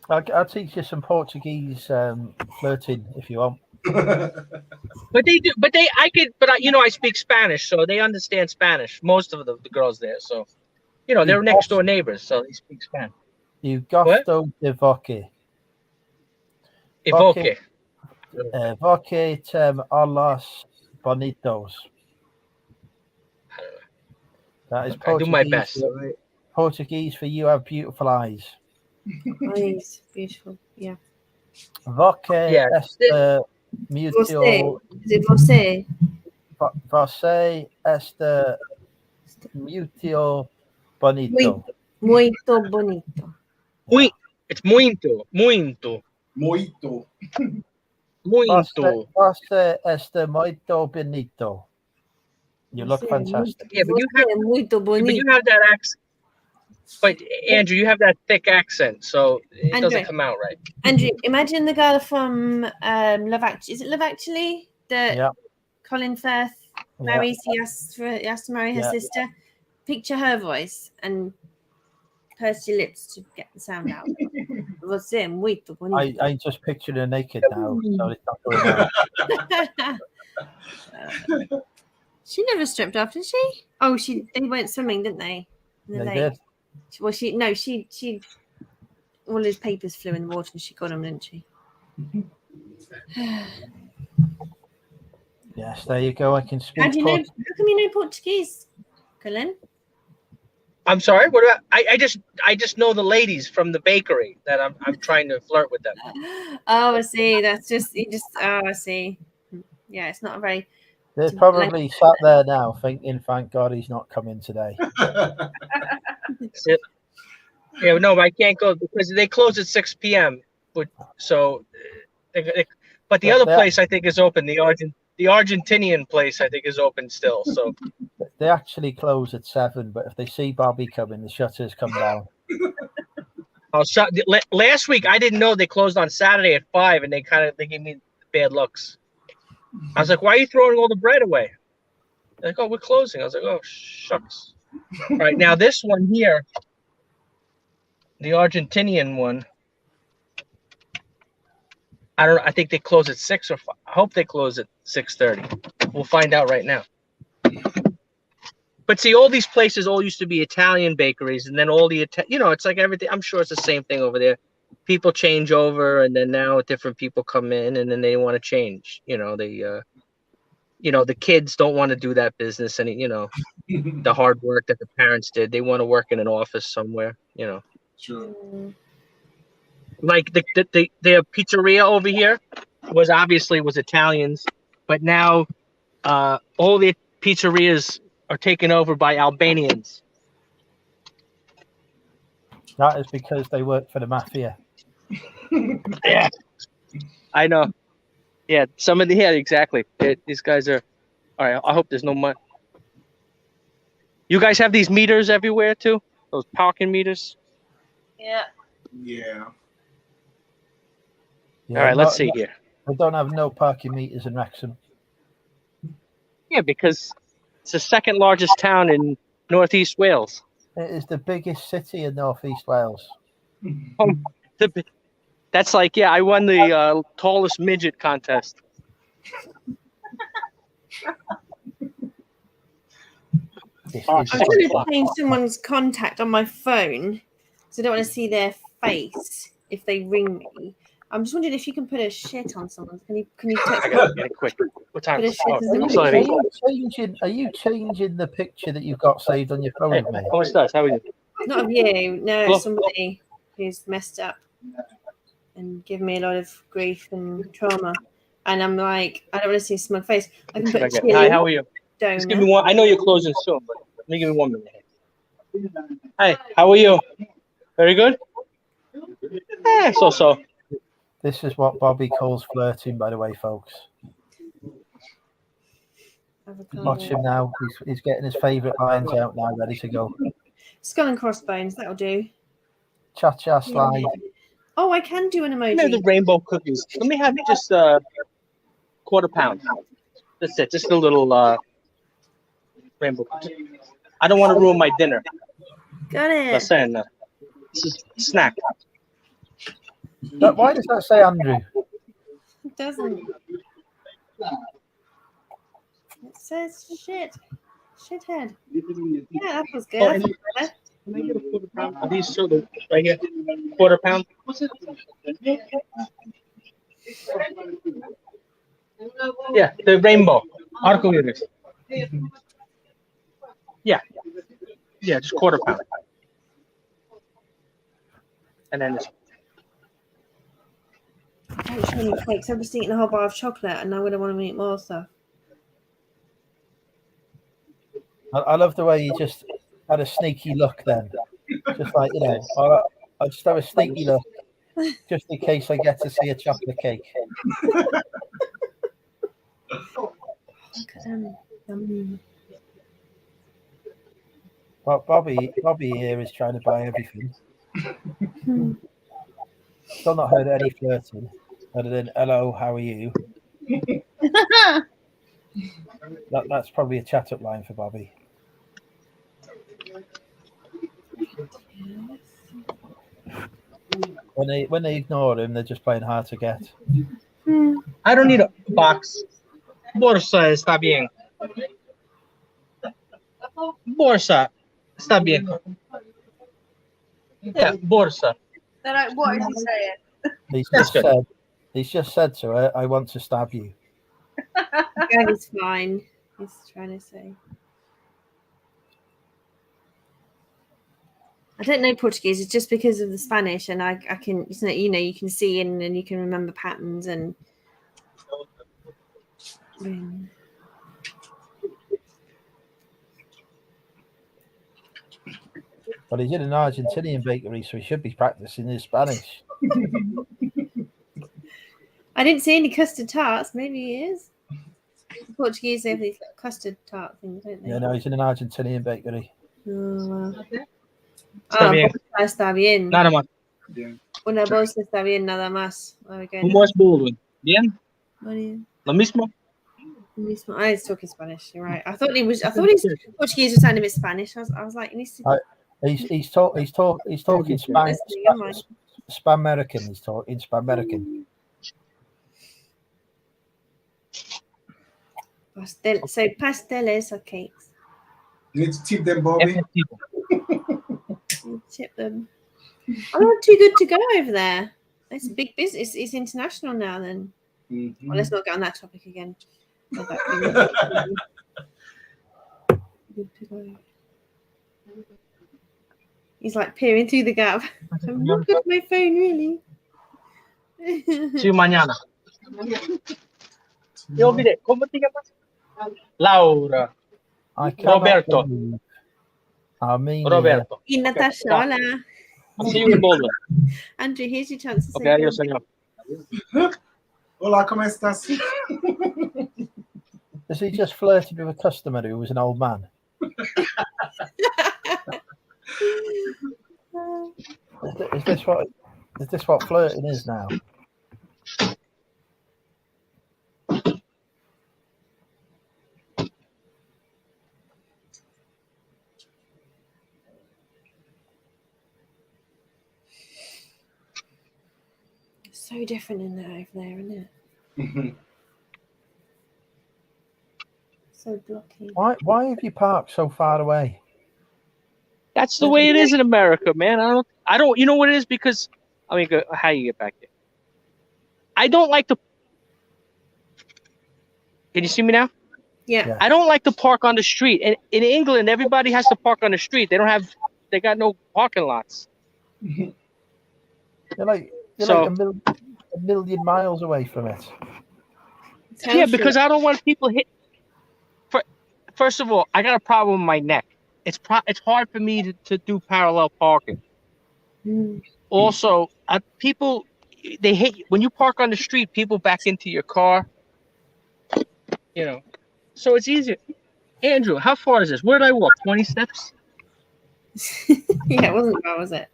I'll teach you some Portuguese flirting if you want. But I speak Spanish, so they understand Spanish. Most of the girls there, so they're next door neighbors, so they speak Spanish. You gosto de voce. Evoque. Voce tem alas bonitos. That is Portuguese. I do my best. Portuguese for you have beautiful eyes. Eyes, beautiful. Yeah. Voce este muito. Is it você? Você este muito bonito. Muito bonito. It's muito. Muito. Muito. Você este muito bonito. You look fantastic. Yeah, but you have that accent. But Andrew, you have that thick accent, so it doesn't come out right. Andrew, imagine the girl from Love Actually. Is it Love Actually? Colin Firth marries. He has to marry her sister. Picture her voice and purse your lips to get the sound out. I just pictured her naked now, so it's not going on. She never stripped off, did she? Oh, they went swimming, didn't they? They did. Well, she all his papers flew in the water and she got them, didn't she? Yes, there you go. I can speak. How come you know Portuguese, Colin? I'm sorry. What about? I just know the ladies from the bakery that I'm trying to flirt with them. Oh, I see. That's just Oh, I see. Yeah, it's not a very. They're probably sat there now thinking, "Thank God he's not coming today." Yeah, no, I can't go because they close at 6 p.m. But the other place I think is open. The Argentinian place I think is open still. So They actually close at 7, but if they see Bobby coming, the shutters come down. Oh, so, last week I didn't know they closed on Saturday at 5, and they gave me bad looks. I was like, "Why are you throwing all the bread away?" They're like, "Oh, we're closing." I was like, "Oh, shucks." All right, now this one here, the Argentinian one. I don't know. I think they close at 6 or 5. I hope they close at 6:30. We'll find out right now. But see, all these places all used to be Italian bakeries, and then all the it's like everything. I'm sure it's the same thing over there. People change over, and then now different people come in, and then they want to change. The kids don't want to do that business, and the hard work that the parents did. They want to work in an office somewhere. Sure. Like the pizzeria over here was Italians, but now all the pizzerias are taken over by Albanians. That is because they work for the mafia. Yeah, I know. Yeah, exactly. These guys are. All right, I hope there's no money. You guys have these meters everywhere too? Those parking meters? Yeah. Yeah. All right, let's see here. They don't have no parking meters in Wrexham. Yeah, because it's the second largest town in Northeast Wales. It is the biggest city in Northeast Wales. That's like, I won the tallest midget contest. I'm trying to change someone's contact on my phone, so I don't want to see their face if they ring me. I'm just wondering if you can put a shit on someone. Can you I gotta get it quick. What time is it? Are you changing the picture that you've got saved on your phone with me? How much does? How are you? Not of you, no, somebody who's messed up and given me a lot of grief and trauma. And I'm like, I don't want to see a smug face. I can put Hi, how are you? Donut. Just give me one. I know you're closing soon, but let me give me 1 minute. Hi, how are you? Very good? So. This is what Bobby calls flirting, by the way, folks. Watch him now. He's getting his favourite lines out now, ready to go. Skull and crossbones, that'll do. Cha-cha slide. Oh, I can do an emoji. The rainbow cookies. Let me have just a quarter pound. That's it. Just a little rainbow cookies. I don't want to ruin my dinner. Got it. That's saying this is a snack. Why does that say Andrew? It doesn't. It says shit. Shithead. Yeah, that was good. Can I get a quarter pound? Are these right here? Quarter pound? What's it? Yeah, the rainbow. Arcoiris. Yeah, just quarter pound. And then this. Don't show me cakes. I'm just eating a whole bar of chocolate and I'm going to want to eat more stuff. I love the way you just had a sneaky look then. Just like, I'll just have a sneaky look just in case I get to see a chocolate cake. Well, Bobby here is trying to buy everything. Still not heard any flirting other than hello, how are you? That's probably a chat up line for Bobby. When they ignore him, they're just playing hard to get. I don't need a box. Borsa está bien. Borsa está bien. Yeah, borsa. They're like, what is he saying? He's just said to her, I want to stab you. Yeah, he's fine. He's trying to say. I don't know Portuguese. It's just because of the Spanish, and I can, you can see and you can remember patterns and. Well, he's in an Argentinian bakery, so he should be practicing his Spanish. I didn't see any custard tarts. Maybe he is. Portuguese, they have these custard tart things, don't they? Yeah, no, he's in an Argentinian bakery. Oh, well. Está bien. Está bien. Nada más. Una bolsa está bien, nada más. There we go. ¿Cómo es Baldwin? ¿Bien? Brilliant. ¿Lo mismo? Mismo. I was talking Spanish. You're right. I thought his Portuguese was sounding a bit Spanish. I was like, he needs to. He's talking Spanish. Listening, am I? Span-American. He's talking Span-American. So pasteles are cakes. You need to tip them, Bobby. You tip them. I'm not too good to go over there. It's a big business. It's international now. Then. Well, let's not get on that topic again. He's like peering through the gap. I'm not good at my phone, really. See you mañana. Te olvidé. ¿Cómo te llamas? Laura. Roberto. Roberto. Y Natasha, hola. I'll see you in Baldwin. Andrew, here's your chance to say Okay, adiós, señor. Hola, ¿cómo estás? Has he just flirted with a customer who was an old man? Is this what flirting is now? So different in there over there, isn't it? So blocky. Why have you parked so far away? That's the way it is in America, man. I don't. You know what it is? Because how you get back there? I don't like to. Can you see me now? Yeah. I don't like to park on the street. And in England, everybody has to park on the street. They got no parking lots. You're like a million miles away from it. Yeah, because I don't want people hit. First of all, I got a problem with my neck. It's hard for me to do parallel parking. Also, people, they hate when you park on the street. People back into your car. You know, so it's easier. Andrew, how far is this? Where did I walk? 20 steps? Yeah, it wasn't bad, was it?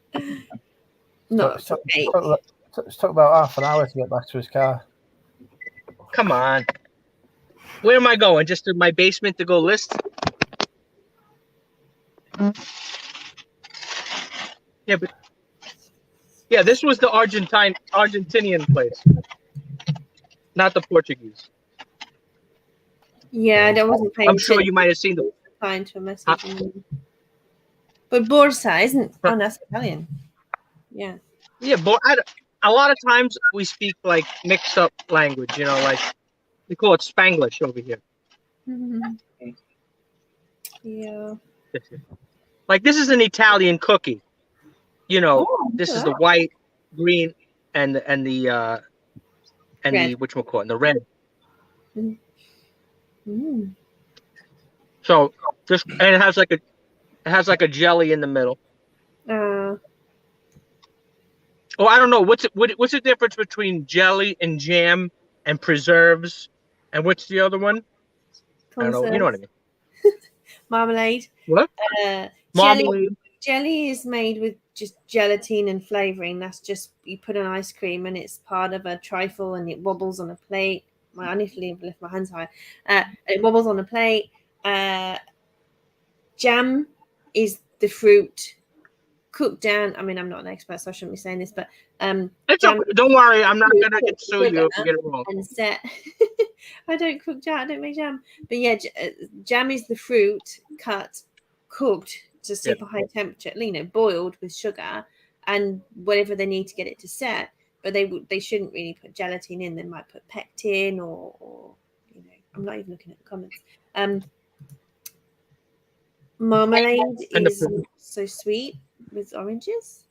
No, it took about half an hour to get back to his car. Come on. Where am I going? Just to my basement to go list? Yeah, but this was the Argentinian place, not the Portuguese. Yeah, I wasn't paying I'm sure you might have seen them. Fine to a message. But Borsa isn't. Oh, that's Italian. Yeah. Yeah, but a lot of times we speak like mixed up language. You know, like we call it Spanglish over here. Yeah. Like this is an Italian cookie. You know, this is the white, green, and the whatchamacallit, the red. So and it has like a jelly in the middle. Oh, I don't know. What's the difference between jelly and jam and preserves? And what's the other one? I don't know. You know what I mean. Marmalade. What? Marmalade. Jelly is made with just gelatin and flavoring. That's just you put on ice cream and it's part of a trifle and it wobbles on a plate. I need to lift my hands high. It wobbles on a plate. Jam is the fruit cooked down. I mean, I'm not an expert, so I shouldn't be saying this, but jam, don't worry, I'm not gonna sue you if you get it wrong. And set. I don't cook jam. I don't make jam. But yeah, jam is the fruit cut, cooked to super high temperature, boiled with sugar and whatever they need to get it to set. But they shouldn't really put gelatin in. They might put pectin or I'm not even looking at the comments. Marmalade is so sweet with oranges.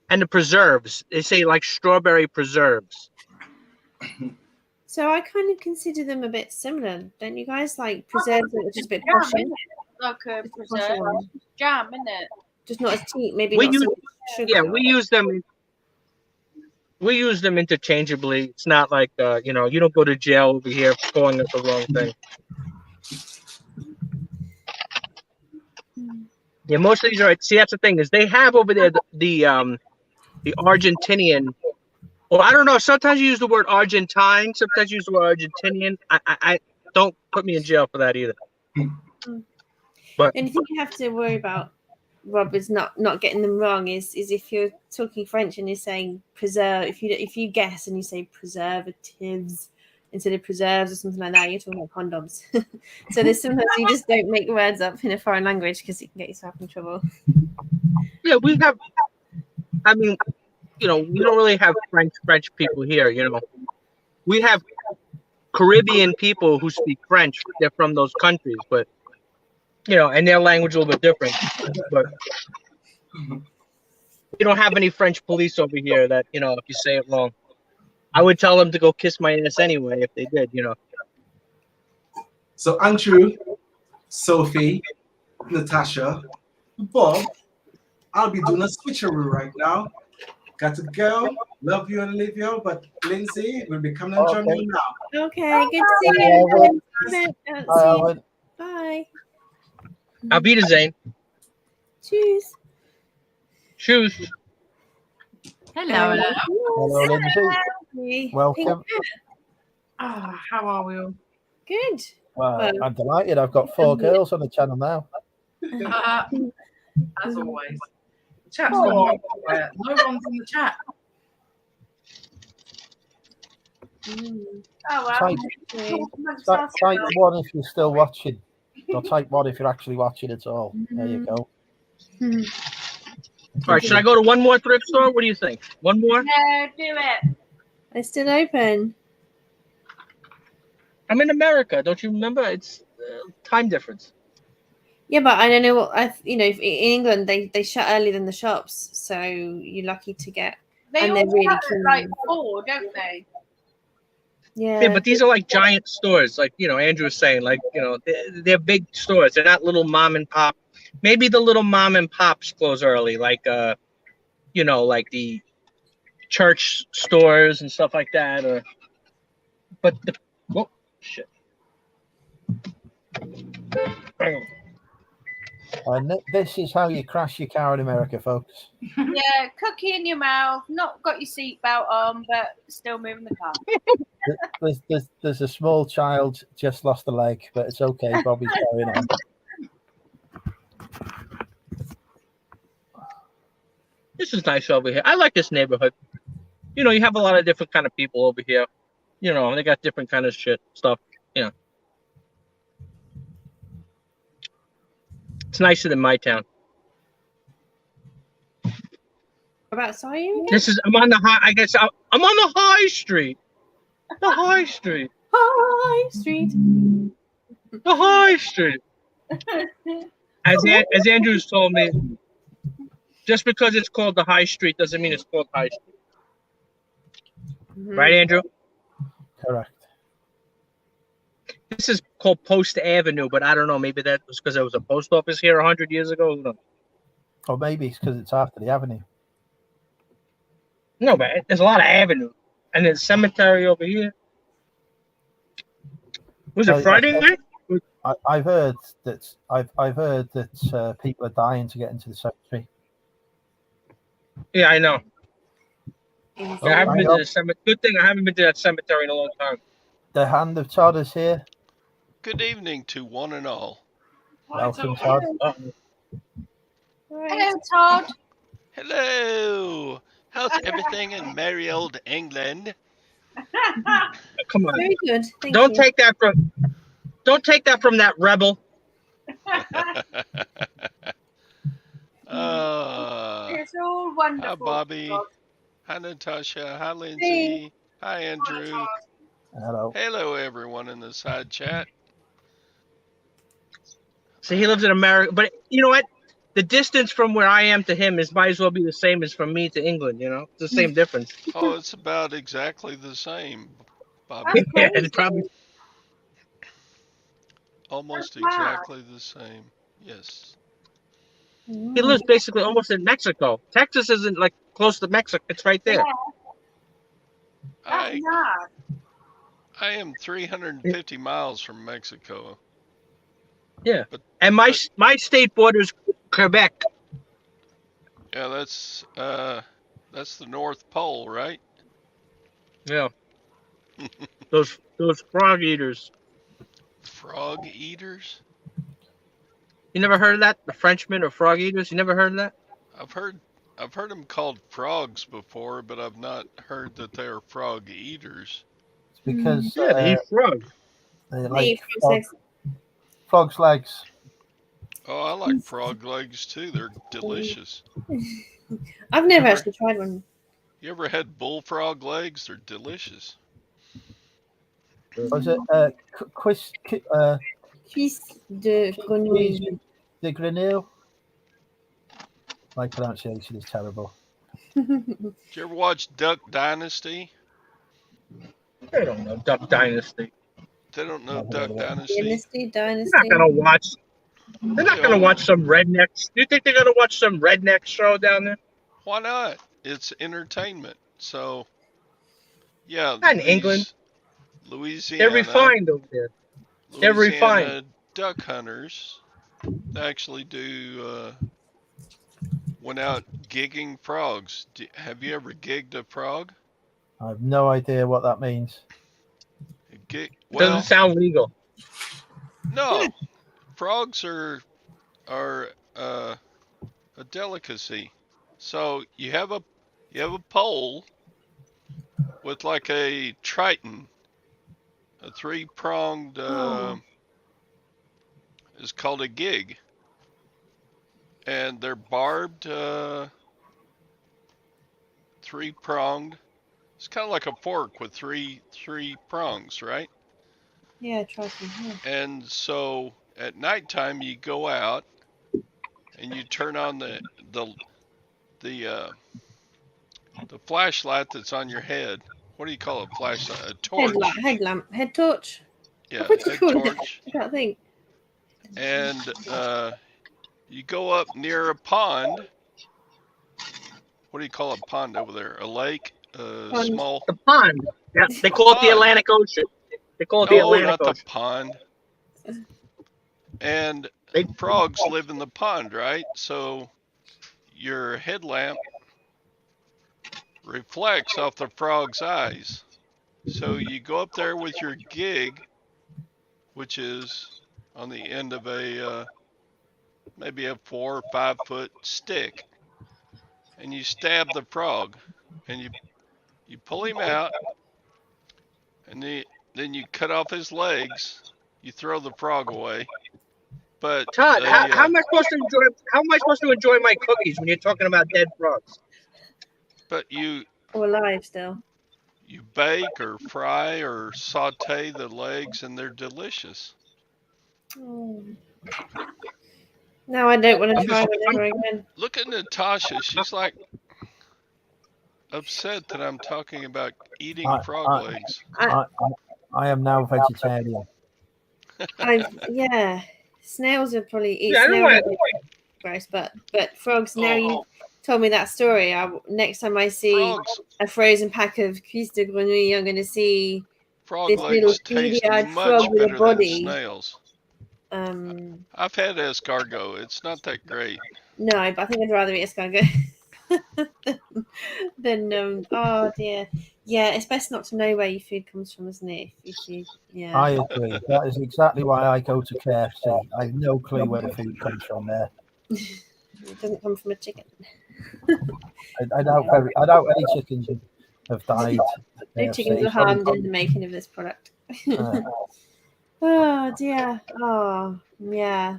And the preserves, they say like strawberry preserves. So I kind of consider them a bit similar, don't you guys? Like preserves are just a bit posh. Like a preserve jam, isn't it? Just not as cheap. Maybe We not use, so much sugar. yeah, we use them. We use them interchangeably. It's not like you know, you don't go to jail over here for calling it the wrong thing. Yeah, most of these are. See, that's the thing is they have over there the Argentinian. Or I don't know. Sometimes you use the word Argentine. Sometimes you use the word Argentinian. I don't put me in jail for that either. But The only thing you have to worry about, Rob, is not getting them wrong. Is if you're talking French and you're saying preserve, if you guess and you say preservatives instead of preserves or something like that, you're talking about condoms. So there's sometimes you just don't make words up in a foreign language because you can get yourself in trouble. yeah, we have. I mean, you know, we don't really have French people here. You know, we have Caribbean people who speak French. They're from those countries, but you know, and their language a little bit different. But we don't have any French police over here that, you know, if you say it wrong, I would tell them to go kiss my ass anyway if they did, you know. So Andrew, Sophie, Natasha, Bob, I'll be doing a switcheroo right now. Got to go. Love you and leave you, but Lindsay will be coming and joining you now. Okay, good to see you. See you. Bye. Auf Wiedersehen. Tschüss. Tschüss. Hello. Hello, Lindsay. Welcome. Oh, how are we all? Good. Well, I'm delighted. I've got 4 girls on the channel now. As always. The chat's gone very quiet. No one's in the chat. Oh, well. Type 1 if you're still watching. Or type 1 if you're actually watching at all. There you go. All right, should I go to one more thrift store? What do you think? One more? No, do it. They're still open. I'm in America. Don't you remember? It's time difference. Yeah, but I don't know what in England they shut earlier than the shops, so you're lucky to get. They And all they're really have keen. like 4, don't they? Yeah, but these are like giant stores, like, you know, Andrew was saying, like, you know, they're big stores. They're not little mom and pop. Maybe the little mom and pops close early, like, you know, like the church stores and stuff like that. Or, but the, oh, shit. And this is how you crash your car in America, folks. Yeah, cookie in your mouth, not got your seatbelt on, but still moving the car. There's a small child just lost a leg, but it's okay. Bobby's carrying on. This is nice over here. I like this neighborhood. You know, you have a lot of different kind of people over here. You know, they got different kind of stuff. You know, it's nicer than my town. About Siren? This is. I'm on the high. I guess I'm on the high street. The high street. High Street. The high street. As Andrews told me, just because it's called the high street doesn't mean it's called high street. Right, Andrew? Correct. This is called Post Avenue, but I don't know. Maybe that was because there was a post office here 100 years ago. Who knows? Or maybe it's because it's after the avenue. No, but there's a lot of avenue, and there's a cemetery over here. Was it Friday night? I've heard that people are dying to get into the cemetery. Yeah, I know. Yeah, I haven't been to the cemetery. Good thing I haven't been to that cemetery in a long time. The hand of Todd is here. Good evening to one and all. Welcome, Todd. Hello, Todd. Hello. How's everything in merry old England? Come on. Very good. Thank Don't you. take that from that rebel. It's all wonderful. Hi, Bobby. Hi, Natasha. Hi, Lindsay. Hi, Andrew. Hello. Hello, everyone in the side chat. So he lives in America, but you know what? The distance from where I am to him might as well be the same as from me to England. You know, it's the same difference. Oh, it's about exactly the same, Bobby. Yeah, it's probably. Almost exactly the same. Yes. He lives basically almost in Mexico. Texas isn't like close to Mexico. It's right there. That's I mad. I am 350 miles from Mexico. Yeah. But And my state borders Quebec. yeah, that's the North Pole, right? Yeah. Those frog eaters. Frog eaters? You never heard of that? The Frenchmen or frog eaters? You never heard of that? I've heard them called frogs before, but I've not heard that they're frog eaters. It's because Yeah, they eat frogs. they They like eat frogs' frog's legs. Oh, I like frog legs too. They're delicious. I've never Ever- actually tried one. You ever had bullfrog legs? They're delicious. Was it Cuisse Cuisse de grenouille. de Grenouille? My pronunciation is terrible. Did you ever watch Duck Dynasty? They don't know Duck Dynasty. They don't know Never Duck heard of it. Dynasty. Dynasty, They're dynasty. not gonna watch. They're not gonna watch some rednecks. Do you think they're gonna watch some redneck show down there? Why not? It's entertainment. So, yeah. Not in England. Louisiana. They're refined over there. They're refined. Louisiana duck hunters. They actually do. Went out gigging frogs. Have you ever gigged a frog? I have no idea what that means. Well, Doesn't sound legal. no. Frogs are a delicacy. So you have a pole with like a triton, a three-pronged is called a gig, and they're barbed, three-pronged. It's kind of like a fork with three prongs, right? Yeah, try some. Yeah. And so at nighttime you go out and you turn on the flashlight that's on your head. What do you call it? Flashlight? A torch. Headlamp. Head torch. Yeah, What do you head call it? torch. I can't think. And you go up near a pond. What do you call a pond over there? A lake? Pond. Small. The pond. Yeah, they call it the Atlantic Ocean. They call it the No, Atlantic not Ocean. the pond. And They- frogs live in the pond, right? So your headlamp reflects off the frog's eyes. So you go up there with your gig, which is on the end of a maybe a 4 or 5 foot stick, and you stab the frog, and you pull him out, and then you cut off his legs. You throw the frog away. But Todd, how am I supposed to enjoy my cookies when you're talking about dead frogs? But you Or alive still. you bake or fry or saute the legs, and they're delicious. Oh. Now I don't want to I'm try just- one ever again. Look at Natasha. She's like upset that I'm talking about eating frog legs. I am now vegetarian. Yeah, snails would probably eat Yeah, I don't snails. want- Gross, but frogs. Now Oh. you told me that story. Next time I see Frogs, a frozen pack of cuisse de grenouille, I'm going to see frog this little legs taste beady-eyed much frog with a better than body. snails. Um, I've had escargot. It's not that great. no, but I think I'd rather eat escargot than oh dear. Yeah, it's best not to know where your food comes from, isn't it? If you, yeah. I agree. That is exactly why I go to KFC. I have no clue where the food comes from there. It doesn't come from a chicken. I doubt any chickens have died. at No KFC. chickens were harmed in the making of this product. Uh, Oh dear. Oh yeah.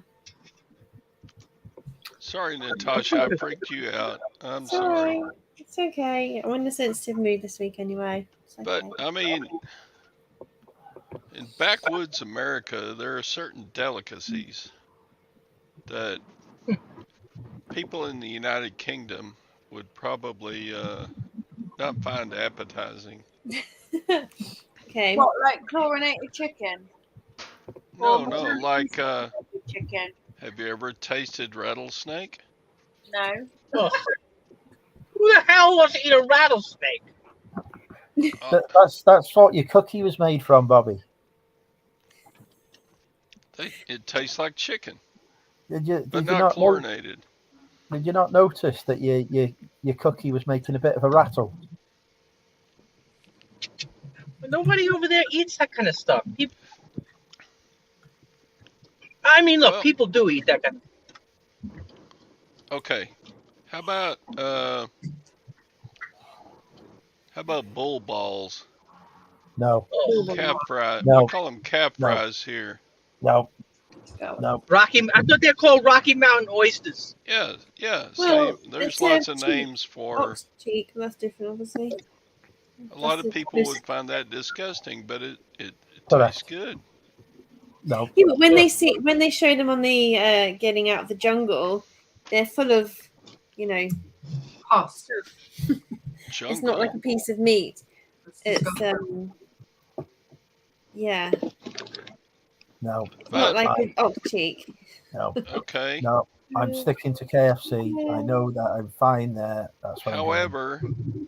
Sorry, Natasha, I freaked you out. I'm It's sorry. alright. It's okay. I'm in a sensitive mood this week anyway. It's But okay. I mean, in backwoods America, there are certain delicacies that people in the United Kingdom would probably not find appetizing. Okay. What, like chlorinated chicken? No, like, Chicken? have you ever tasted rattlesnake? No. Oh. Who the hell wants to eat a rattlesnake? That's what your cookie was made from, Bobby. It tastes like chicken, Did you but did you not not know, chlorinated. did you not notice that your cookie was making a bit of a rattle? But nobody over there eats that kind of stuff. I mean, look, Well, people do eat that kind of. okay. How about bull balls? No, Oh, Calf fry. We no, call them calf no, fries here. no, no. I thought they're called Rocky Mountain oysters. Yeah, yeah. Well, Same. There's it's lots of cheek, names for. ox cheek. That's different, obviously. A lot That's of the people crisp. would find that disgusting, but it tastes Correct. good. No. Yeah, but when they show them on the getting out of the jungle, they're full of, Pus. it's not like Jungle. a piece of meat. It's It's yeah, No, not But like an ox cheek. no, okay. no. I'm sticking to KFC. I know that I'm fine there. That's what I'm doing. However,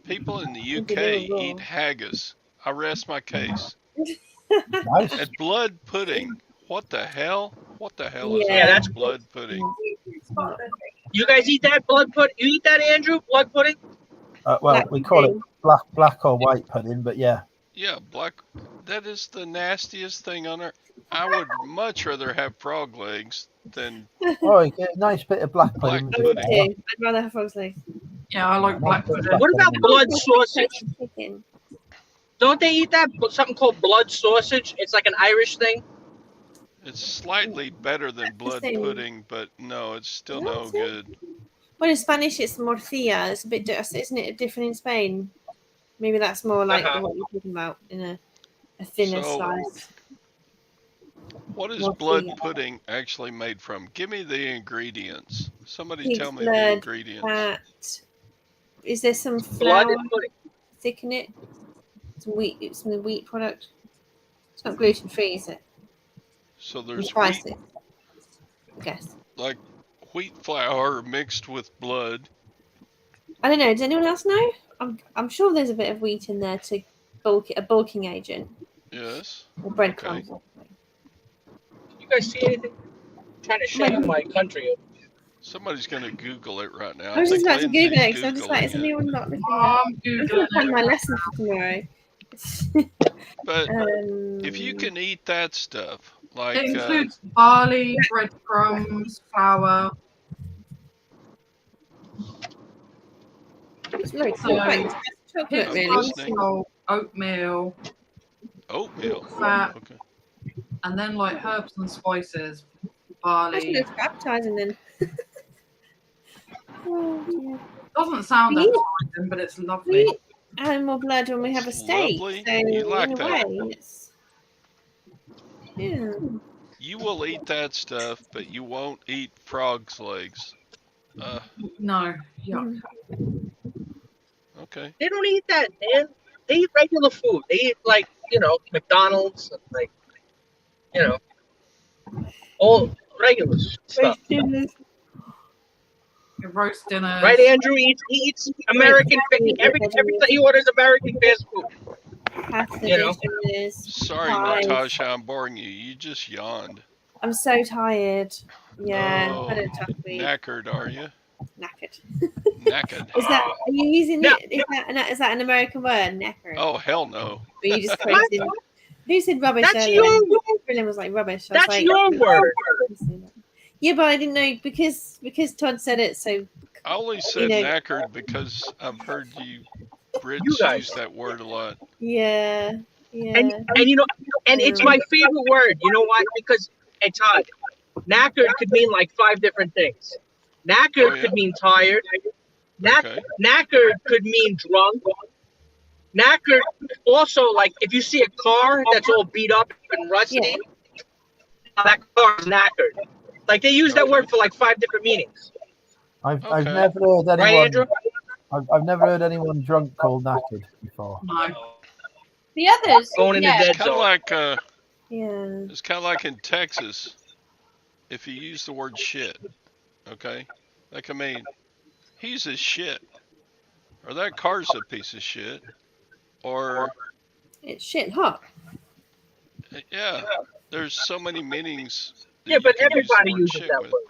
people in the Maybe they UK were eat raw. haggis. I rest my case. Nice. And blood pudding. What the hell? What the hell is Yeah. that? Blood pudding. You guys eat that blood pudding? You eat that, Andrew? Blood pudding? Well, Black we call it pudding. black or white pudding, but yeah. Yeah, black. That is the nastiest thing on earth. I would much rather have frog legs than Oh, you get a nice bit of black black pudding. I would pudding. too. I'd rather have frog's legs. Yeah, I like black pudding. What about blood sausage? Chicken. Don't they eat that? Something called blood sausage? It's like an Irish thing. It's slightly better than blood same. pudding, but no, it's still No, no it's it. good. Well, in Spanish, it's morcilla. It's a bit, isn't it, different in Spain? Maybe that's more like what you're talking about in a thinner So, slice. what is Morcilla. blood pudding actually made from? Give me the ingredients. Somebody Pig's tell me the blood, ingredients. fat. Is there some Blood flour and pudding. thicken it? Some wheat product. It's not gluten free, is it? So You there's spice wheat, it. I guess. like wheat flour mixed with blood. I don't know. Does anyone else know? I'm sure there's a bit of wheat in there to bulk it, a bulking agent Yes. or breadcrumbs. You guys see anything? I'm trying to show you my country. Somebody's gonna Google it right now. I was just about to Lindsay's Google it, so I'm just like, is Googling it. anyone not looking at I'm it? I'm Googling going to plan my it. lesson for tomorrow. But if you can eat that stuff, like It includes barley, breadcrumbs, flour. It's like So, chocolate, pig's really. I'm blood, listening. salt, oatmeal, oatmeal. fat, Okay. and then like herbs and spices, That barley. looks appetizing then. Oh, dear. Doesn't sound We- appetizing, but it's We lovely. eat animal blood when we have a It's steak. lovely. So You like in a that. way, it's yeah. You will eat that stuff, but you won't eat frog's legs. No, yuck. Okay. They don't eat that, man. They eat regular food. They eat like, McDonald's, and like, all regular stuff. Roast dinners. Right, Andrew? He eats American. Everything he orders American fast food. Pasta You know? dishes. Sorry, pies. Natasha, I'm boring you. You just yawned. I'm so tired. Yeah, Oh, I had a tough week. knackered, are you? Knackered. Knackered. Are you using No. it? Is that an American word? Knackered. Oh, hell no. Or you just quoted? Who said rubbish? That's earlier? your- Brilliant was like rubbish. I was That's like, your word. yeah, but I didn't know because Todd said it. So I only said know- knackered because I've heard you Brits You guys. use that word a lot. yeah. And it's my favorite word. You know why? Because it's hard. Knackered could mean like 5 different things. Knackered Oh, yeah? could mean tired. Okay. Knackered could mean drunk. Knackered also, like if you see a car that's all beat up and rusty, that car is knackered. Like they use that word for like 5 different meanings. I've Okay. never heard Right, anyone. Andrew? I've never heard anyone drunk called knackered before. No. The others, Going in the yeah. dead Kind of zone. like Yeah. it's kind of like in Texas. If you use the word shit, okay, that can mean he's a shit, or that car's a piece of shit, or It's shit hot. yeah, there's so many meanings that Yeah, you but can use the everybody word uses shit that with. word.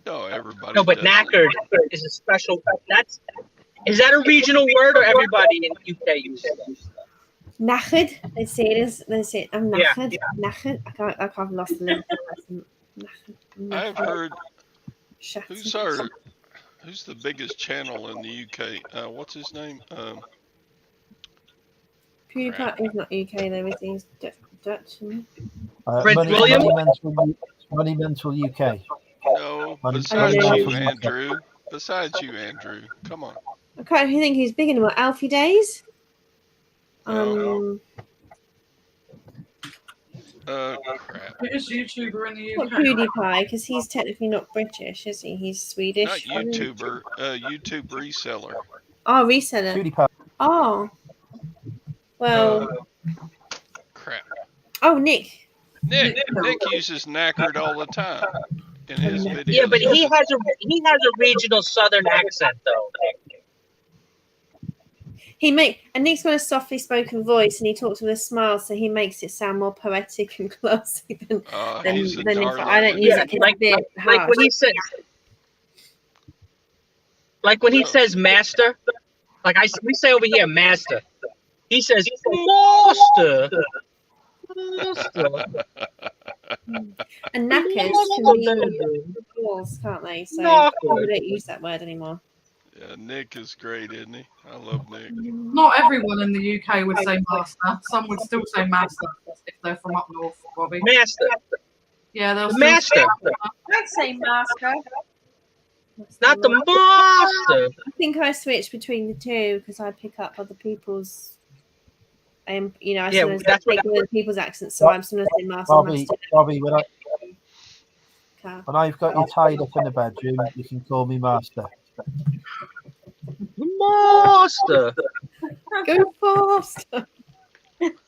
No, everybody No, but doesn't. knackered is a special. Is that a regional word or everybody in UK uses it? Knackered. They say it is. They say I'm Yeah. knackered. Knackered. I've lost the name. Knackered. I've heard Shattered. who's the biggest channel in the UK? What's his name? PewDiePie is not UK though, is he? He's Dutch. Isn't he? Prince William? Monumental UK. No, besides you, Andrew. Besides you, Andrew. Come on. I can't think who's big anymore. Alfie Days. No. Crap. Biggest YouTuber in the Not UK. PewDiePie, because he's technically not British, is he? He's Swedish. Not YouTuber. YouTube reseller. Oh, reseller. PewDiePie. Oh. Well. Crap. Oh, Nick. Nick uses knackered all the time in his videos. Yeah, but he has a regional Southern accent though. And Nick's got a softly spoken voice, and he talks with a smile, so he makes it sound more poetic and classy than he's a if darling. I don't use it. Like when he says, master, we say over here master. He says master. And knackers can mean balls, can't they? So we don't use that word anymore. Yeah, Nick is great, isn't he? I love Nick. Not everyone in the UK would say master. Some would still say master if they're from up north, Bobby. Master. Yeah, they'll Master. I'd say master. Not the master. I think I switch between the two because I pick up other people's. I sometimes take other people's accents, so I'm sometimes saying master. Bobby, when I've got you tied up in a bedroom, you can call me master. Master. Go faster.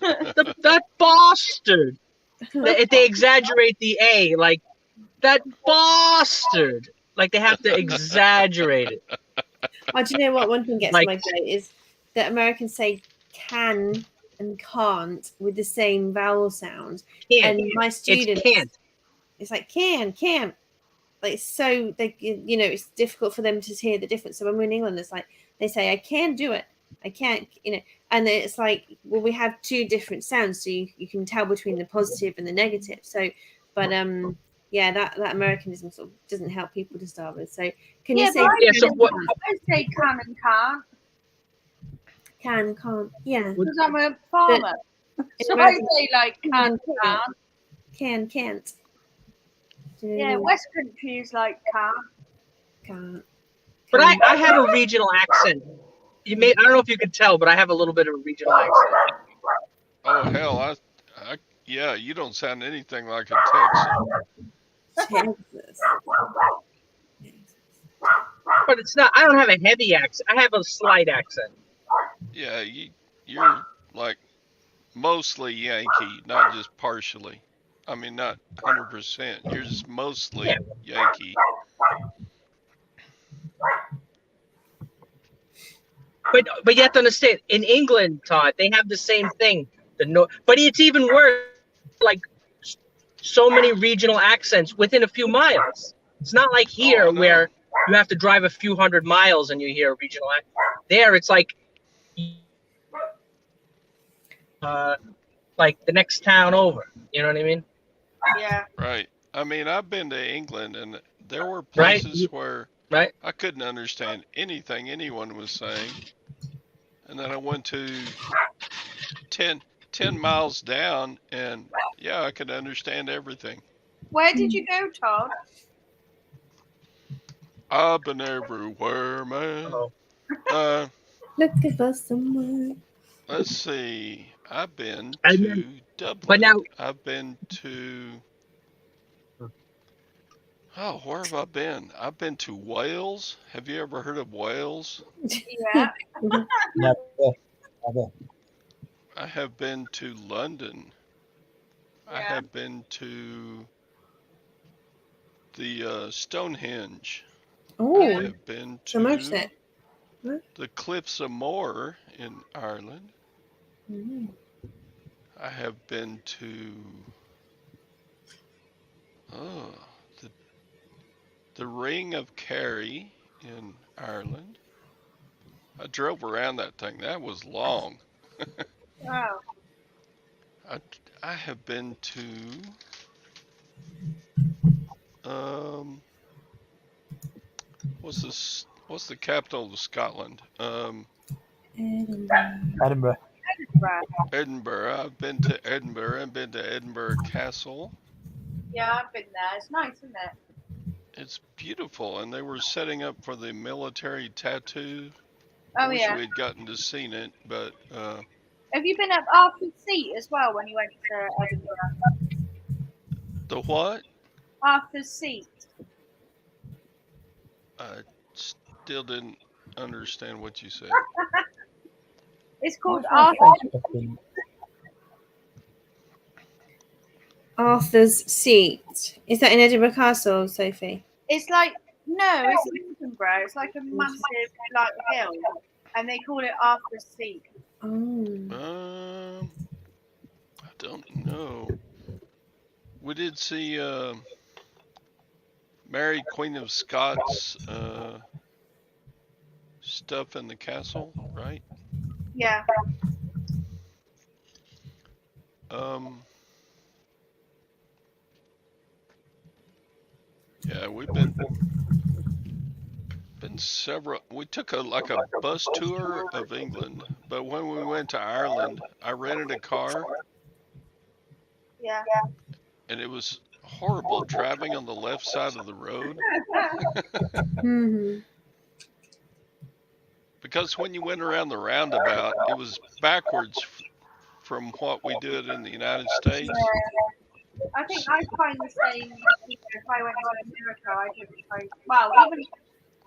That bastard. They exaggerate the A, like that bastard. Like they have to exaggerate it. Oh, do you know what? One thing gets my goat is that Americans say can and can't with the same vowel sound. Can't. And my students, it's like can't. Like so, it's difficult for them to hear the difference. So when we're in England, it's like they say, "I can do it, I can't," and it's like, well, we have two different sounds, so you can tell between the positive and the negative. So, but yeah, that Americanism sort of doesn't help people to start with. So, can you say? I say can and can't. Can't. Yeah. Because I'm a farmer, so I say like can, can't. Yeah, West Country is like can't. But I have a regional accent. I don't know if you can tell, but I have a little bit of a regional accent. Oh hell, yeah, you don't sound anything like a Texan. Texas. But it's not. I don't have a heavy accent. I have a slight accent. Yeah, you're like mostly Yankee, not just partially. I mean, not 100%. You're just mostly Yankee. But you have to understand, in England, Todd, they have the same thing. But it's even worse. Like so many regional accents within a few miles. It's not like here where you have to drive a few hundred miles and you hear a regional accent. There, it's like the next town over. You know what I mean? Yeah. Right. I mean, I've been to England, and there were places where I couldn't understand anything anyone was saying. And then I went to 10 miles down, and yeah, I could understand everything. Where did you go, Todd? I've been everywhere, man. Looking for someone. Let's see. I've been to Dublin. But now I've been to. Oh, where have I been? I've been to Wales. Have you ever heard of Wales? Yeah. Never. I have been to London. I have been to the Stonehenge. Oh, I have been to Somerset. the Cliffs of Moher in Ireland. Mm. I have been to oh, the Ring of Kerry in Ireland. I drove around that thing. That was long. Wow. I, I have been to what's the capital of Scotland? Edinburgh. Right. Edinburgh. I've been to Edinburgh. I've been to Edinburgh Castle. Yeah, I've been there. It's nice, isn't it? It's beautiful, and they were setting up for the military tattoo. Oh I wish yeah. we had gotten to seen it, but Have you been up Arthur's Seat as well when you went to Edinburgh? the what? Arthur's Seat. I still didn't understand what you said. It's called What's my Arthur's. Facebook feed? Arthur's Seat. Is that in Edinburgh Castle, Sophie? It's like no, it's in Edinburgh. It's like a massive like hill, and they call it Arthur's Seat. Oh. I don't know. We did see Mary Queen of Scots stuff in the castle, right? Yeah. Yeah, we've been several. We took a bus tour of England, but when we went to Ireland, I rented a car, Yeah. and it was horrible driving on the left side of the road. Mm-hmm. Because when you went around the roundabout, it was backwards from what we did in the United States. Yeah. I think I find the same. If I went to America, I could. Well, even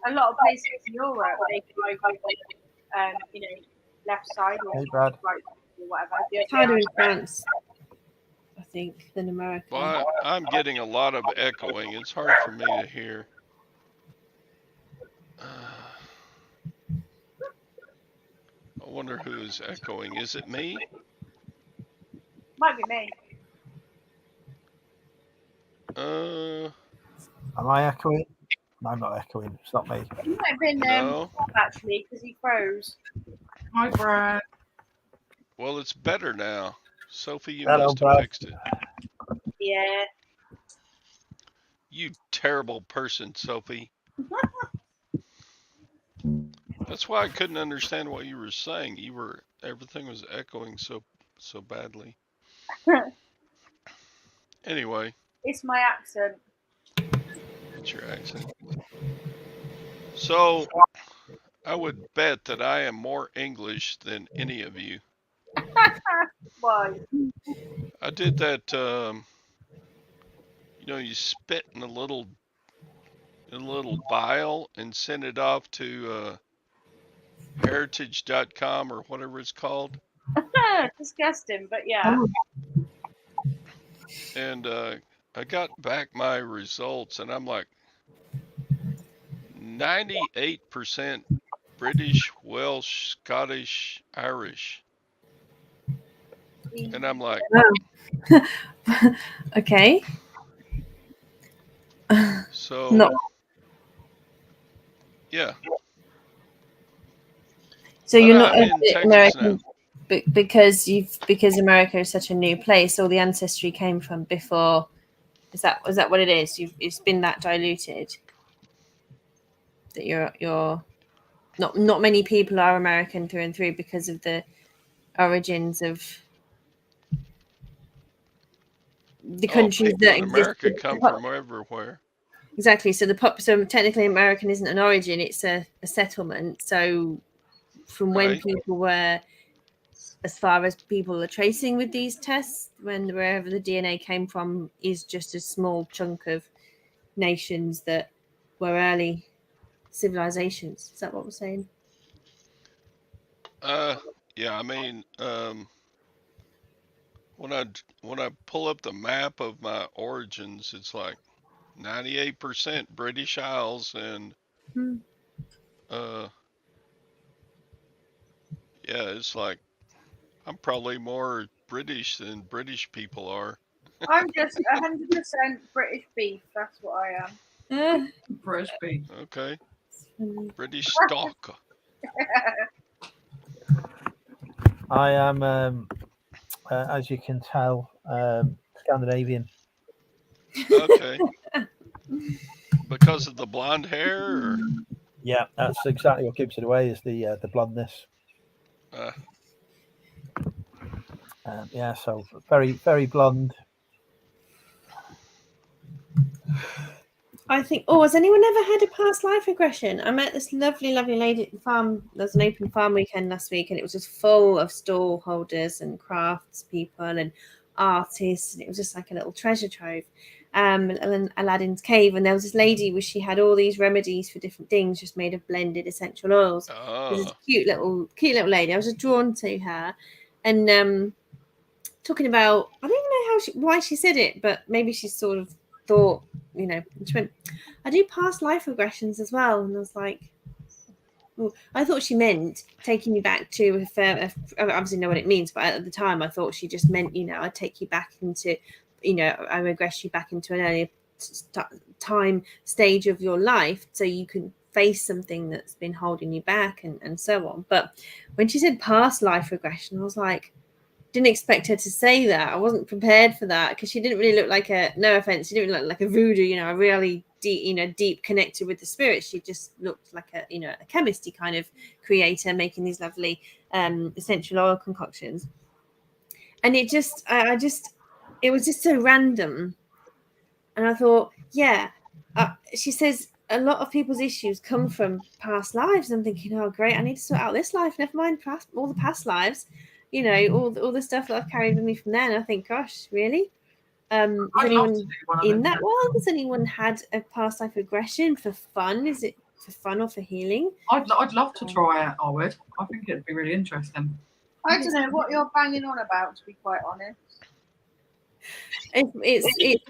a lot of places in Europe, they drive with left side or Hey, Brad. right or whatever. It's harder in France, I think, than America. Well, I'm getting a lot of echoing. It's hard for me to hear. I wonder who is echoing. Is it me? Might be me. Am I echoing? No, I'm not echoing. It's not me. He might have been No. actually because he froze. Hi, Brad. Well, it's better now. Sophie, you Hello, must have Brad. fixed it. Yeah. You terrible person, Sophie. That's why I couldn't understand what you were saying. Everything was echoing so badly. Anyway. It's my accent. It's your accent. So, I would bet that I am more English than any of you. Why? I did that. You spit in a little vial and send it off to heritage.com or whatever it's called. Disgusting, but yeah. And I got back my results, and I'm like 98% British, Welsh, Scottish, Irish. And I'm like, okay. So, no. Yeah. So you're not American because America is such a new place. All the ancestry came from before. Is that what it is? It's been that diluted that you're not many people are American through and through because of the origins of the countries people that in exist. America come from everywhere. Exactly. So so technically American isn't an origin; it's a settlement. So from when people were, as far as people are tracing with these tests, wherever the DNA came from is just a small chunk of nations that were early civilizations. Is that what we're saying? Yeah, I mean, when I pull up the map of my origins, it's like 98% British Isles and Yeah, it's like I'm probably more British than British people are. I'm just 100% British beef. That's what I am. British beef. Okay, Funny. British stock. I am, as you can tell, Scandinavian. Okay, because of the blonde hair, or Yeah, that's exactly what gives it away is the blondness. uh, Yeah, so very very blonde. I think. Oh, has anyone ever had a past life regression? I met this lovely, lovely lady at the farm. There was an open farm weekend last week, and it was just full of stall holders and crafts people and artists, and it was just like a little treasure trove. And Aladdin's cave, and there was this lady where she had all these remedies for different things, just made of blended essential oils. This is a cute little lady. I was just drawn to her, and talking about, I don't even know why she said it, but maybe she sort of thought, she went, I do past life regressions as well. And I was like, well, I thought she meant taking you back to I obviously know what it means, but at the time I thought she just meant, I'd take you back into, I regress you back into an earlier time stage of your life so you can face something that's been holding you back and so on. But when she said past life regression, I was like, didn't expect her to say that. I wasn't prepared for that because she didn't really look like no offense, she didn't look like a voodoo, a really deep connected with the spirit. She just looked like a chemisty kind of creator making these lovely essential oil concoctions. And it just it was just so random. And I thought, yeah, she says a lot of people's issues come from past lives. I'm thinking, oh great, I need to sort out this life, never mind all the past lives. All the stuff that I've carried with me from there. And I think, gosh, really? Is anyone in that world? Has anyone had a past life regression for fun? Is it for fun or for healing? I'd love to try it. I would. I think it'd be really interesting. I don't know what you're banging on about, to be quite honest. It's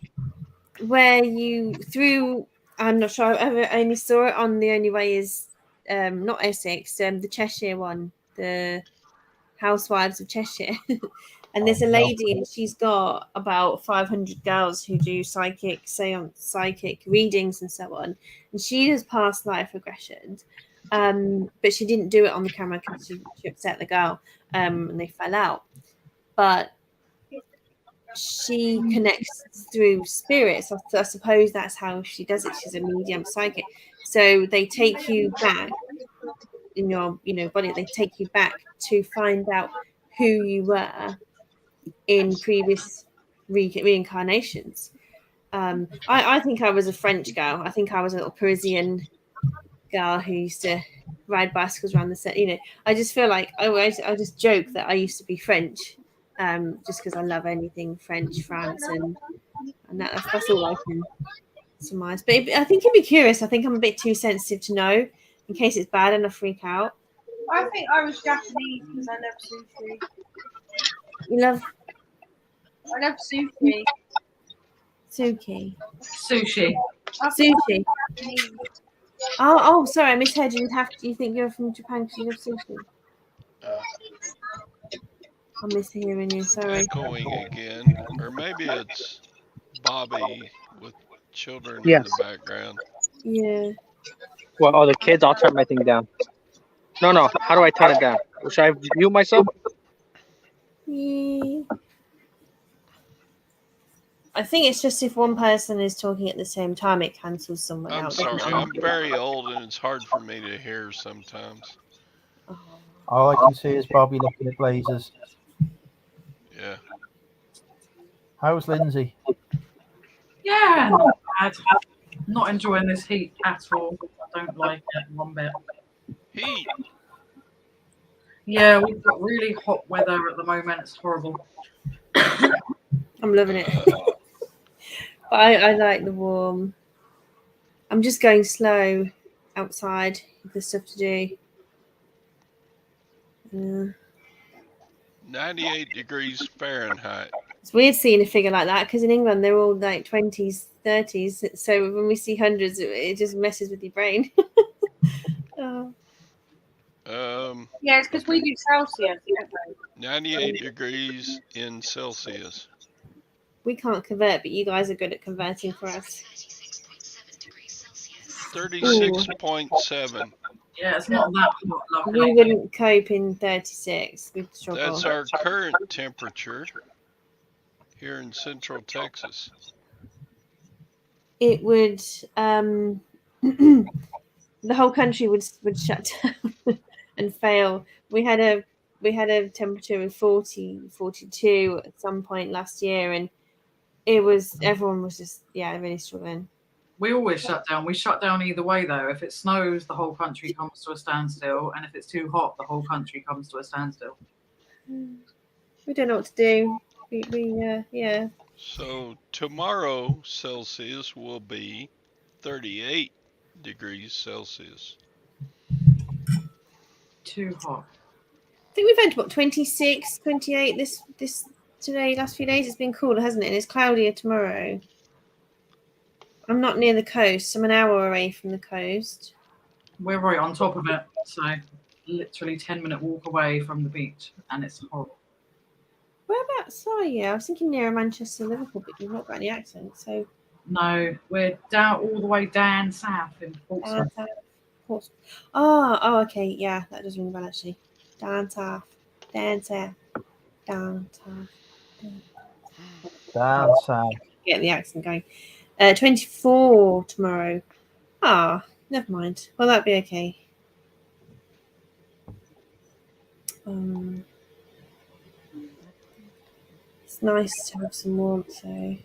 where you through. I'm not sure. I only saw it on The Only Way Is not Essex, the Cheshire one, the Housewives of Cheshire. And there's a lady, and she's got about 500 girls who do psychic readings and so on. And she has past life regressions, but she didn't do it on the camera because she upset the girl, and they fell out. But she connects through spirits. I suppose that's how she does it. She's a medium psychic. So they take you back in your body. They take you back to find out who you were in previous reincarnations. I think I was a French girl. I think I was a little Parisian girl who used to ride bicycles around the set. I just feel like I just joke that I used to be French, just because I love anything French, France, and that's all I can surmise. But I think you'd be curious. I think I'm a bit too sensitive to know in case it's bad and I freak out. I think I was Japanese because I love sushi. I love sushi. Sushi. Sushi. Oh, sorry, I misheard. You think you're from Japan because you love sushi? I'm mishearing you. Sorry. Echoing again, or maybe it's Bobby with children in Yes. the background. Yeah. Well, oh, the kids. I'll turn my thing down. No. How do I turn it down? Should I mute myself? Yeah. I think it's just if one person is talking at the same time, it cancels someone out. I'm sorry, I'm very old and it's hard for me to hear sometimes. All I can see is Bobby looking at blazers. Yeah. How's Lindsay? Yeah, not bad. Not enjoying this heat at all. I don't like it one bit. Heat. Yeah, we've got really hot weather at the moment. It's horrible. I'm loving it. But I like the warm. I'm just going slow outside. There's stuff to do. 98 degrees Fahrenheit. It's weird seeing a figure like that because in England they're all like 20s, 30s. So when we see hundreds, it just messes with your brain. Yeah, it's because we do Celsius, don't we? 98 degrees in Celsius. We can't convert, but you guys are good at converting for us. 36.7. Yeah, it's not that hot, We luckily. wouldn't cope in 36. We'd struggle. That's our current temperature here in Central Texas. It would the whole country would shut down and fail. We had a temperature of 40, 42 at some point last year, and everyone was just really struggling. We always shut down. We shut down either way, though. If it snows, the whole country comes to a standstill, and if it's too hot, the whole country comes to a standstill. We don't know what to do. Yeah. So tomorrow Celsius will be 38 degrees Celsius. Too hot. I think we've had what 26, 28 this today. Last few days it's been cooler, hasn't it? And it's cloudier tomorrow. I'm not near the coast. I'm an hour away from the coast. We're right on top of it, so literally 10-minute walk away from the beach, and it's horrible. Whereabouts are you? I was thinking near Manchester, Liverpool, but you've not got any accent. So no, we're down all the way down south in Portsmouth. Oh, okay, yeah, that does ring a bell actually. Down south. Get the accent going. 24 tomorrow. Never mind. Well, that'd be okay. It's nice to have some warmth, so.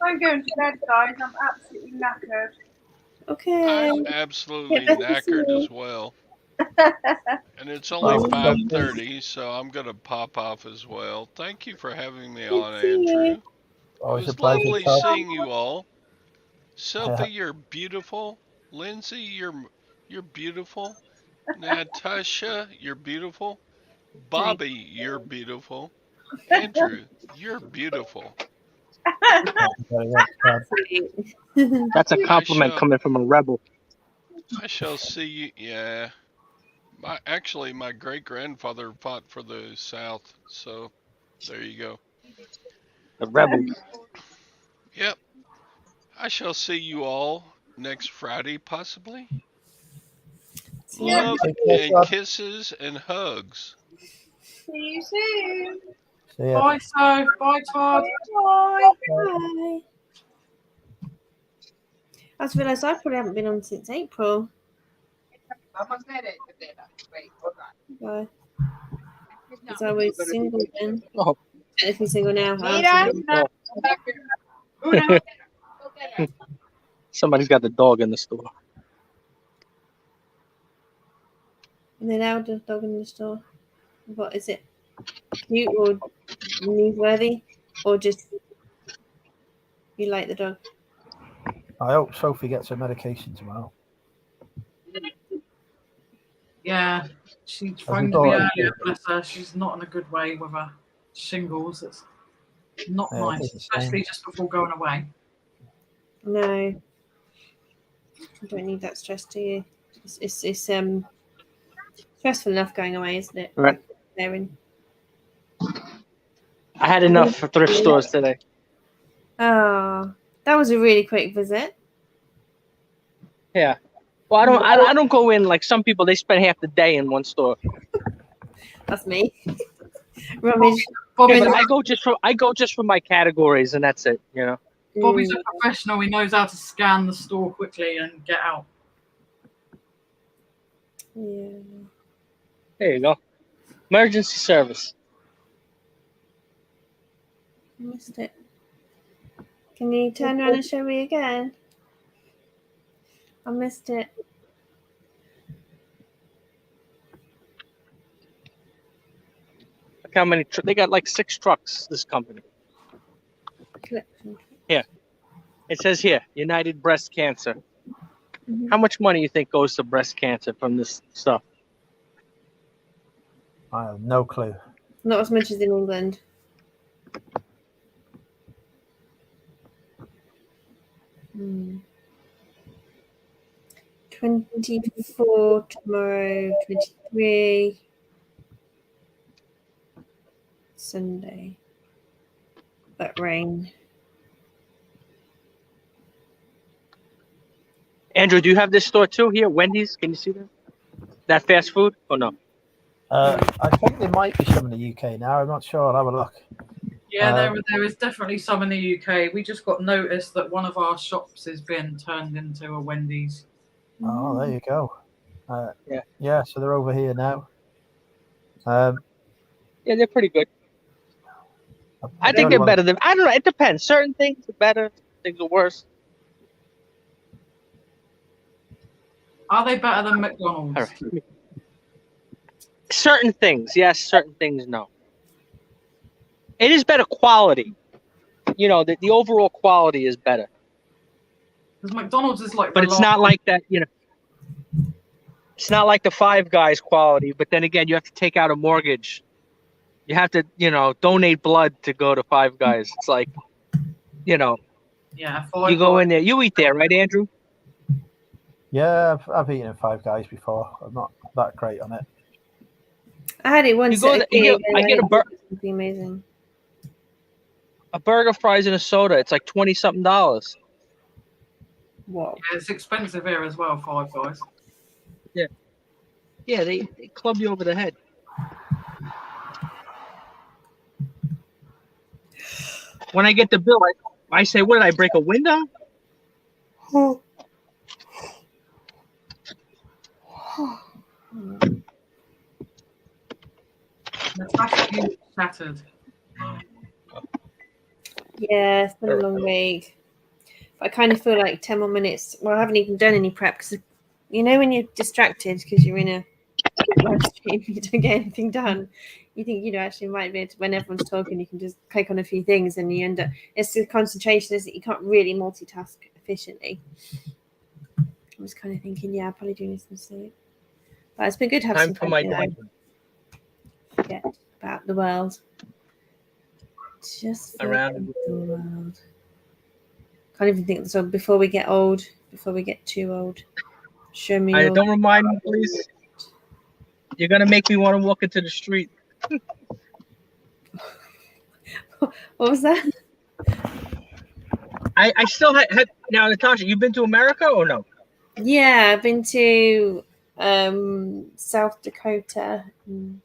I'm going to bed, guys. I'm absolutely knackered. Okay. I'm absolutely knackered as well. And it's only 5:30, so I'm going to pop off as well. Thank you for having me on, Andrew. Always It was a pleasure, lovely Todd. seeing you all. Sophie, you're beautiful. Lindsay, you're beautiful. Natasha, you're beautiful. Bobby, you're beautiful. Andrew, you're beautiful. That's a compliment coming from a rebel. I shall see you. Yeah. My great-grandfather fought for the South, so there you go. A rebel. Yep. I shall see you all next Friday, possibly. Love and kisses and hugs. See you soon. See ya. Bye, Soph. Bye, Todd. Bye. I just realised I probably haven't been on since April. Bye. Because I was single then. Oh. Technically single now. Somebody's got the dog in the store. And they allowed the dog in the store. What is it? Cute or newsworthy? Or just you like the dog? I hope Sophie gets her medication tomorrow. Yeah, she phoned me earlier, bless her. She's not in a good way with her shingles. It's not nice, especially just before going away. No. You don't need that stress, do you? It's stressful enough going away, isn't it? Right. Erin. I had enough for thrift stores today. Oh, that was a really quick visit. Yeah. Well, I don't go in like some people. They spend half the day in one store. That's me. Rubbish. Bobby's Yeah, but I go just for my categories, and that's it. You know. Bobby's a professional. He knows how to scan the store quickly and get out. Yeah. There you go. Emergency service. Missed it. Can you turn around and show me again? I missed it. Look how many they got, like 6 trucks. This company. Collection. Yeah. It says here, United Breast Cancer. Mm-hmm. How much money you think goes to breast cancer from this stuff? I have no clue. Not as much as in England. 24 tomorrow, 23 Sunday, but rain. Andrew, do you have this store too here? Wendy's? Can you see that? That fast food? Oh no. I think there might be some in the UK now. I'm not sure. I'll have a look. Yeah, there is definitely some in the UK. We just got notice that one of our shops is being turned into a Wendy's. Oh, there you go. Yeah. So they're over here now. Yeah, they're pretty good. I the think only they're one- better than. I don't know. It depends. Certain things are better. Things are worse. Are they better than McDonald's? All right. Certain things, yes. Certain things, no. It is better quality. You know, the overall quality is better. Because McDonald's is like. But it's not like that. You know, it's not like the Five Guys quality. But then again, you have to take out a mortgage. You have to, donate blood to go to Five Guys. It's like, Yeah. you go in there. You eat there, right, Andrew? Yeah, I've eaten at Five Guys before. I'm not that great on it. I had it once. I get amazing. A burger, fries, and a soda. It's like $20-something. Wow. Yeah, it's expensive here as well, Five Guys. Yeah, they club you over the head. When I get the bill, I say, what did I break a window? Natasha shattered. Yeah, it's been a long week. But I kind of feel like 10 more minutes. Well, I haven't even done any prep because, when you're distracted because you're in a live stream, you don't get anything done. You think, actually might be able to, when everyone's talking, you can just click on a few things and you end up, it's the concentration, is that you can't really multitask efficiently. I was kind of thinking, I probably do need some sleep. But it's been good to have some time to forget about the world. Just Around the world. Can't even think. So before we get too old, show me. Don't remind me, please. You're gonna make me want to walk into the street. What was that? I still had now, Natasha. You've been to America or no? Yeah, I've been to South Dakota, and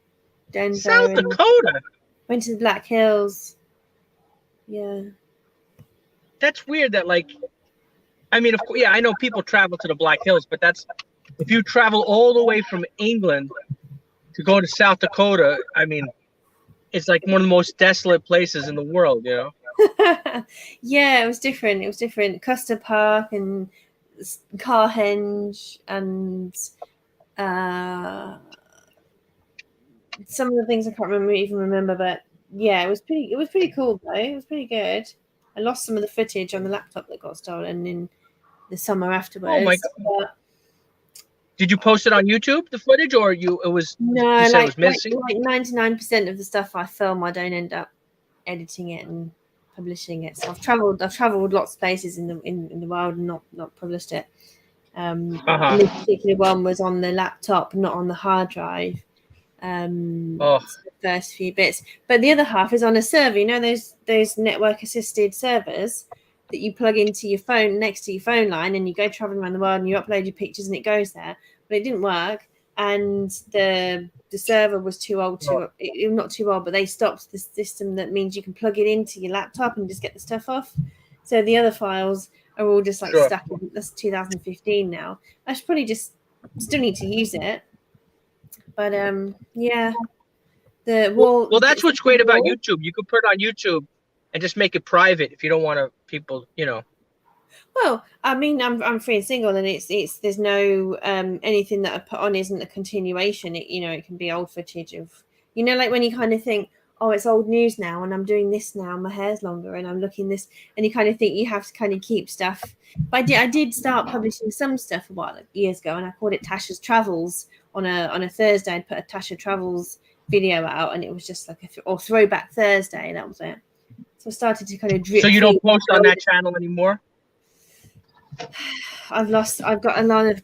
Denver. South Dakota. Went to the Black Hills. Yeah. That's weird. That I know people travel to the Black Hills, but that's if you travel all the way from England to go to South Dakota. I mean, it's like one of the most desolate places in the world. Yeah, it was different. Custer Park and Carhenge and some of the things I can't remember, but yeah, it was pretty cool though. It was pretty good. I lost some of the footage on the laptop that got stolen in the summer afterwards. Oh my God. Did you post it on YouTube, the footage, or it was missing? Like 99% of the stuff I film, I don't end up editing it and publishing it. So I've traveled lots of places in the world and not published it. This particular one was on the laptop, not on the hard drive. The first few bits, but the other half is on a server. Those network assisted servers that you plug into your phone next to your phone line, and you go traveling around the world and you upload your pictures and it goes there. But it didn't work, and the server was too old not too old, but they stopped the system that means you can plug it into your laptop and just get the stuff off. So the other files are all just stuck in. That's 2015 now. I should probably just still need to use it. But well, that's what's great about YouTube. You could put it on YouTube and just make it private if you don't want people. Well, I mean, I'm free and single, and it's there's no anything that I put on isn't a continuation. It can be old footage of like when you kind of think, oh, it's old news now, and I'm doing this now, my hair's longer, and I'm looking this, and you kind of think you have to kind of keep stuff. But I did start publishing some stuff years ago, and I called it Tasha's Travels. On a Thursday, I'd put a Tasha Travels video out, and it was just like or Throwback Thursday, and that was it. So I started to kind of drip. So you don't post on that channel anymore? I've got a lot of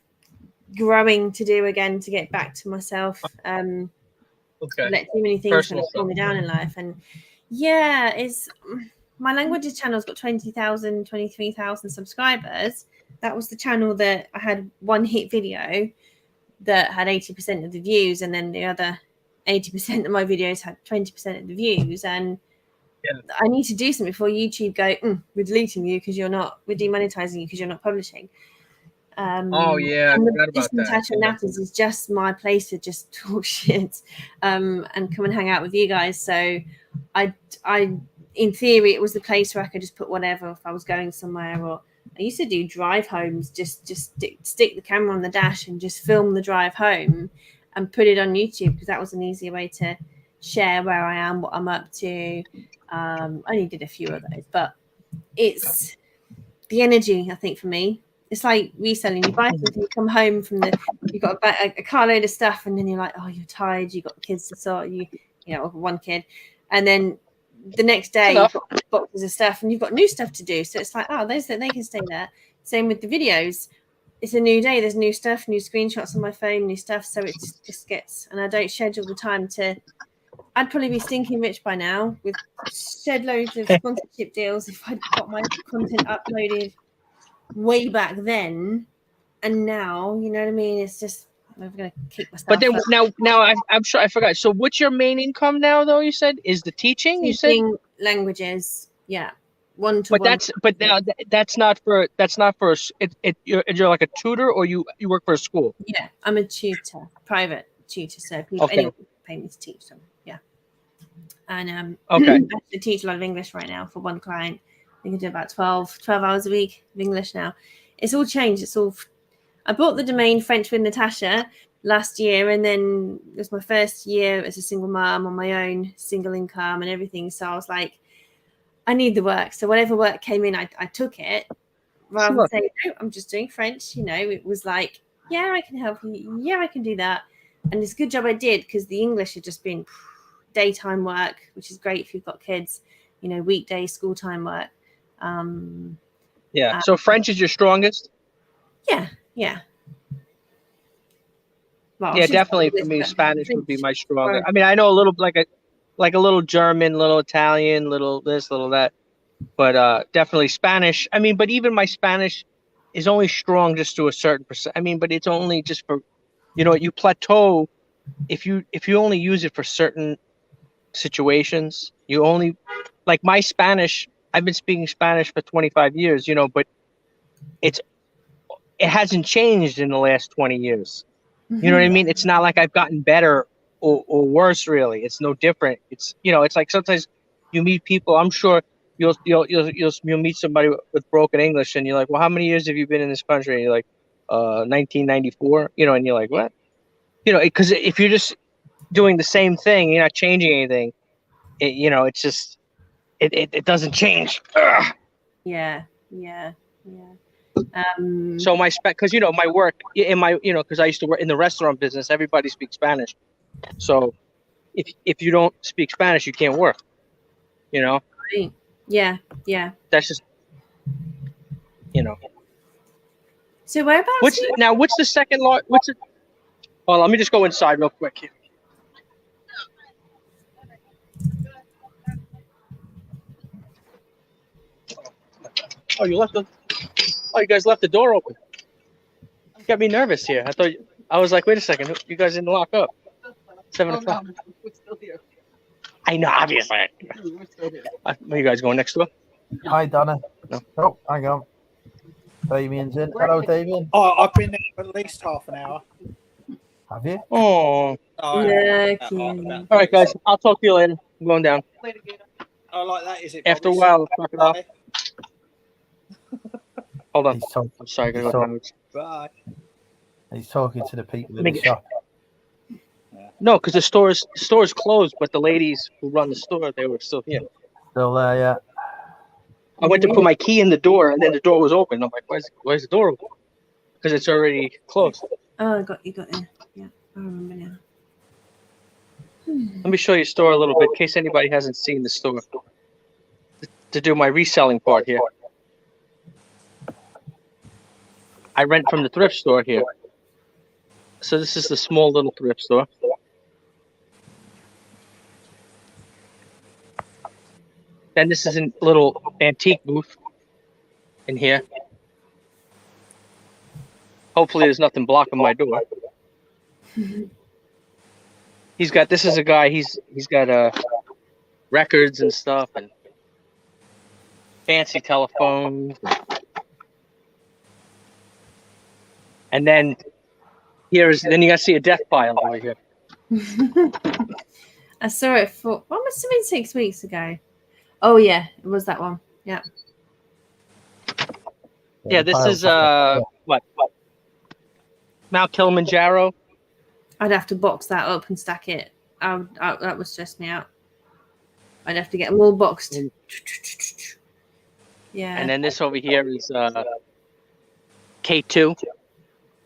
growing to do again to get back to myself. Okay. Let too many things kind of pull me down in life. And yeah, it's my languages channel's got 20,000, 23,000 subscribers. That was the channel that I had one hit video that had 80% of the views, and then the other 80% of my videos had 20% of the views. And I need to do something before YouTube go, we're deleting you because we're demonetizing you because you're not publishing. Oh yeah, I forgot about that. Natasha Natters is just my place to just talk shit and come and hang out with you guys. So I in theory it was the place where I could just put whatever if I was going somewhere. Or I used to do drive homes, just stick the camera on the dash and just film the drive home and put it on YouTube, because that was an easier way to share where I am, what I'm up to. I only did a few of those, but it's the energy, I think, for me. It's like reselling. You buy something, you come home from you've got a carload of stuff, and then you're like, oh, you're tired, you've got kids to sort, you know, one kid. And then the next day you've got boxes of stuff and you've got new stuff to do. So it's like, oh, they can stay there. Same with the videos. It's a new day. There's new stuff, new screenshots on my phone, new stuff. So it just gets, and I don't schedule the time to, I'd probably be stinking rich by now with shed loads of sponsorship deals if I'd got my content uploaded way back then. And now, you know what I mean? It's just, I'm going to kick myself. But then now I'm sure I forgot. So what's your main income now, though? You said is the teaching. You said languages. Yeah. One-to-one. But now that's not for you're like a tutor, or you work for a school. Yeah, I'm a tutor, private tutor. So people anyone can pay me to teach them. Yeah. And I actually teach a lot of English right now for one client. I think I do about 12 hours a week of English now. It's all changed. I bought the domain French with Natasha last year, and then it was my first year as a single mom on my own, single income and everything. So I was like, I need the work. So whatever work came in, I took it. Rather than saying, no, I'm just doing French. You know, it was like, yeah, I can help you. Yeah, I can do that. And it's a good job I did, because the English had just been daytime work, which is great if you've got kids, you know, weekday school time work. So French is your strongest? Yeah. Well, yeah, definitely for me, Spanish would be my strongest. I mean, I know a little like a little German, little Italian, little this, little that, but definitely Spanish. I mean, but even my Spanish is only strong just to a certain percent. I mean, but it's only just for, you know, you plateau if you only use it for certain situations. You only, like my Spanish, I've been speaking Spanish for 25 years, you know, but it hasn't changed in the last 20 years. You know what I mean? It's not like I've gotten better or worse, really. It's no different. It's, you know, it's like sometimes you meet people. I'm sure you'll meet somebody with broken English, and you're like, well, how many years have you been in this country? And you're like, 1994. You know, and you're like, what? You know, because if you're just doing the same thing, you're not changing anything. You know, it's just it doesn't change. Ugh. Yeah. So because you know my work in my, you know, because I used to work in the restaurant business, everybody speaks Spanish. So if you don't speak Spanish, you can't work. You know. Yeah. That's just, you know. So whereabouts? What's the second law? Oh, let me just go inside real quick here. Oh, you guys left the door open. You got me nervous here. I was like, wait a second, you guys didn't lock up. 7 o'clock. We're still here. I know, obviously. Are you guys going next door? Hi, Donna. No. Oh, hang on. Damien's in. Hello, Damien. Oh, I've been there for at least half an hour. Have you? Oh. Yeah. All right, guys. I'll talk to you later. I'm going down. I like that. Is it? After a while, I'll talk it off. Hold on. I'm sorry. I gotta go down. Bye. He's talking to the people in the shop. No, because the store's closed, but the ladies who run the store, they were still here. Still there, yeah. I went to put my key in the door, and then the door was open. I'm like, where's the door open? Because it's already closed. Oh, I got you. Yeah, I remember now. Let me show you the store a little bit, in case anybody hasn't seen the store. To do my reselling part here. I rent from the thrift store here. So this is the small little thrift store. Then this is a little antique booth in here. Hopefully there's nothing blocking my door. This is a guy, he's got records and stuff and fancy telephones. And then then you gotta see a death pile over here. I saw it for what must have been 6 weeks ago. Oh yeah, it was that one. Yeah. Yeah, this is what? Mount Kilimanjaro. I'd have to box that up and stack it. That would stress me out. I'd have to get them all boxed. Yeah. And then this over here is K2,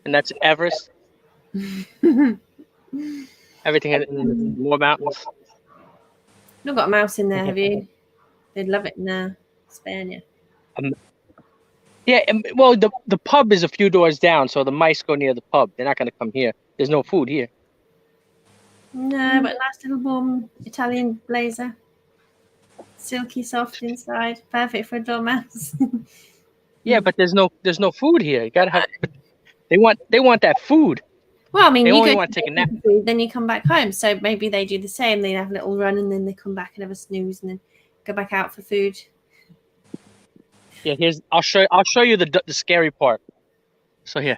and that's Everest. Everything in more mountains. You've not got a mouse in there, have you? They'd love it in Spain. Yeah, well, the pub is a few doors down, so the mice go near the pub. They're not going to come here. There's no food here. No, but a nice little warm Italian blazer. Silky soft inside. Perfect for a dormouse. Yeah, but there's no food here. You gotta have. They want that food. Well, I mean, they you only go want to take a nap. Food, then you come back home. So maybe they do the same. They have a little run and then they come back and have a snooze and then go back out for food. Yeah, I'll show you the scary part. So here.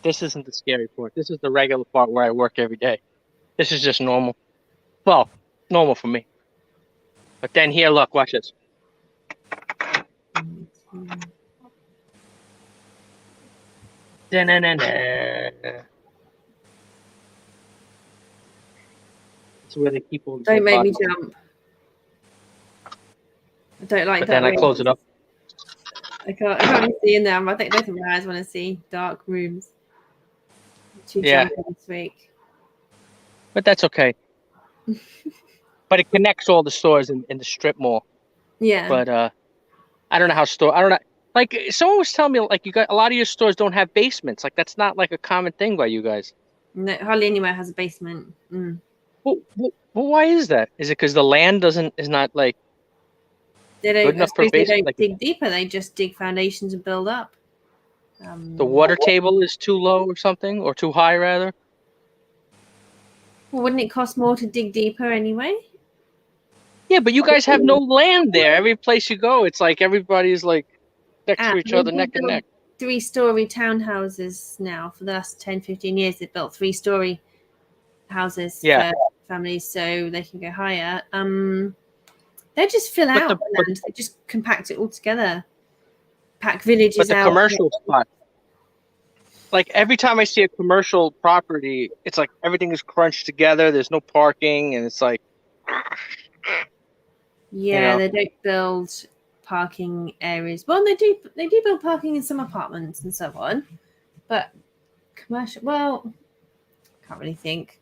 This isn't the scary part. This is the regular part where I work every day. This is just normal. Well, normal for me. But then here, look, watch this. Da-na-na-na. That's where they keep all the Don't make me boxes. jump. I don't like But that. then I close it up. I can't really see in them. I think both of my eyes want to see dark rooms. Too Yeah. jumpy this week. But that's okay. But it connects all the stores in the strip mall. Yeah. But I don't know how I don't know. Like someone was telling me, like you got a lot of your stores don't have basements. Like that's not like a common thing by you guys. No, hardly anywhere has a basement. Well, why is that? Is it because the land is not like they don't, good enough for they basement? don't Like dig deeper. They just dig foundations and build up. the water table is too low or something, or too high rather. Well, wouldn't it cost more to dig deeper anyway? Yeah, but you guys have no land there. Every place you go, it's like everybody's like next to each other, neck and neck. 3-story townhouses now. For the last 10, 15 years, they've built 3-story houses for families so they can go higher. They just fill out the land. They just compact it all together. Pack villages out. But the commercial spot. Like every time I see a commercial property, it's like everything is crunched together. There's no parking, and it's like. Yeah, they don't build parking areas. Well, they do build parking in some apartments and so on, but commercial. Well, can't really think.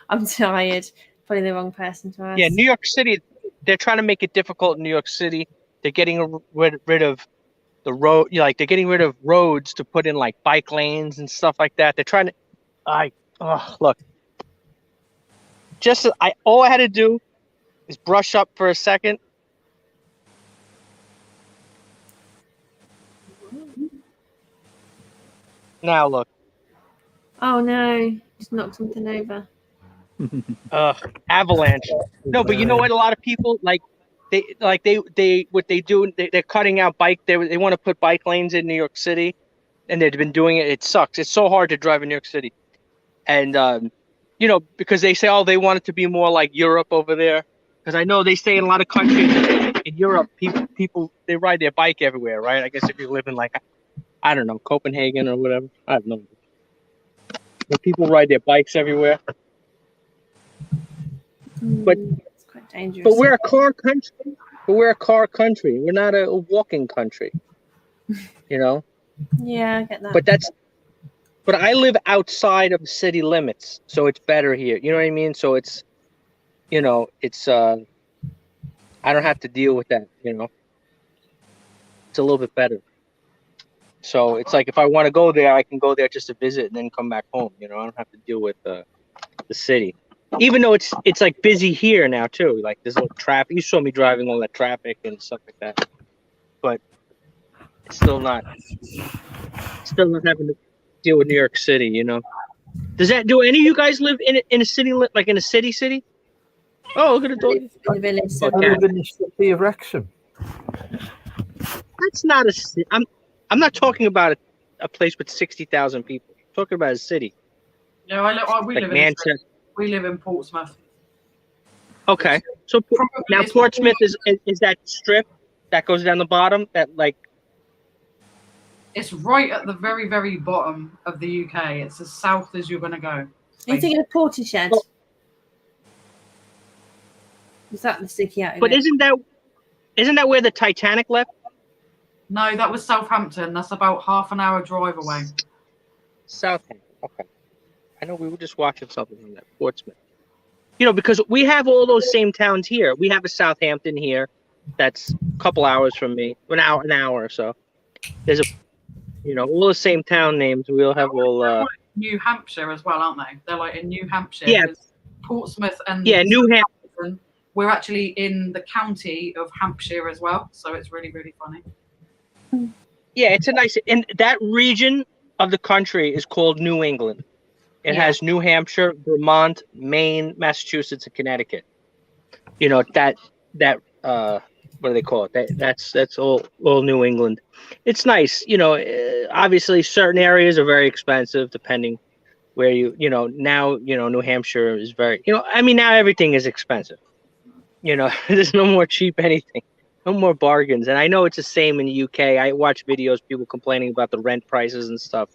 I'm tired. Probably the wrong person to ask. Yeah, New York City. They're trying to make it difficult in New York City. They're getting rid of the road. Like they're getting rid of roads to put in like bike lanes and stuff like that. They're trying to. Look. All I had to do is brush up for a second. Now look. Oh no! Just knocked something over. Avalanche. No, but you know what? A lot of people they're cutting out bike. They want to put bike lanes in New York City, and they've been doing it. It sucks. It's so hard to drive in New York City, and because they say they want it to be more like Europe over there. Because I know they say in a lot of countries in Europe, people they ride their bike everywhere, right? I guess if you live in like, I don't know, Copenhagen or whatever, I don't know. But people ride their bikes everywhere. But it's quite dangerous. But we're a car country. We're not a walking country. Yeah, I get that. But I live outside of the city limits, so it's better here. You know what I mean? So it's. I don't have to deal with that, It's a little bit better. So it's like if I want to go there, I can go there just to visit and then come back home. You know, I don't have to deal with the city. Even though it's like busy here now too. Like there's a little traffic. You saw me driving all that traffic and stuff like that. But it's still not having to deal with New York City. You know. Do any of you guys live in a city, like in a city? Oh, look at the dog. In the village. I live in the city of Wrexham. That's not a city. I'm not talking about a place with 60,000 people. I'm talking about a city. Yeah, we Like live Manchester. we live in Portsmouth. Okay, so now Portsmouth is that strip that goes down the bottom. That like It's right at the very, very bottom of the UK. It's as south as you're going to go. Are you thinking of Portishead? Is that the sticky out? But isn't that where the Titanic left? No, that was Southampton. That's about half an hour drive away. Southampton. Okay. I know we were just watching something on that Portsmouth. You know, because we have all those same towns here. We have a Southampton here, that's a couple hours from me, an hour or so. There's all the same town names. We all have all. New Hampshire as well, aren't they? They're like in New Hampshire. Yeah. Portsmouth and New Hampshire. We're actually in the county of Hampshire as well, so it's really, really funny. Yeah, it's a nice. And that region of the country is called New England. It has New Hampshire, Vermont, Maine, Massachusetts, and Connecticut. You know that what do they call it? That's all New England. It's nice. You know, obviously certain areas are very expensive depending where now New Hampshire is very, I mean, now everything is expensive. You know, there's no more cheap anything. No more bargains. And I know it's the same in the UK. I watch videos, people complaining about the rent prices and stuff.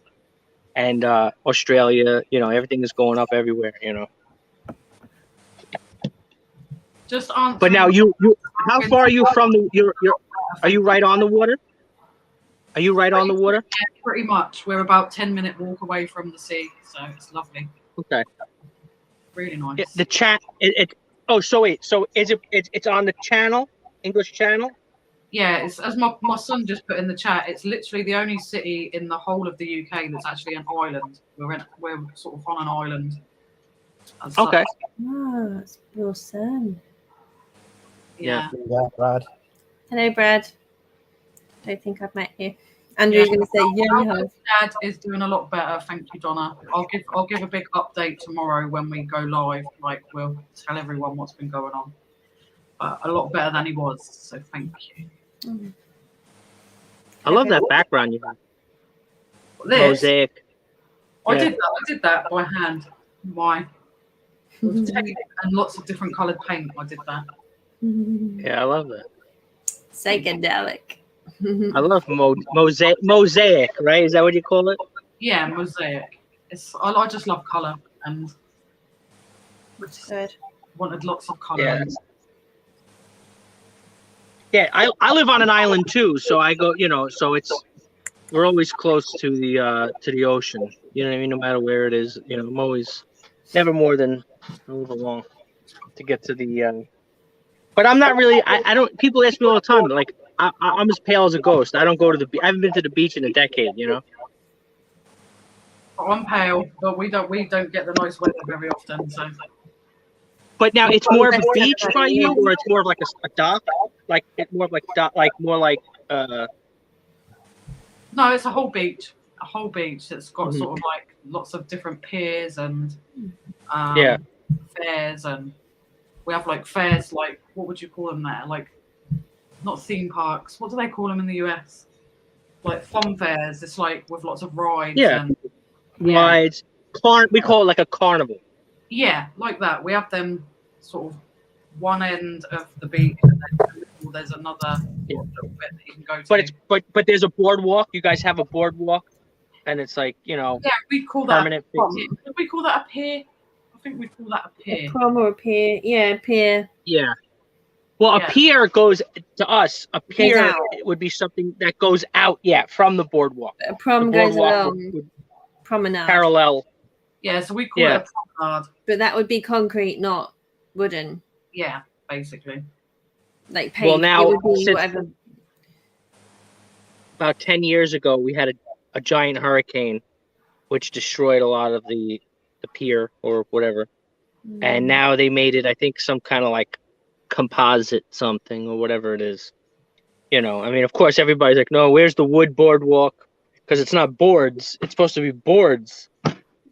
And Australia, everything is going up everywhere, Just answer. But now how far are you from are you right on the water? Are you right on the water? Yeah, pretty much. We're about 10-minute walk away from the sea, so it's lovely. Okay. Really nice. The chat so it's on the channel, English channel? Yeah, it's as my son just put in the chat. It's literally the only city in the whole of the UK that's actually an island. We're sort of on an island. Okay. Oh, that's your son. Yeah. Yeah, Brad. Hello, Brad. Don't think I've met you. Andrew's going to say, yeah, you have. Dad is doing a lot better. Thank you, Donna. I'll give a big update tomorrow when we go live. Like, we'll tell everyone what's been going on. But a lot better than he was. So thank you. I love that background you have. This, mosaic. I did that by hand. Why? With tape and lots of different coloured paint. I did that. Yeah, I love that. Psychedelic. I love mosaic, right? Is that what you call it? Yeah, mosaic. I just love colour and wanted lots of colour. Yeah. Yeah, I live on an island too, so I go, so we're always close to the ocean. You know what I mean? No matter where it is, I'm always never more than a little long to get to the. But I'm not really. I don't. People ask me all the time. Like I'm as pale as a ghost. I don't go to the. I haven't been to the beach in a decade. I'm pale, but we don't get the nice weather very often. So. But now it's more of a beach by you, or it's more of like a dock, like it's more of like more like. No, it's a whole beach. A whole beach that's got sort of like lots of different piers and fairs, and we have like fairs. Like what would you call them there? Like not theme parks. What do they call them in the US? Like fun fairs. It's like with lots of rides. Yeah, rides. We call it like a carnival. Yeah, like that. We have them sort of one end of the beach, and then there's another little bit that you can go to. But there's a boardwalk. You guys have a boardwalk, and it's like Yeah, we call that permanent. Would we call that a pier? I think we call that a pier. A prom or a pier? Yeah, a pier. Yeah. Well, a pier goes to us. A pier would be something that goes out, from the boardwalk. A prom goes along. Promenade. Parallel. Yeah, so we call it a promenade. But that would be concrete, not wooden. Yeah, basically. Like paved. Well, now it would be whatever. about 10 years ago, we had a giant hurricane, which destroyed a lot of the pier or whatever. And now they made it, I think, some kind of like composite something or whatever it is. You know, I mean, of course, everybody's like, no, where's the wood boardwalk? Because it's not boards. It's supposed to be boards,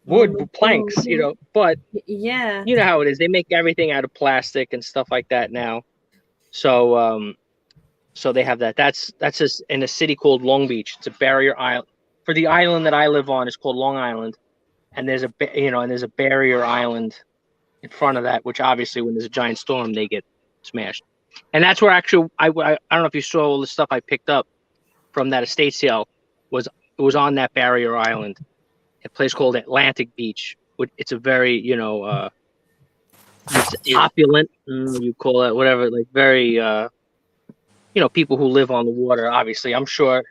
wood planks, you know. But yeah, you know how it is. They make everything out of plastic and stuff like that now. So, so they have that. That's just in a city called Long Beach. It's a barrier island. For the island that I live on, it's called Long Island, and there's a barrier island in front of that, which obviously when there's a giant storm, they get smashed. And that's where actually I don't know if you saw all the stuff I picked up from that estate sale was on that barrier island, a place called Atlantic Beach. It's a very it's opulent, you call it whatever, like very people who live on the water. Obviously, I'm sure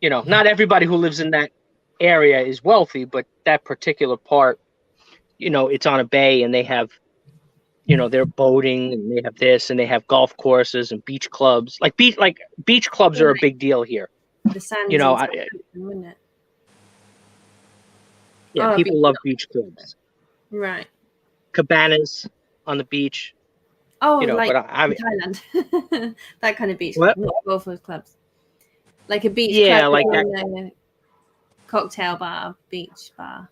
not everybody who lives in that area is wealthy, but that particular part, it's on a bay and they have they're boating and they have this and they have golf courses and beach clubs. Like beach clubs are a big deal here. The sands, wouldn't it? Yeah, people love beach clubs. Right. Cabanas on the beach. Oh, like but Thailand. That kind of beach. What? Not golf clubs. Like a beach club. Yeah, like that. Cocktail bar, beach bar.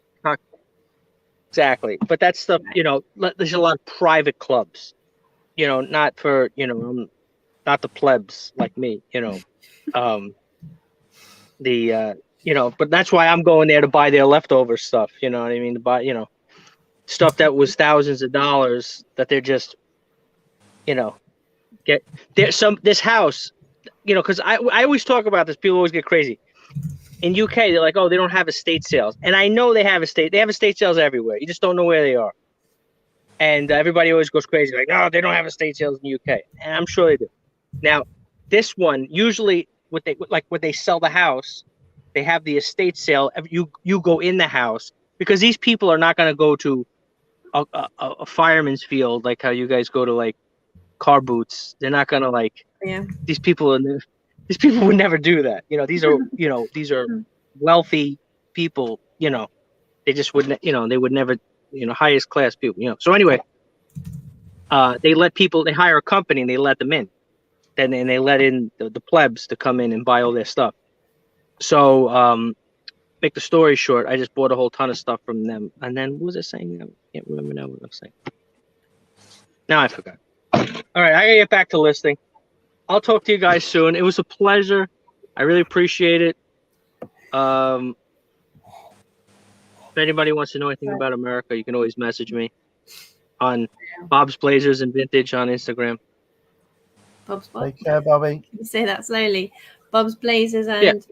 Exactly. But that stuff, there's a lot of private clubs. Not for, not the plebs like me, but that's why I'm going there to buy their leftover stuff, you know what I mean? To buy, stuff that was thousands of dollars that they're just, this house, because I always talk about this, people always get crazy. In UK, they're like, oh, they don't have estate sales. And I know they have estate sales everywhere. You just don't know where they are. And everybody always goes crazy, like, no, they don't have estate sales in the UK. And I'm sure they do. Now, this one, usually when they sell the house, they have the estate sale. You go in the house because these people are not going to go to a fireman's field like how you guys go to like car boots. They're not going to these people would never do that. These are wealthy people. They just wouldn't. They would never. Highest class people. So anyway, they hire a company and they let them in. Then they let in the plebs to come in and buy all their stuff. So, make the story short, I just bought a whole ton of stuff from them. And then what was I saying? I can't remember now what I was saying. Now I forgot. All right, I gotta get back to listing. I'll talk to you guys soon. It was a pleasure. I really appreciate it. If anybody wants to know anything about America, you can always message me on Bob's Blazers and Vintage on Instagram. Bob's Take care, Bobby. Say that slowly. Bob's Blazers and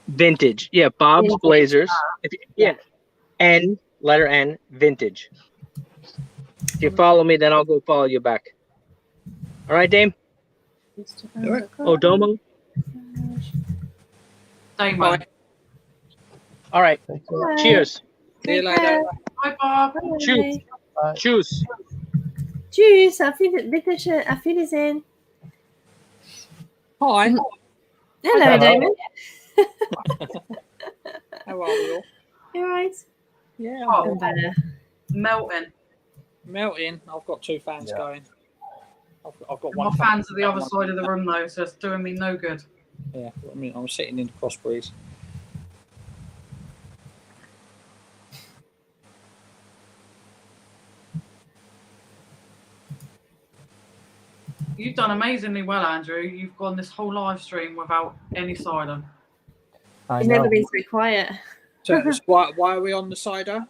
Vintage. Yeah, Bob's Vintage. Blazers. N, letter N, Vintage. If you follow me, then I'll go follow you back. All right, Dame? Oh, Domo? Damo. All right. Bye. Cheers. See you later. Bye, Bob. Cheers. Cheers. Tschüss. Auf Wiedersehen. Hi. Hello, Damon. How are we all? You all right? Yeah, Oh, better. melting. Melting. I've got two fans going. I've got My one. fans are the other side of the room though, so it's doing me no good. Yeah, I mean, I'm sitting in the cross breeze. You've done amazingly well, Andrew. You've gone this whole live stream without any cider. It's never been so quiet. So why are we on the cider?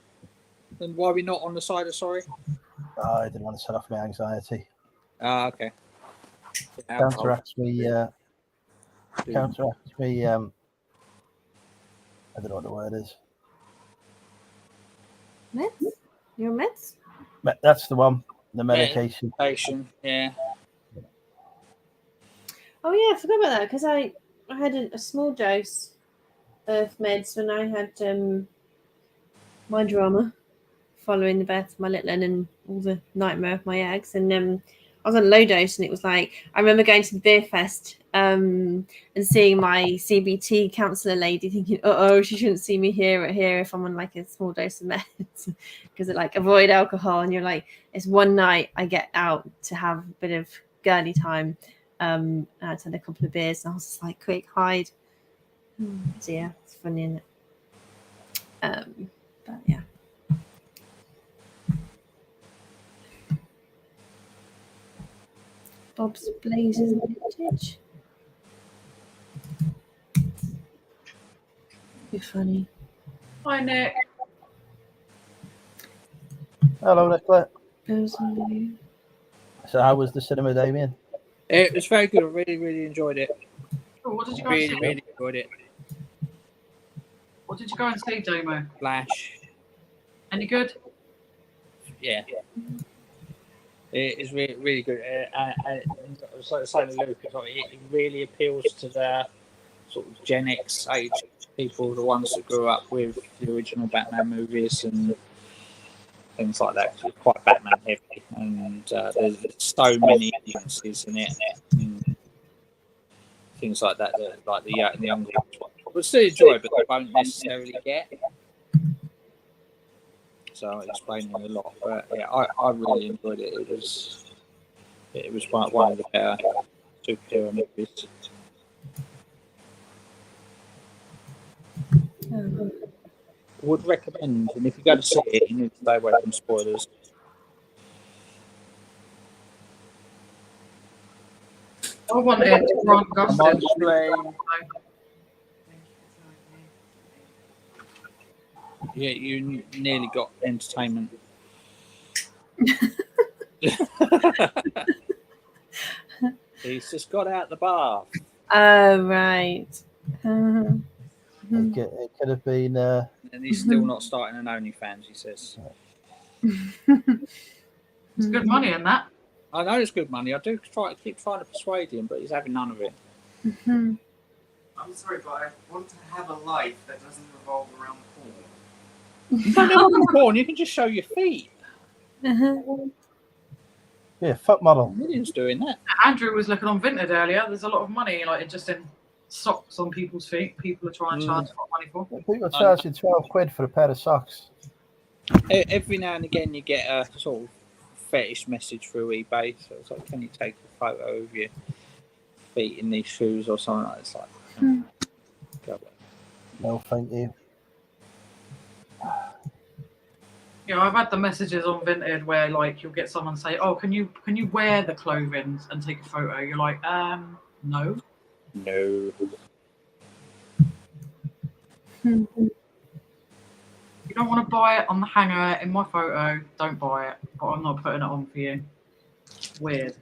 And why are we not on the cider? Sorry. I didn't want to set off my anxiety. Ah, okay. Counteracts me. I don't know what the word is. Meds? Your meds? That's the one. The medication. Medication. Yeah. Oh yeah, I forgot about that because I had a small dose of meds when I had my drama following the birth of my little one and all the nightmare of my eggs, and I was on low dose, and it was like I remember going to the beer fest and seeing my CBT counsellor lady thinking, oh, she shouldn't see me here if I'm on like a small dose of meds, because it like avoid alcohol, and you're like, it's one night I get out to have a bit of girly time. I had a couple of beers, and I was just like, quick hide. So yeah, it's funny, isn't it? But yeah. Bob's Blazers Vintage. Be funny. Hi, Nick. Hello, Nicola. Those are you. So how was the cinema, Damien? It was very good. I really, really enjoyed it. Oh, what did you go Really, and see? really enjoyed it. What did you go and see, Damo? Flash. Any good? Yeah. It is really, really good. It's like saying to Luke, it really appeals to the sort of Gen X age people, the ones that grew up with the original Batman movies and things like that. It's quite Batman heavy, and there's so many influences in it, and things like that, like the younger ones will still enjoy, but they won't necessarily get. So I'm explaining a lot, but yeah, I really enjoyed it. It was one of the better superhero movies. Would recommend, and if you go to see it, you need to stay away from spoilers. I wanted Grant Gustin. Yeah, you nearly got entertainment. He's just got out the bath. Oh, right. It could have been. And he's still not starting an OnlyFans, he says. It's good money in that. I know it's good money. I do keep trying to persuade him, but he's having none of it. I'm sorry, but I want to have a life that doesn't revolve around porn. You don't have to porn, you can just show your feet. Yeah, fuck model. Millions doing that. Andrew was looking on Vinted earlier. There's a lot of money, like just in socks on people's feet. People are trying to charge a lot of money for. People charge you 12 quid for a pair of socks. Every now and again, you get a sort of fetish message through eBay. So it's like, can you take a photo of your feet in these shoes or something like that? It's like, go away. No, thank you. Yeah, I've had the messages on Vinted where like you'll get someone say, "Oh, can you wear the clothing and take a photo?" You're like, no. No. You don't want to buy it on the hanger in my photo, don't buy it. But I'm not putting it on for you. Weird.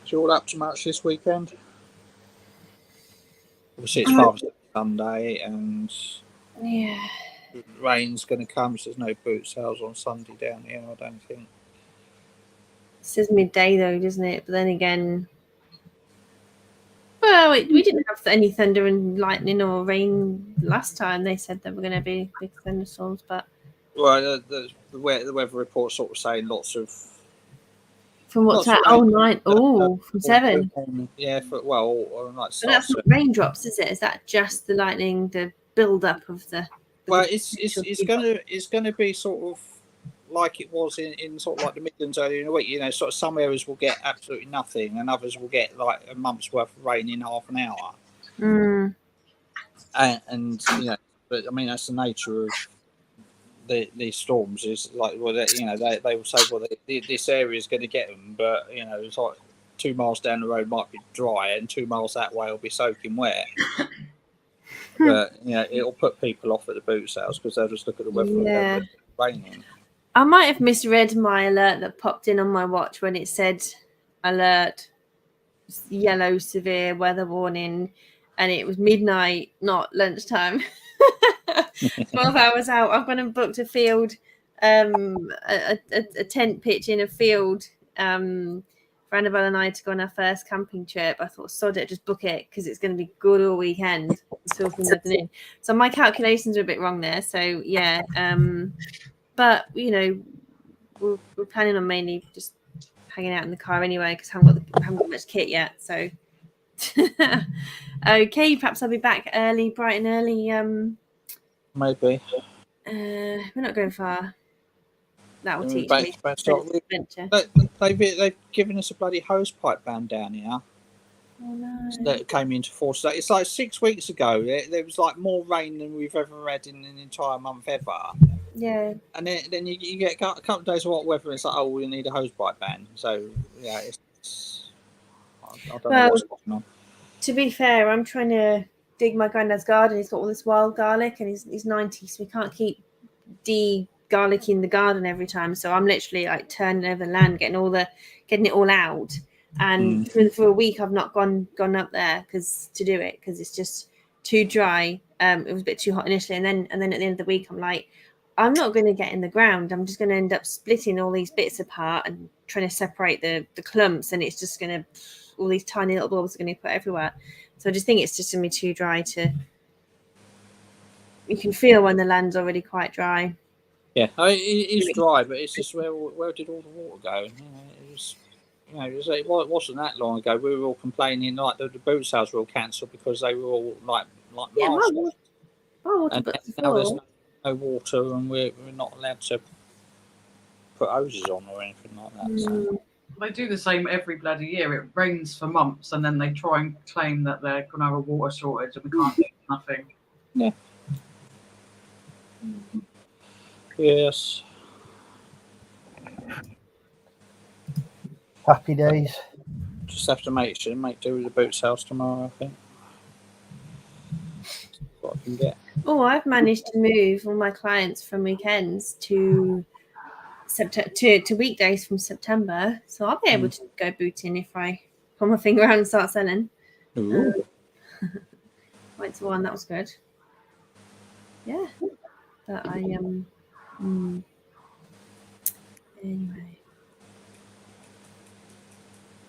So you all up to much this weekend? Obviously, it's Father's Day Sunday, and Yeah. rain's going to come, so there's no boot sales on Sunday down here, I don't think. It says midday though, doesn't it? But then again, well, we didn't have any thunder and lightning or rain last time. They said there were going to be big thunderstorms, but Well, the weather report sort of saying lots of. from what's that? Oh, 9. Oh, from 7. Yeah, or like. But that's not raindrops, is it? Is that just the lightning, the build up of the? Well, it's gonna be sort of like it was in sort of like the Midlands earlier in the week. You know, sort of some areas will get absolutely nothing, and others will get like a month's worth of rain in half an hour. And you know, but I mean that's the nature of these storms. Is like, well, they will say, well, this area is going to get them, but you know, it's like 2 miles down the road might be dry, and 2 miles that way will be soaking wet. But you know, it'll put people off at the boot sales because they'll just look at the weather and go, it's raining. I might have misread my alert that popped in on my watch when it said alert, yellow severe weather warning, and it was midnight, not lunchtime. 12 hours out. I've gone and booked a field, a tent pitch in a field for Annabelle and I to go on our first camping trip. I thought, sod it, just book it because it's going to be good all weekend until the afternoon. So my calculations are a bit wrong there. So yeah, but you know, we're planning on mainly just hanging out in the car anyway because I haven't got much kit yet. So okay, perhaps I'll be back early, bright and early. Maybe. We're not going far. That will And teach we're me back sense to of adventure. they've given us a bloody hose pipe ban down here. Oh no. That came into force. It's like 6 weeks ago. There was like more rain than we've ever had in an entire month ever. Yeah. And then you get a couple of days of hot weather and it's like, oh, we need a hose pipe ban. So yeah, I don't know what's going on. To be fair, I'm trying to dig my granddad's garden. He's got all this wild garlic and he's 90, so we can't keep de-garlicking the garden every time. So I'm literally like turning over the land, getting it all out. And for a week I've not gone up there to do it because it's just too dry. It was a bit too hot initially, and then at the end of the week I'm like, I'm not going to get in the ground. I'm just going to end up splitting all these bits apart and trying to separate the clumps, and it's just going to, all these tiny little bulbs are going to be put everywhere. So I just think it's just going to be too dry to. You can feel when the land's already quite dry. Yeah, I mean, it is dry, but it's just where did all the water go? It wasn't that long ago. We were all complaining like the boot sales were all cancelled because they were all like yeah, masks. And now there's no water, and we're not allowed to put hoses on or anything like that. So. They do the same every bloody year. It rains for months, and then they try and claim that they're going to have a water shortage, and we can't do nothing. Yeah. Yes. Happy days. Just have to make do with the boot sales tomorrow, I think. That's what I can get. Oh, I've managed to move all my clients from weekends to weekdays from September, so I'll be able to go booting if I put my finger out and start selling. Went to one, that was good. Yeah, but anyway,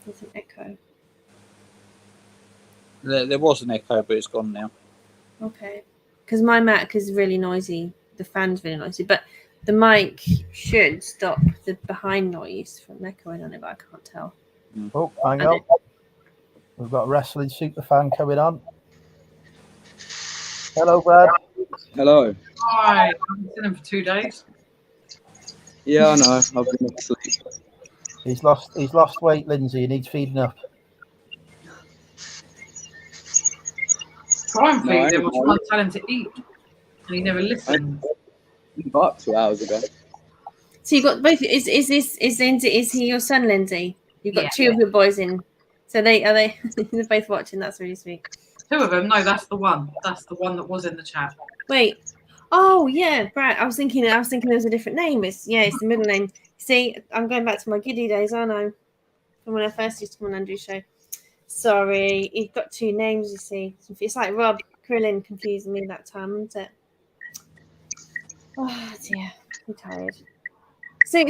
there's an echo. There was an echo, but it's gone now. Okay, because my Mac is really noisy. The fan's really noisy, but the mic should stop the behind noise from echoing on it, but I can't tell. Oh, hang on. We've got a wrestling super fan coming on. Hello, Brad. Hello. Hi, I've been sitting for 2 days. Yeah, I know. I've been asleep. He's lost weight, Lindsay. He needs feeding up. Try and feed him, or try and tell him to eat, and he never listens. I got up 2 hours ago. So you got both. Is Lindsay? Is he your son, Lindsay? You've got two of your boys in. So they're both watching. That's really sweet. 2 of them? No, that's the one. That's the one that was in the chat. Wait. Oh yeah, Brad. I was thinking there was a different name. It's the middle name. See, I'm going back to my giddy days, aren't I? From when I first used to come on Andrew's show. Sorry, you've got 2 names. You see, it's like Rob Krillin confusing me that time, isn't it? Oh dear, I'm tired. So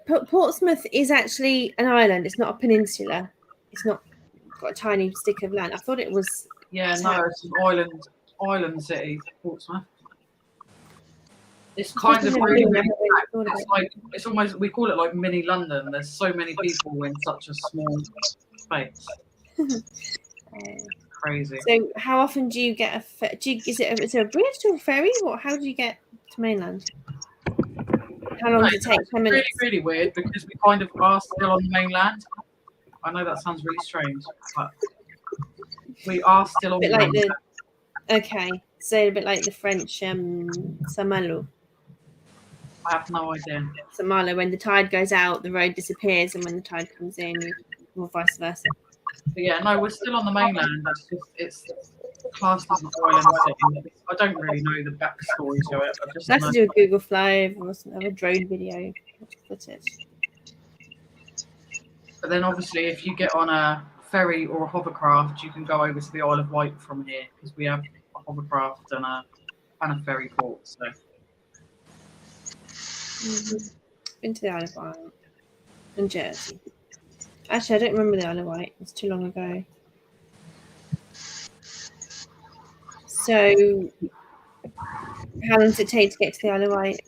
Portsmouth is actually an island. It's not a peninsula. It's not got a tiny stick of land. I thought it was. Yeah, no, it's an island city, Portsmouth. It's kind of really it's almost, we call it like mini London. There's so many people in such a small space. Crazy. So how often do you get is it a bridge or a ferry? How do you get to mainland? How long does it take? 10 minutes? Really weird because we kind of are still on the mainland. I know that sounds really strange, but we are still on the mainland. Okay, so a bit like the French Saint-Malo. I have no idea. Saint-Malo, when the tide goes out, the road disappears, and when the tide comes in, or vice versa. But yeah, no, we're still on the mainland. It's classed as an island city. I don't really know the backstory to it. Let's do a Google Fly or a drone video. That's it. But then obviously if you get on a ferry or a hovercraft, you can go over to the Isle of Wight from here because we have a hovercraft and a ferry port. So been to the Isle of Wight and Jersey. Actually, I don't remember the Isle of Wight. It's too long ago. So, how long does it take to get to the Isle of Wight?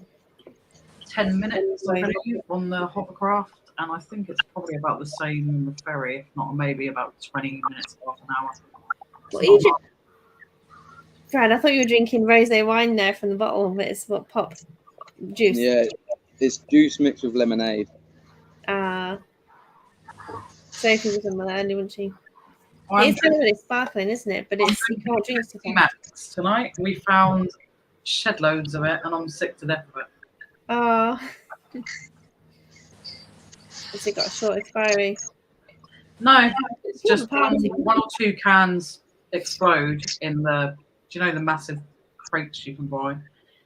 10 minutes, I Right. believe, on the hovercraft, and I think it's probably about the same in the ferry, if not maybe about 20 minutes, half an hour. What are you drinking? Brad, I thought you were drinking rosé wine there from the bottle, but it's what pop juice. Yeah, it's juice mixed with lemonade. Sophie was on that early, wasn't she? I'm It's really sparkling, isn't it? But it's you can't drink stuff. Max tonight. We found shed loads of it, and I'm sick to death of it. Oh. Has it got a short expiry? No, it's Yeah, just apparently. one or two cans explode in the, do you know the massive crates you can buy?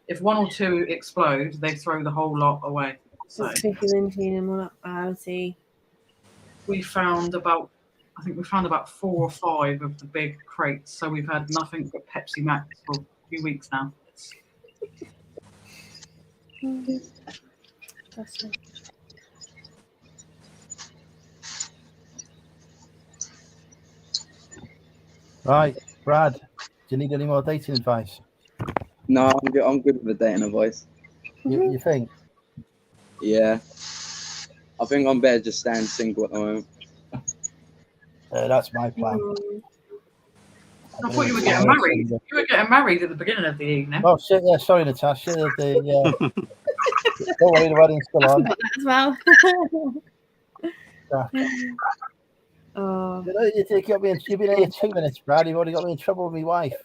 If one or two explode, they throw the whole lot away. So It's tricky then clean them all up. I would see. we found about, I think we found about 4 or 5 of the big crates. So we've had nothing but Pepsi Max for a few weeks now. That's it. Right, Brad, do you need any more dating advice? No, I'm good with the dating advice. You think? Yeah. I think I'm better just staying single at the moment. That's my plan. I thought you were getting married. You were getting married at the beginning of the evening. Oh shit! Yeah, sorry, Natasha. Don't worry, the wedding's still on. That as well. Oh. You've been here 2 minutes, Brad. You've already got me in trouble with my wife.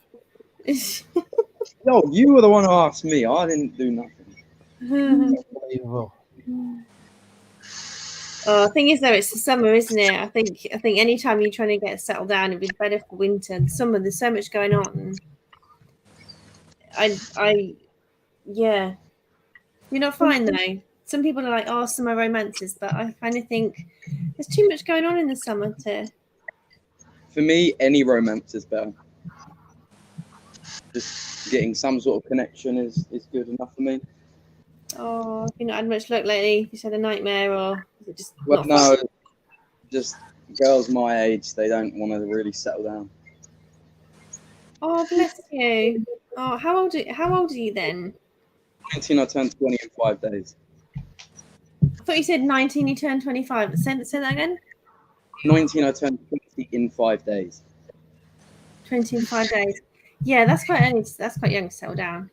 No, you were the one who asked me. I didn't do nothing. Unbelievable. Oh, the thing is though, it's the summer, isn't it? I think anytime you're trying to get settled down, it'd be better for winter. The summer, there's so much going on. Yeah. You're not fine though. Some people are like, oh, summer romances, but I kind of think there's too much going on in the summer to. For me, any romance is better. Just getting some sort of connection is good enough for me. Oh, have you not had much luck lately? Have you had a nightmare, or is it just Well, not no, fun? just girls my age, they don't want to really settle down. Oh, bless you. Oh, how old are you then? 19, I turned 20 in 5 days. I thought you said 19, you turned 25. Say that again? 19, I turned 20 in 5 days. 20 in 5 days. Yeah, that's quite early. That's quite young to settle down.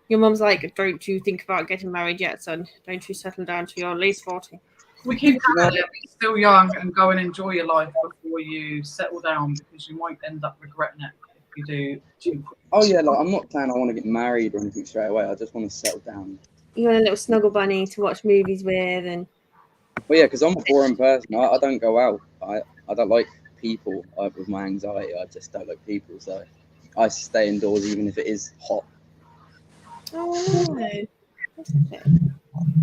Your mum's like, don't you think about getting married yet, son? Don't you settle down till you're at least 40. We keep telling them you're still young and go and enjoy your life before you settle down, because you might end up regretting it if you do too quick. Oh yeah, like I'm not saying I want to get married or anything straight away. I just want to settle down. You want a little snuggle bunny to watch movies with, and Well, yeah, because I'm a boring person. I don't go out. I don't like people. With my anxiety, I just don't like people. So I stay indoors even if it is hot. oh no,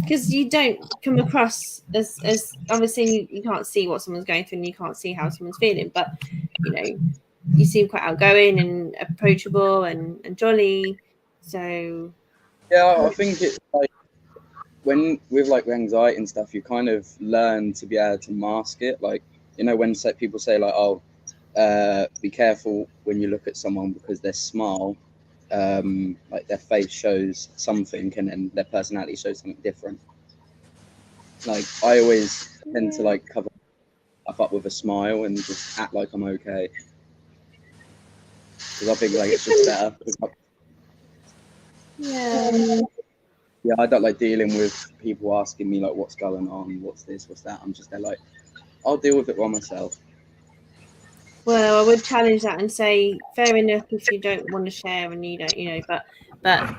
because you don't come across as obviously you can't see what someone's going through and you can't see how someone's feeling, but you know you seem quite outgoing and approachable and jolly. So Yeah, I think it's like when with like anxiety and stuff, you kind of learn to be able to mask it. Like when people say like, "Oh, be careful when you look at someone because their smile, like their face shows something, and then their personality shows something different." Like I always tend to like cover up with a smile and just act like I'm okay, because I think like it's just better. Yeah, I don't like dealing with people asking me like what's going on, what's this, what's that. I'm just there like, I'll deal with it by myself. Well, I would challenge that and say, fair enough if you don't want to share and you don't, but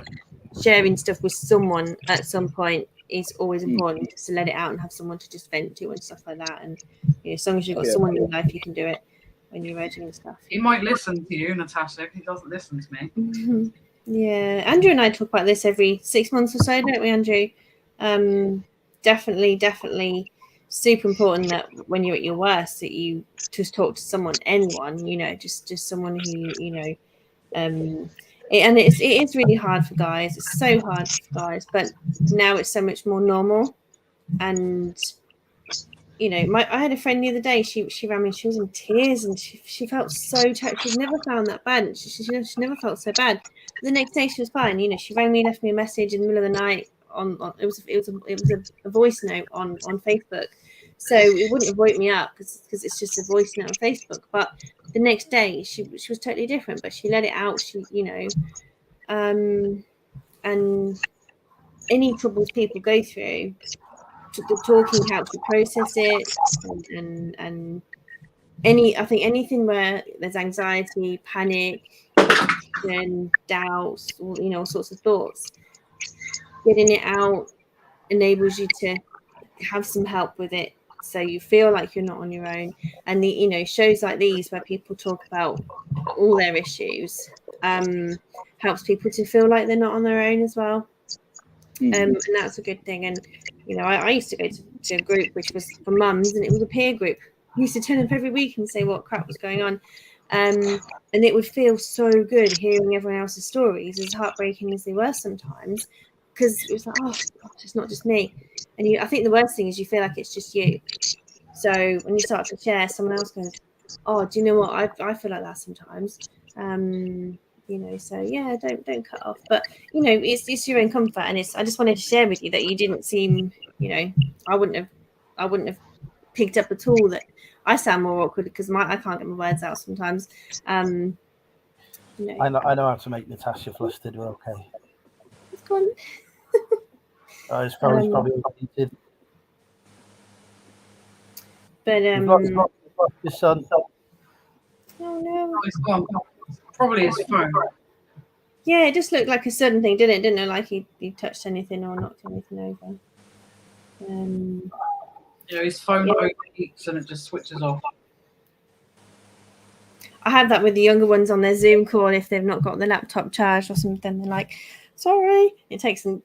sharing stuff with someone at some point is always important, just to let it out and have someone to just vent to and stuff like that. And as long as you've got someone in your life, you can do it when you're ready and stuff. He might listen to you, Natasha, if he doesn't listen to me. Yeah, Andrew and I talk about this every 6 months or so, don't we, Andrew? Definitely super important that when you're at your worst that you just talk to anyone, just someone who, and it is really hard for guys. It's so hard for guys, but now it's so much more normal. And you know, I had a friend the other day. She rang me. She was in tears, and she felt so touched. She'd never found that bad. She never felt so bad. But the next day she was fine. You know, she rang me, left me a message in the middle of the night. It was a voice note on Facebook. So it wouldn't have woke me up because it's just a voice note on Facebook. But the next day she was totally different. But she let it out. She, you know, and any troubles people go through, the talking helps you process it, and I think anything where there's anxiety, panic, and doubts, or, you know, all sorts of thoughts, getting it out enables you to have some help with it, so you feel like you're not on your own. And the, you know, shows like these where people talk about all their issues helps people to feel like they're not on their own as well. And that's a good thing. And you know, I used to go to a group which was for mums, and it was a peer group. We used to turn up every week and say what crap was going on, and it would feel so good hearing everyone else's stories, as heartbreaking as they were sometimes, because it was like, oh, it's not just me. And I think the worst thing is you feel like it's just you. So when you start to share, someone else goes, oh, do you know what? I feel like that sometimes. You know, so yeah, don't cut off. But you know, it's your own comfort, and I just wanted to share with you that you didn't seem, you know, I wouldn't have picked up at all that I sound more awkward because I can't get my words out sometimes. You know. I know how to make Natasha flustered. We're okay. It's gone. It's probably repeated. But you've lost your son. Oh no. Oh, it's gone. Probably his phone. Yeah, it just looked like a sudden thing, didn't it? Didn't look like he touched anything or knocked anything over. You know, his phone overheats and it just switches off. I have that with the younger ones on their Zoom call. If they've not got the laptop charged or something, they're like, sorry. It takes them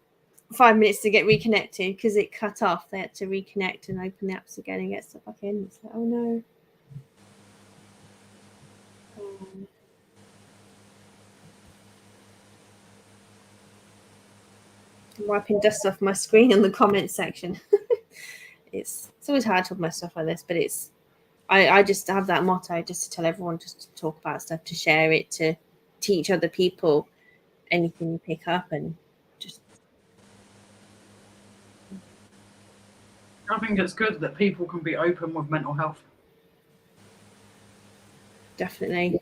5 minutes to get reconnected because it cut off. They had to reconnect and open the apps again and get stuff back in. It's like, oh no. I'm wiping dust off my screen in the comments section. It's always hard to talk about stuff like this, but I just have that motto just to tell everyone just to talk about stuff, to share it, to teach other people anything you pick up, and just. I think it's good that people can be open with mental health. Definitely.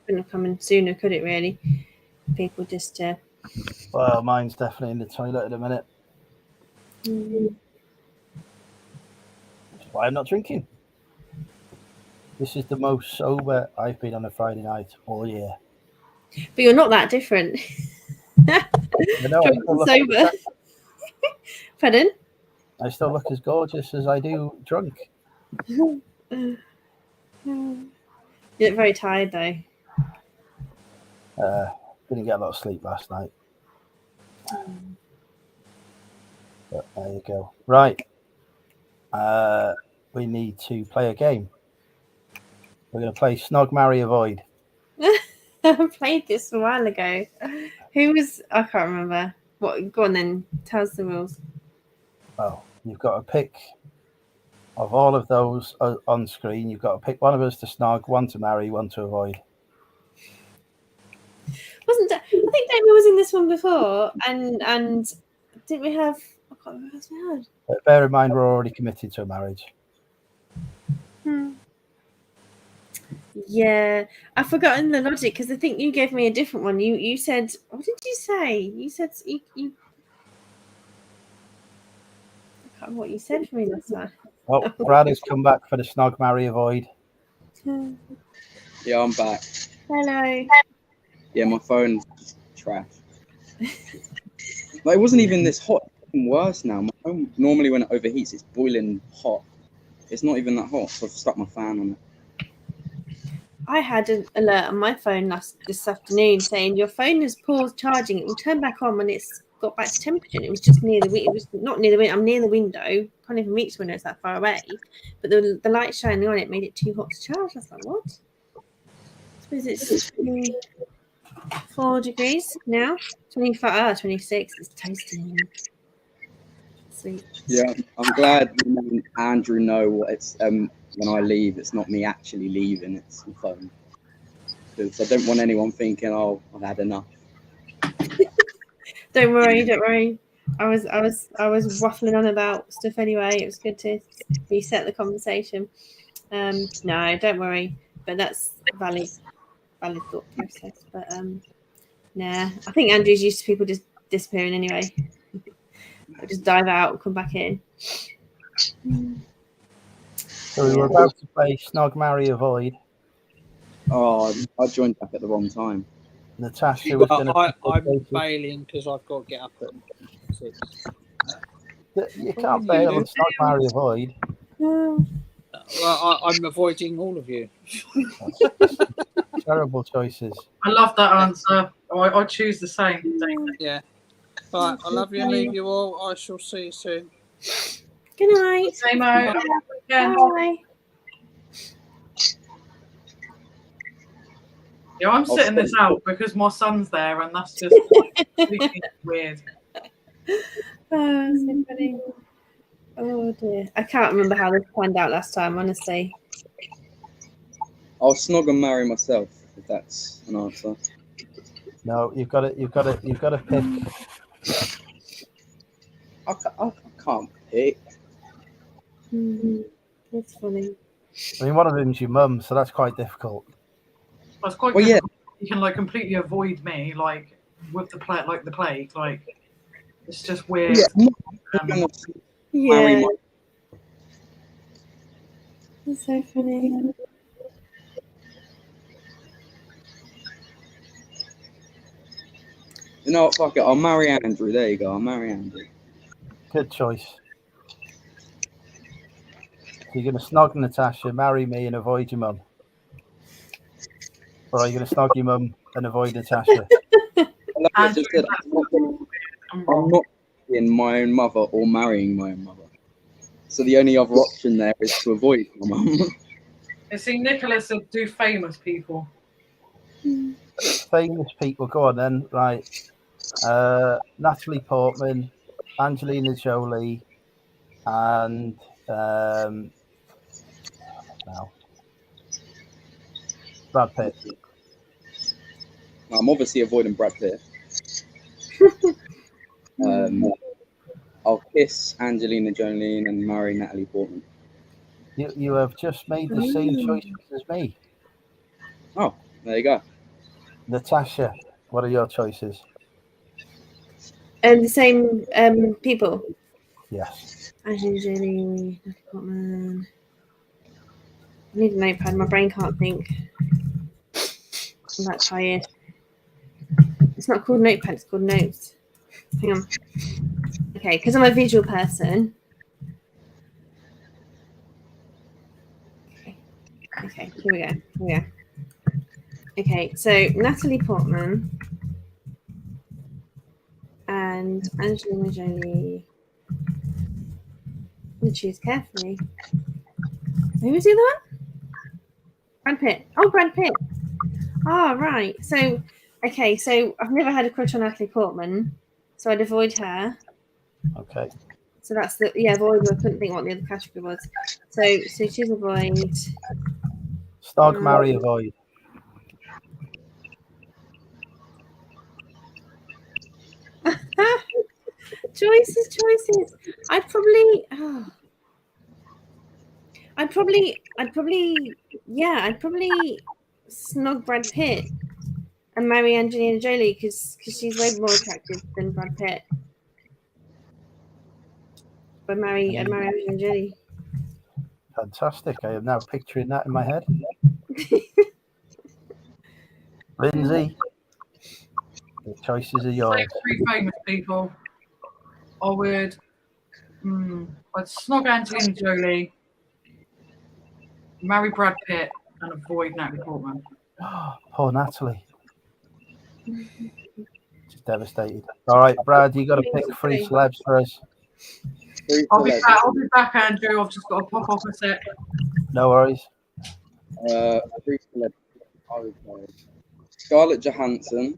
Couldn't have come in sooner, could it really? People just Well, mine's definitely in the toilet at a minute. That's why I'm not drinking. This is the most sober I've been on a Friday night all year. But you're not that different. I know, sober. Pardon? I still look as gorgeous as I do drunk. You look very tired though. Didn't get a lot of sleep last night. But there you go. Right. We need to play a game. We're going to play Snog, Marry, Avoid. I played this a while ago. Who was? I can't remember. What? Go on then. Tell us the rules. Well, you've got to pick of all of those on screen. You've got to pick one of us to snog, one to marry, one to avoid. I think David was in this one before, and didn't we have? I can't remember who else we had. But bear in mind, we're already committed to a marriage. Yeah, I've forgotten the logic because I think you gave me a different one. You said, what did you say? You said you I can't remember what you said for me last time. Well, Brad has come back for the Snog, Marry, Avoid. Yeah, I'm back. Hello. Yeah, my phone's trash. Like, it wasn't even this hot. It's even worse now. My phone, normally when it overheats, it's boiling hot. It's not even that hot, so I've stuck my fan on it. I had an alert on my phone this afternoon saying your phone has paused charging. It will turn back on when it's got back to temperature. And it was just near the window. It was not near the window. I'm near the window. Can't even reach the window. It's that far away. But the light shining on it made it too hot to charge. I was like, what? I suppose it's 24 degrees now. 25, 26. It's toasting. Sweet. Yeah, I'm glad you and Andrew know what it's. When I leave, it's not me actually leaving; it's the phone. Because I don't want anyone thinking, "Oh, I've had enough." Don't worry, don't worry. I was waffling on about stuff anyway. It was good to reset the conversation. No, don't worry. But that's valid thought process. But nah, I think Andrew's used to people just disappearing anyway. I'll just dive out and come back in. So we were about to play Snog, Marry, Avoid. Oh, I joined back at the wrong time. Natasha was going to. I'm bailing because I've got to get up at 6. You can't bail on Snog, Marry, Avoid. Well, I'm avoiding all of you. Terrible choices. I love that answer. I choose the same. Yeah. Right, I love you and leave you all. I shall see you soon. Good night. Same out. Bye. Yeah, I'm sitting this out because my son's there, and that's just completely weird. Oh, so funny. Oh dear, I can't remember how this planned out last time. Honestly, I'll snog and marry myself if that's an answer. No, you've got to pick. I can't pick. That's funny. I mean, one of them's your mum, so that's quite difficult. That's quite Well, good. yeah. You can like completely avoid me, like with the plague, like it's just weird. Yeah, I'm not gonna marry Yeah, my. that's so funny. You know what? Fuck it. I'll marry Andrew. There you go. I'll marry Andrew. Good choice. So you're going to snog Natasha, marry me, and avoid your mum, or are you going to snog your mum and avoid Natasha? Like I just said, I'm not in my own mother or marrying my own mother. So the only other option there is to avoid my mum. You see, Nicholas said do famous people. Famous people, go on then. Right, Natalie Portman, Angelina Jolie, and now Brad Pitt. I'm obviously avoiding Brad Pitt. I'll kiss Angelina Jolie and marry Natalie Portman. You have just made the same choices as me. Oh, there you go. Natasha, what are your choices? And the same people. Yes. Angelina Jolie, Natalie Portman. I need a notepad. My brain can't think. I'm that tired. It's not called notepad. It's called notes. Hang on. Okay, because I'm a visual person. Okay, here we go. Okay, so Natalie Portman and Angelina Jolie. I'm going to choose carefully. Who was the other one? Brad Pitt. Oh, Brad Pitt. Oh, right. So, okay, so I've never had a crush on Natalie Portman, so I'd avoid her. Okay. So that's avoid. I couldn't think what the other category was. So choose avoid. Snog, marry, avoid. Choices. I'd probably snog Brad Pitt and marry Angelina Jolie because she's way more attractive than Brad Pitt. I'd marry Angelina Jolie. Fantastic. I am now picturing that in my head. Lindsay, the choices are yours. Like 3 famous people. I would. I'd snog Angelina Jolie, marry Brad Pitt, and avoid Natalie Portman. Poor Natalie. She's devastated. All right, Brad, you got to pick 3 celebs for us. I'll be back, Andrew. I've just got to pop off a sec. No worries. 3 celebrities. I would go Scarlett Johansson.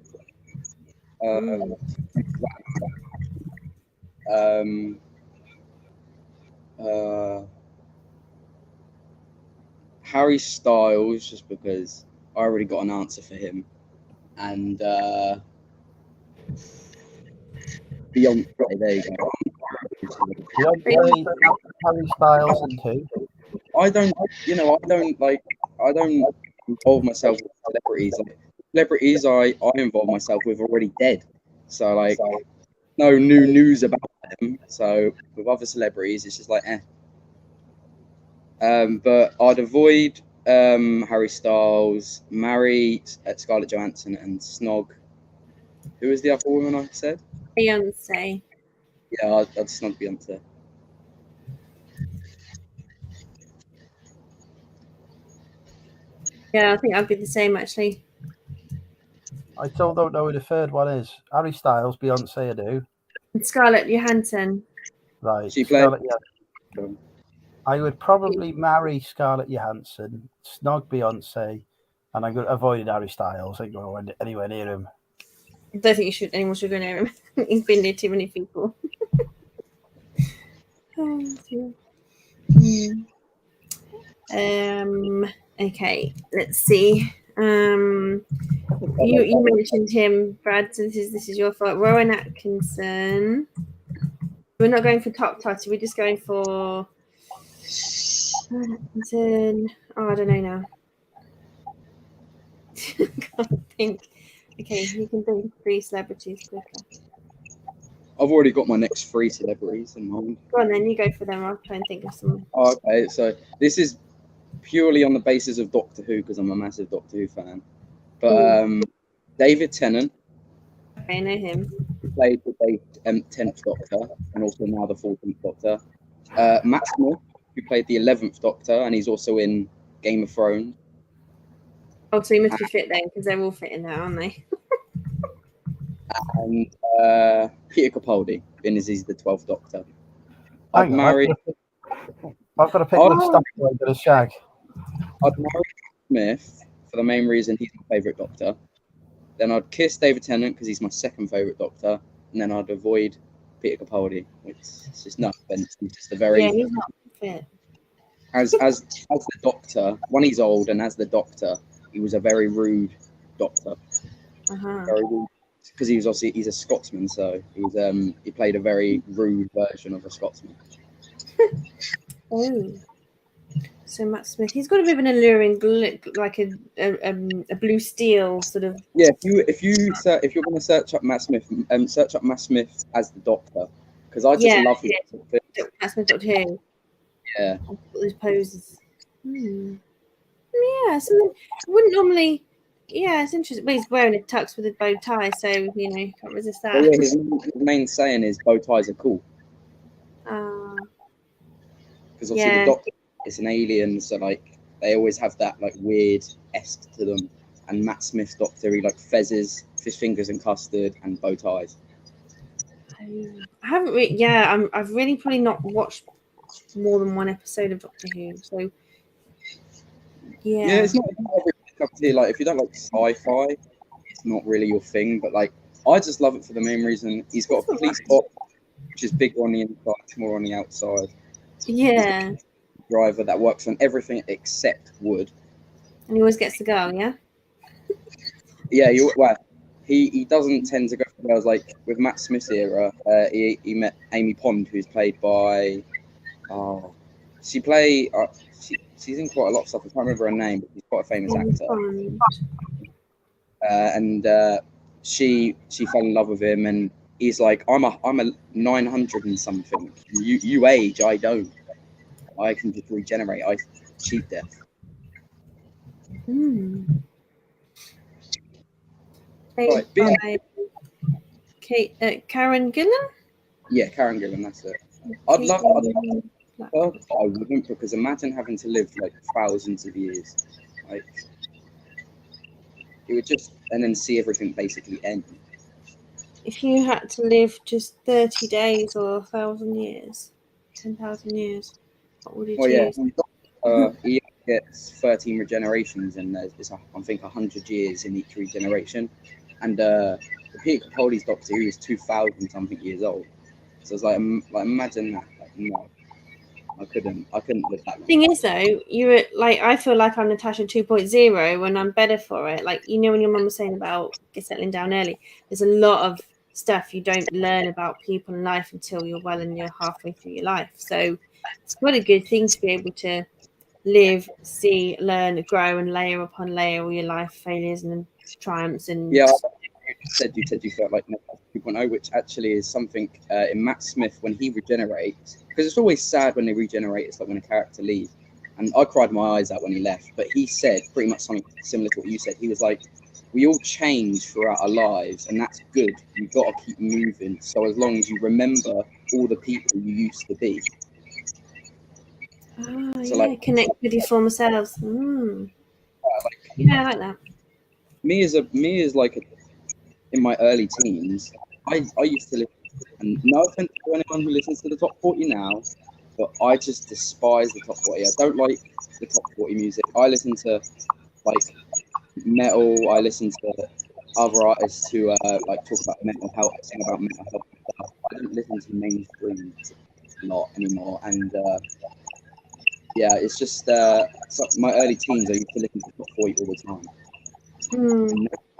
Harry Styles, just because I already got an answer for him, and Beyonce. There you go. Beyonce, Harry Styles, and who? I don't involve myself with celebrities. Like, celebrities I involve myself with already dead. So like no new news about them. So with other celebrities, it's just like but I'd avoid Harry Styles, marry Scarlett Johansson, and snog. Who was the other woman I said? Beyonce. Yeah, I'd snog Beyonce. Yeah, I think I'd be the same actually. I still don't know who the third one is. Harry Styles, Beyonce, I do. And Scarlett Johansson. She Right, played. Scarlett Johansson. I would probably marry Scarlett Johansson, snog Beyonce, and I would avoid Harry Styles. I go anywhere near him. I don't think anyone should go near him. He's been near too many people. Okay, let's see. You mentioned him, Brad. So this is your fault. Rowan Atkinson. We're not going for top title. We're just going for Rowan Atkinson. Oh, I don't know now. Can't think. Okay, you can think of 3 celebrities quicker. I've already got my next 3 celebrities in mind. Go on then, you go for them. I'll try and think of some. Oh, okay, so this is purely on the basis of Doctor Who because I'm a massive Doctor Who fan. But David Tennant. Okay, I know him. Played the 10th Doctor and also now the 14th Doctor. Matt Smith, who played the 11th Doctor, and he's also in Game of Thrones. Oh, so he must be fit then, because they're all fit in there, aren't they? And Peter Capaldi, being as he's the 12th Doctor. I've got to pick my stuff like a shag. I'd marry Smith for the main reason he's my favourite Doctor. Then I'd kiss David Tennant because he's my second favourite Doctor, and then I'd avoid Peter Capaldi, which is just not offense. He's just a very he's not fit. As the Doctor, when he's old, and as the Doctor, he was a very rude Doctor. Very rude because he's a Scotsman, so he played a very rude version of a Scotsman. Oh. So Matt Smith, he's got a bit of an alluring look, like a blue steel sort of. Yeah, if you're going to search up Matt Smith, search up Matt Smith as the Doctor, because I just love his Matt Smith Doctor Who. Yeah. All those poses. Yeah, something wouldn't normally. Yeah, it's interesting. But he's wearing a tux with a bow tie, so can't resist that. Yeah, his main saying is bow ties are cool. Because obviously the Doctor is an alien, so like they always have that like weird esque to them. And Matt Smith's Doctor, he like fezzes, fish fingers and custard, and bow ties. I haven't really. I've really probably not watched more than one episode of Doctor Who, so yeah. It's not every cup of tea. Like if you don't like sci-fi, it's not really your thing. But like I just love it for the main reason he's got a police box, which is bigger on the inside, smaller on the outside. Yeah. Driver that works on everything except wood. And he always gets the girl, yeah? Yeah, he doesn't tend to go for girls. Like with Matt Smith's era, he met Amy Pond, who's played by she's in quite a lot of stuff. I can't remember her name, but she's quite a famous actor. And she fell in love with him, and he's like, I'm a 900 and something. You age, I don't. I can just regenerate. I cheat death. Karen Gillan? Yeah, Karen Gillan, that's it. I wouldn't, because imagine having to live like thousands of years. Like it would just, and then see everything basically end. If you had to live just 30 days or 1,000 years, 10,000 years, what would you choose? He gets 13 regenerations, and there's I think 100 years in each regeneration. And Peter Capaldi's Doctor Who is 2,000 something years old. So it's like imagine that. Like, no, I couldn't live that. Thing is though, you're like, I feel like I'm Natasha 2.0 when I'm better for it. Like, you know, when your mum was saying about settling down early, there's a lot of stuff you don't learn about people in life until you're well and you're halfway through your life. So it's quite a good thing to be able to live, see, learn, grow, and layer upon layer all your life failures and triumphs. And yeah, you said you felt like Natasha 2.0, which actually is something in Matt Smith when he regenerates, because it's always sad when they regenerate. It's like when a character leaves, and I cried my eyes out when he left. But he said pretty much something similar to what you said. He was like, we all change throughout our lives, and that's good. You've got to keep moving. So as long as you remember all the people you used to be. Oh, So yeah, like, connect with your former selves. Yeah, I like that. Me as like in my early teens, I used to listen, and no offense to anyone who listens to the top 40 now, but I just despise the top 40. I don't like the top 40 music. I listen to like metal. I listen to other artists who like talk about mental health, sing about mental health and stuff. I don't listen to mainstream a lot anymore, and yeah, it's just so my early teens. I used to listen to top 40 all the time.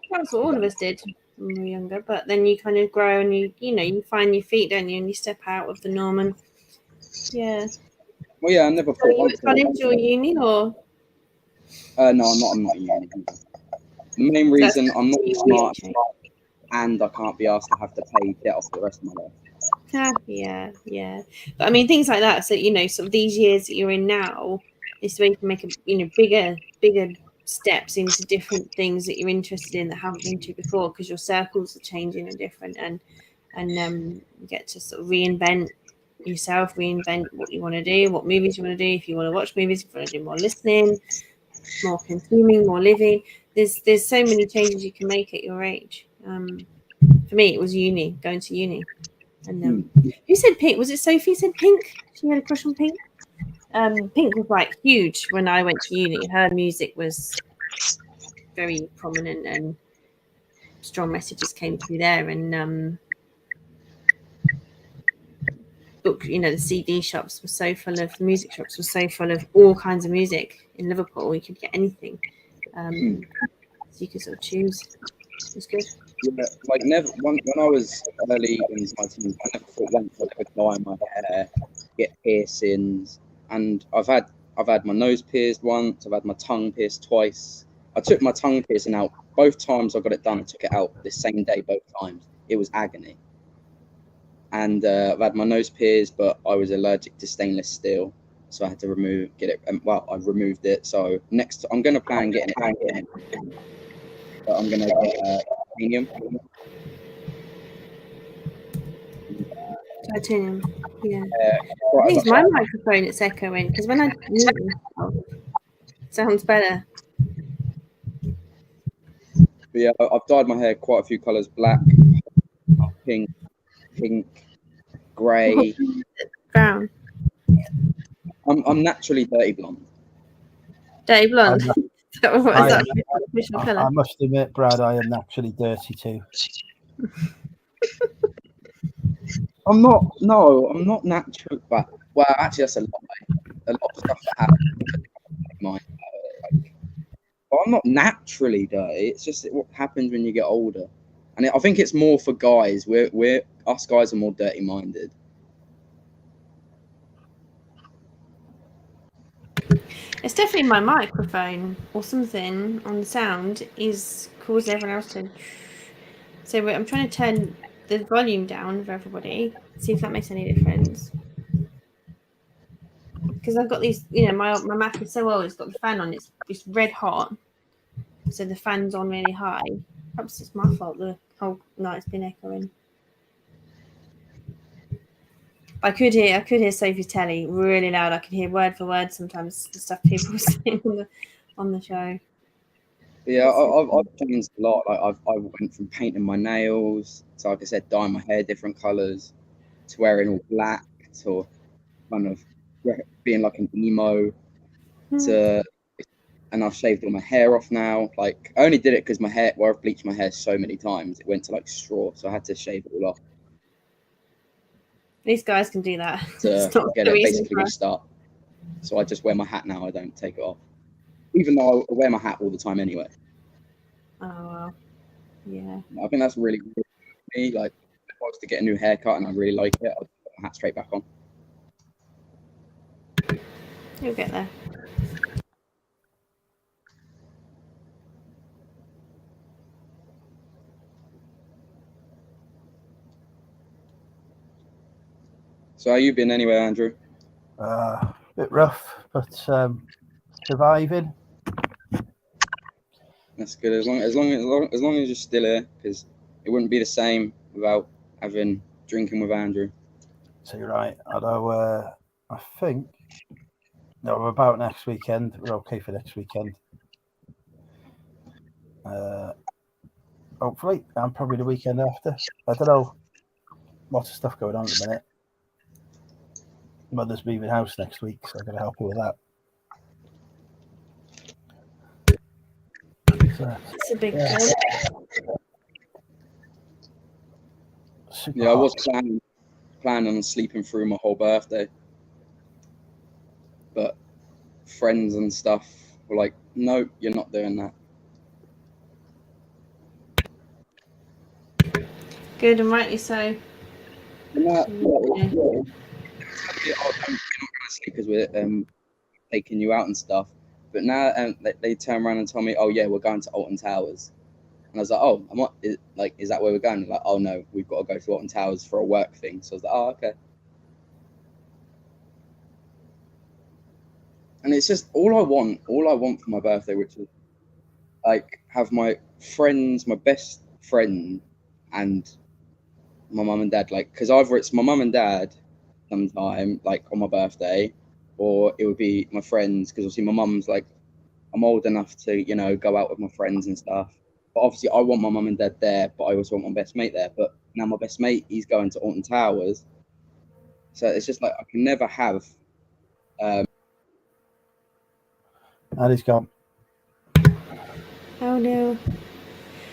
That's what all of us did when we were younger. But then you kind of grow and you find your feet, don't you? And you step out of the norm. And yeah. Well, yeah, I never So thought. you at college or uni or? No, I'm not. I'm not in uni. The main reason I'm not smart and I can't be asked to have to pay debt off for the rest of my life. Yeah. But I mean, things like that. So sort of these years that you're in now is where you can make a bigger steps into different things that you're interested in that haven't been to before, because your circles are changing and different, and you get to sort of reinvent yourself, reinvent what you want to do, what movies you want to do, if you want to watch movies, if you want to do more listening, more consuming, more living. There's so many changes you can make at your age. For me, it was going to uni. And who said Pink? Was it Sophie said Pink? She had a crush on Pink. Pink was like huge when I went to uni. Her music was very prominent and strong messages came through there. And the CD shops were so full of, the music shops were so full of all kinds of music in Liverpool. You could get anything. So you could sort of choose. It was good. Yeah, like never. When I was early in my teens, I never thought once I could dye my hair, get piercings, and I've had my nose pierced once. I've had my tongue pierced twice. I took my tongue piercing out both times. I got it done. I took it out the same day both times. It was agony. And I've had my nose pierced, but I was allergic to stainless steel, so I had to get it. Well, I removed it. So next, I'm going to plan getting it. But I'm going to get titanium. Titanium, yeah. I think it's my microphone it's echoing, because when I mute myself, it sounds better. But yeah, I've dyed my hair quite a few colours: black, pink, grey, brown. I'm naturally dirty blonde. Dirty blonde. I must admit, Brad, I am naturally dirty too. I'm not natural, but well, actually, that's a lie. A lot of stuff that happens. But I'm not naturally dirty. It's just what happens when you get older, and I think it's more for guys. Us guys are more dirty-minded. It's definitely my microphone or something on the sound is causing everyone else to. So I'm trying to turn the volume down for everybody. See if that makes any difference. Because I've got these, my Mac is so old. It's got the fan on. It's red hot. So the fan's on really high. Perhaps it's my fault. The whole night's been echoing. I could hear Sophie's telly really loud. I could hear word for word sometimes the stuff people were saying on the show. Yeah, I've changed a lot. Like I went from painting my nails to, like I said, dyeing my hair different colours, to wearing all black, to kind of being like an emo, and I've shaved all my hair off now. Like I only did it because I've bleached my hair so many times it went to like straw, so I had to shave it all off. These guys can do that. To get it basically restart. So I just wear my hat now. I don't take it off, even though I wear my hat all the time anyway. Oh, well. Yeah. I think that's really good for me. Like, if I was to get a new haircut and I really like it, I'd put my hat straight back on. You'll get there. So how you been anyway, Andrew? A bit rough, but surviving. That's good. As long as you're still here, because it wouldn't be the same without having drinking with Andrew. So you're right. Although I think no, we're about next weekend. We're okay for next weekend. Hopefully, and probably the weekend after. I don't know. Lots of stuff going on at the minute. Mother's moving house next week, so I'm going to help her with that. It's a big job. Yeah, I was planning on sleeping through my whole birthday, but friends and stuff were like, "No, you're not doing that." Good, and rightly so. You're not going to sleep because we're taking you out and stuff. But now they turn around and tell me, "Oh yeah, we're going to Alton Towers," and I was like, "Oh, is that where we're going?" They're like, "Oh no, we've got to go to Alton Towers for a work thing." So I was like, "Oh, okay." And it's just all I want for my birthday, which is like have my friends, my best friend, and my mum and dad. Like, because either it's my mum and dad sometime, like on my birthday, or it would be my friends. Because obviously my mum's like, I'm old enough to, you know, go out with my friends and stuff. But obviously I want my mum and dad there, but I also want my best mate there. But now my best mate, he's going to Alton Towers, so it's just like I can never have. And he's gone. Oh no.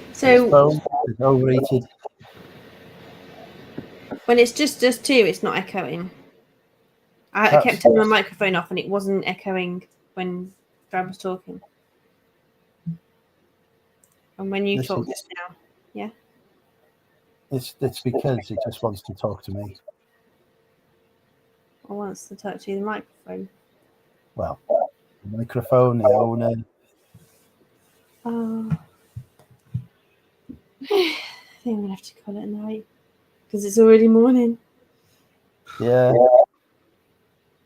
His So phone is overheated. when it's just us two, it's not echoing. I That's- kept turning my microphone off and it wasn't echoing when Brad was talking. And when you This talk is- just now, yeah. It's because he just wants to talk to me. Or wants to talk to the microphone. Well, the microphone, the owner. Oh. I think I'm gonna have to call it a night because it's already morning. Yeah.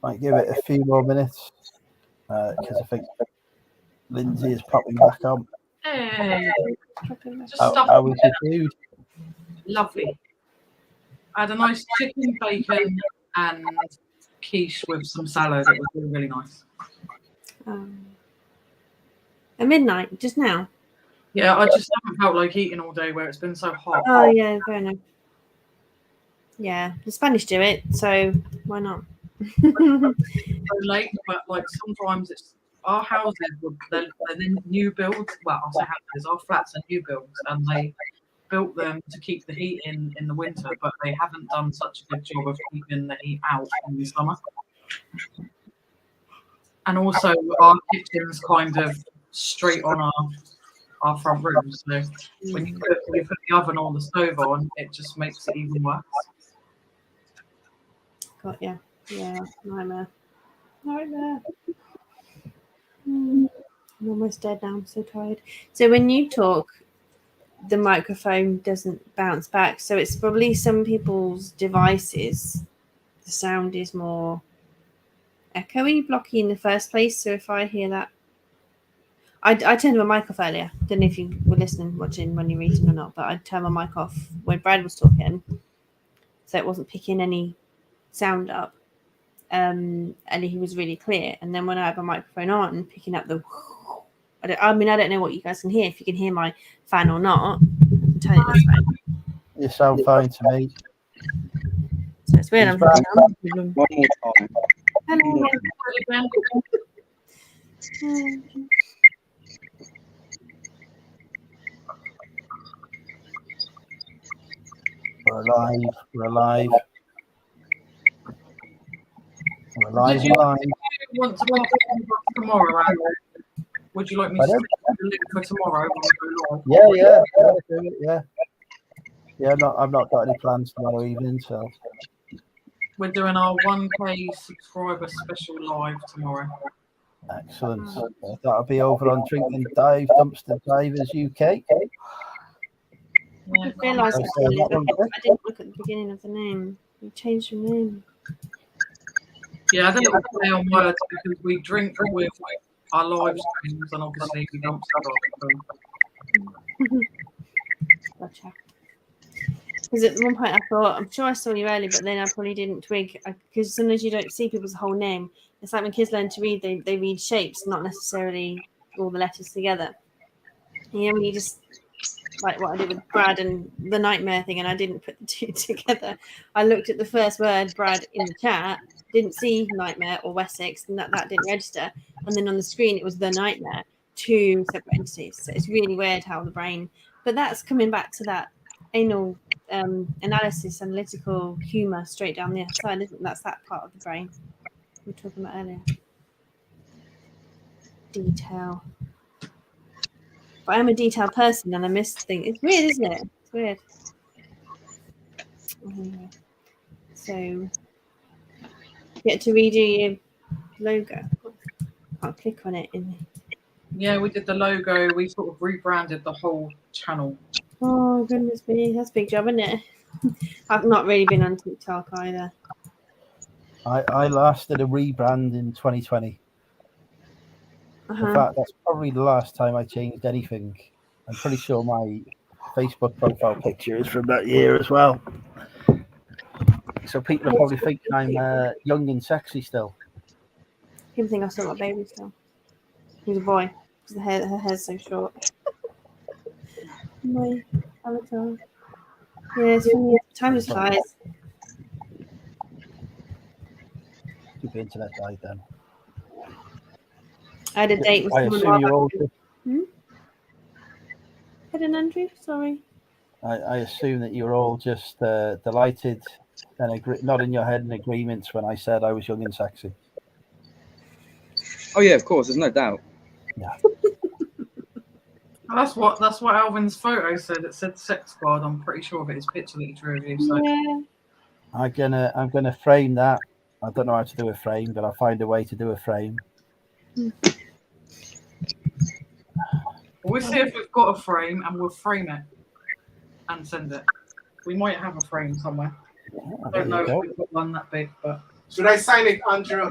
Might give it a few more minutes because I think Lindsay is popping back on. Hey, just How stuff. was your food? Lovely. I had a nice chicken, bacon, and quiche with some salad. It was really, really nice. At midnight, just now. Yeah, I just haven't felt like eating all day where it's been so hot. Oh yeah, fair enough. Yeah, the Spanish do it, so why not? So late, but like sometimes it's our houses. They're new builds. Well, I say houses. Our flats are new builds, and they built them to keep the heat in the winter, but they haven't done such a good job of keeping the heat out in the summer. And also, our kitchen's kind of straight on our front room, so when you put the oven or the stove on, it just makes it even worse. Got yeah, nightmare. I'm almost dead now. I'm so tired. So when you talk, the microphone doesn't bounce back. So it's probably some people's devices. The sound is more echoey, blocky in the first place. So if I hear that, I turned my mic off earlier. Don't know if you were listening, watching when you're reading or not, but I turned my mic off when Brad was talking, so it wasn't picking any sound up. And he was really clear. And then when I have my microphone on, picking up the, I don't know what you guys can hear. If you can hear my fan or not, turn it this way. You sound fine to me. So it's weird. One more time. Hello. We're alive. We're alive. We're alive Did and alive. you want to pop in tomorrow, Alan? Would you like me to Pardon? send the link for tomorrow when we go live? Yeah. I've not got any plans tomorrow evening, so We're doing our 1K subscriber special live tomorrow. excellent. That'll be over on Drinking Dive, Dumpster Divers UK. I just realised I didn't look at the beginning of the name. We changed the name. Yeah, I think it was play on words because we drink with our live streams and obviously we dumpster dive. Gotcha. Because at one point I thought, I'm sure I saw you earlier, but then I probably didn't twig. Because sometimes you don't see people's whole name. It's like when kids learn to read, they read shapes, not necessarily all the letters together. You know, when you just, like what I did with Brad and the nightmare thing, and I didn't put the two together. I looked at the first word, Brad, in the chat, didn't see nightmare or Wessex, and that didn't register. And then on the screen, it was the nightmare, two separate entities. So it's really weird how the brain, but that's coming back to that anal analysis, analytical humor straight down the side, isn't it? That's that part of the brain we were talking about earlier. Detail. But I'm a detailed person and I miss things. It's weird, isn't it? It's weird. Anyway, so you get to redo your logo. I'll click on it in. Yeah, we did the logo. We sort of rebranded the whole channel. Oh goodness me, that's a big job, isn't it? I've not really been on TikTok either. I last did a rebrand in 2020. In fact, that's probably the last time I changed anything. I'm pretty sure my Facebook profile picture is from that year as well. So people are probably thinking I'm young and sexy still. People think I still got a baby still. He's a boy because her hair's so short. My avatar. Yeah, it's funny. Time just flies. The internet died then. I had a date with I assume you're all. Pardon, Andrew? Sorry. I assume that you're all just delighted and nodding your head in agreement when I said I was young and sexy. Oh yeah, of course. There's no doubt. Yeah. That's what Alvin's photo said. It said sex squad. I'm pretty sure of it. His picture that he drew of you. So. Yeah. I'm gonna frame that. I don't know how to do a frame, but I'll find a way to do a frame. We'll see if we've got a frame and we'll frame it and send it. We might have a frame somewhere. I don't know if we've got one that big, but should I sign it, Andrew?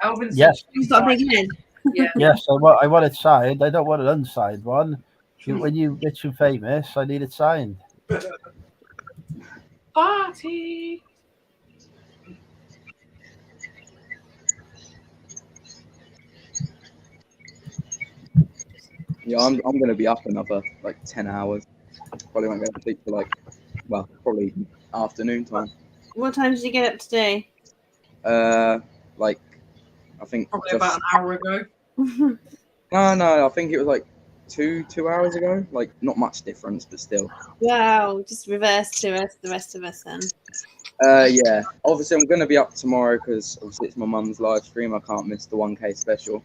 Alvin said yes. He's got a big head. Yeah. Yes, I want it signed. I don't want an unsigned one. When you rich and famous, I need it signed. Party. Yeah, I'm going to be up another like 10 hours. Probably won't go to sleep till probably afternoon time. What time did you get up today? Like I think probably about an hour ago. No, I think it was like two hours ago. Like not much difference, but still. Wow, just reverse to us, the rest of us then. Yeah. Obviously, I'm going to be up tomorrow because obviously it's my mum's live stream. I can't miss the 1K special.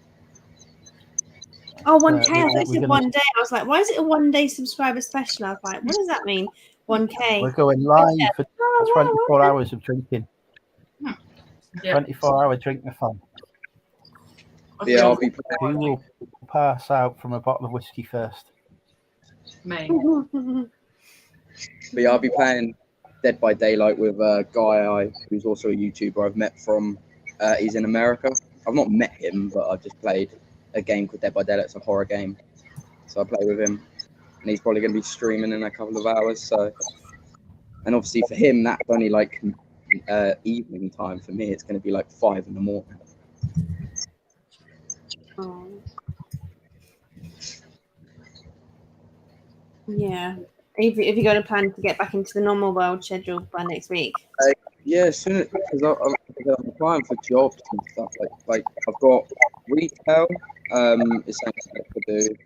Oh, 1K. I thought you said 1 day. I was like, why is it a 1 day subscriber special? I was like, what does that mean? 1K. We're going live for 24 hours of drinking. Yeah. 24-hour drinking-a-thon. Yeah, I'll be. Who will pass out from a bottle of whiskey first? Me. But yeah, I'll be playing Dead by Daylight with a guy who's also a YouTuber I've met from. He's in America. I've not met him, but I've just played a game called Dead by Daylight. It's a horror game, so I play with him, and he's probably going to be streaming in a couple of hours. So, and obviously for him, that's only like evening time. For me, it's going to be like 5 in the morning. Oh. Yeah. Have you got a plan to get back into the normal world schedule by next week? Yeah, soon because I'm applying for jobs and stuff. Like I've got retail. Is something I could do.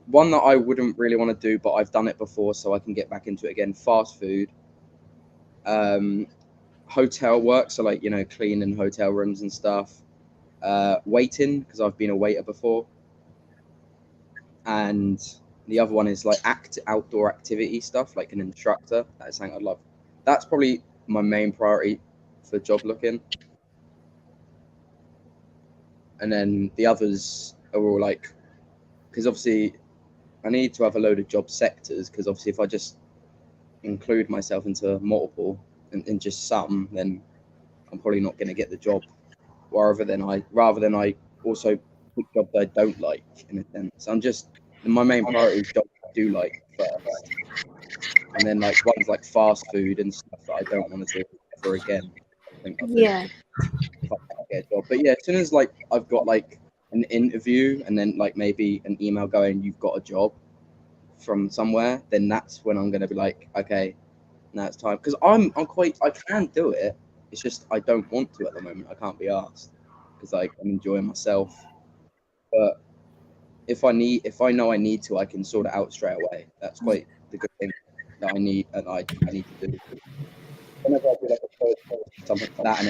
One that I wouldn't really want to do, but I've done it before, so I can get back into it again. Fast food. hotel work, so like, you know, cleaning hotel rooms and stuff. Waiting, because I've been a waiter before. And the other one is like outdoor activity stuff, like an instructor. That's something I'd love. That's probably my main priority for job looking. And then the others are all like, because obviously I need to have a load of job sectors, because obviously if I just include myself into multiple and just some, then I'm probably not going to get the job. Rather than I also pick jobs I don't like, in a sense. I'm just, my main priority is jobs I do like first, and then like ones like fast food and stuff that I don't want to do ever again. I think I'll do Yeah. if I can't get a job. But yeah, as soon as like I've got like an interview and then like maybe an email going, you've got a job from somewhere, then that's when I'm gonna be like, okay, now it's time. Because I can do it. It's just I don't want to at the moment. I can't be asked because like I'm enjoying myself. But if I know I need to, I can sort it out straight away. That's quite the good thing that I need and I need to do. Whenever I do like a post, something like that, and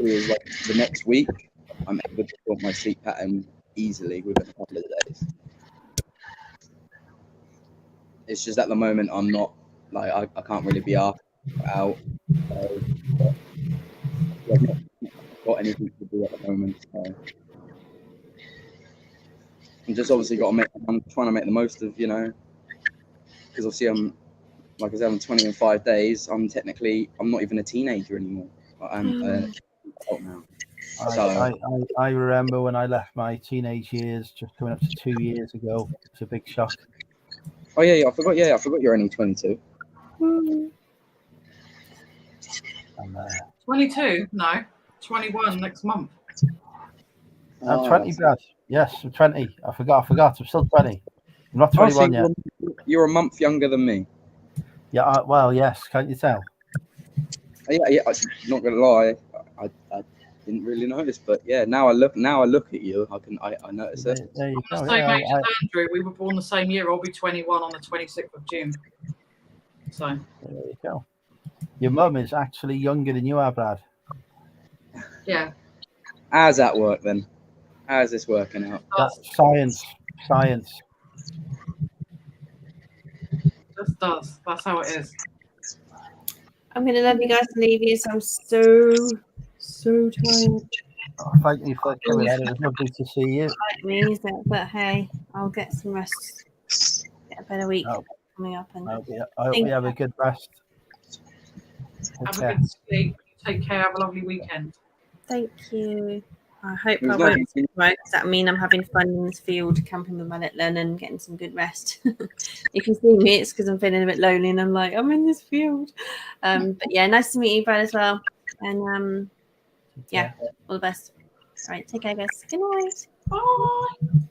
it's like the next week, I'm able to sort my sleep pattern easily within a couple of days. It's just at the moment I'm not like I can't really be asked out. So, I've not got anything to do at the moment. So I'm just obviously I'm trying to make the most of, you know, because obviously like I said, I'm 20 in 5 days. I'm not even a teenager anymore. I'm adult now. I remember when I left my teenage years, just coming up to 2 years ago. It's a big shock. Oh yeah, I forgot. Yeah, I forgot you're only 22. And, 22? No, 21 next month. I'm 20, Brad. Yes, I'm 20. I forgot. I'm still 20. I'm not 21 yet. You're a month younger than me. Yeah, well, yes. Can't you tell? Yeah. I'm not gonna lie, I didn't really notice, but yeah, now I look at you, I notice it. There you go. The same age as Andrew. We were born the same year. I'll be 21 on the 26th of June. So there you go. Your mum is actually younger than you are, Brad. Yeah. How's that work then? How's this working out? That's science. Just does. That's how it is. I'm gonna love you guys and leave you. So I'm so tired. Oh, thank you for coming in. It was lovely to see you. Like me, is it? But hey, I'll get some rest. Get a better week coming up. And I hope you have a good rest. Have a good sleep. Take care. Have a lovely weekend. Thank you. I hope I won't right. Does that mean I'm having fun in this field, camping with my little one and getting some good rest? If you see me, it's because I'm feeling a bit lonely and I'm like, I'm in this field. But yeah, nice to meet you, Brad, as well. And yeah, all the best. All right, take care, guys. Good night.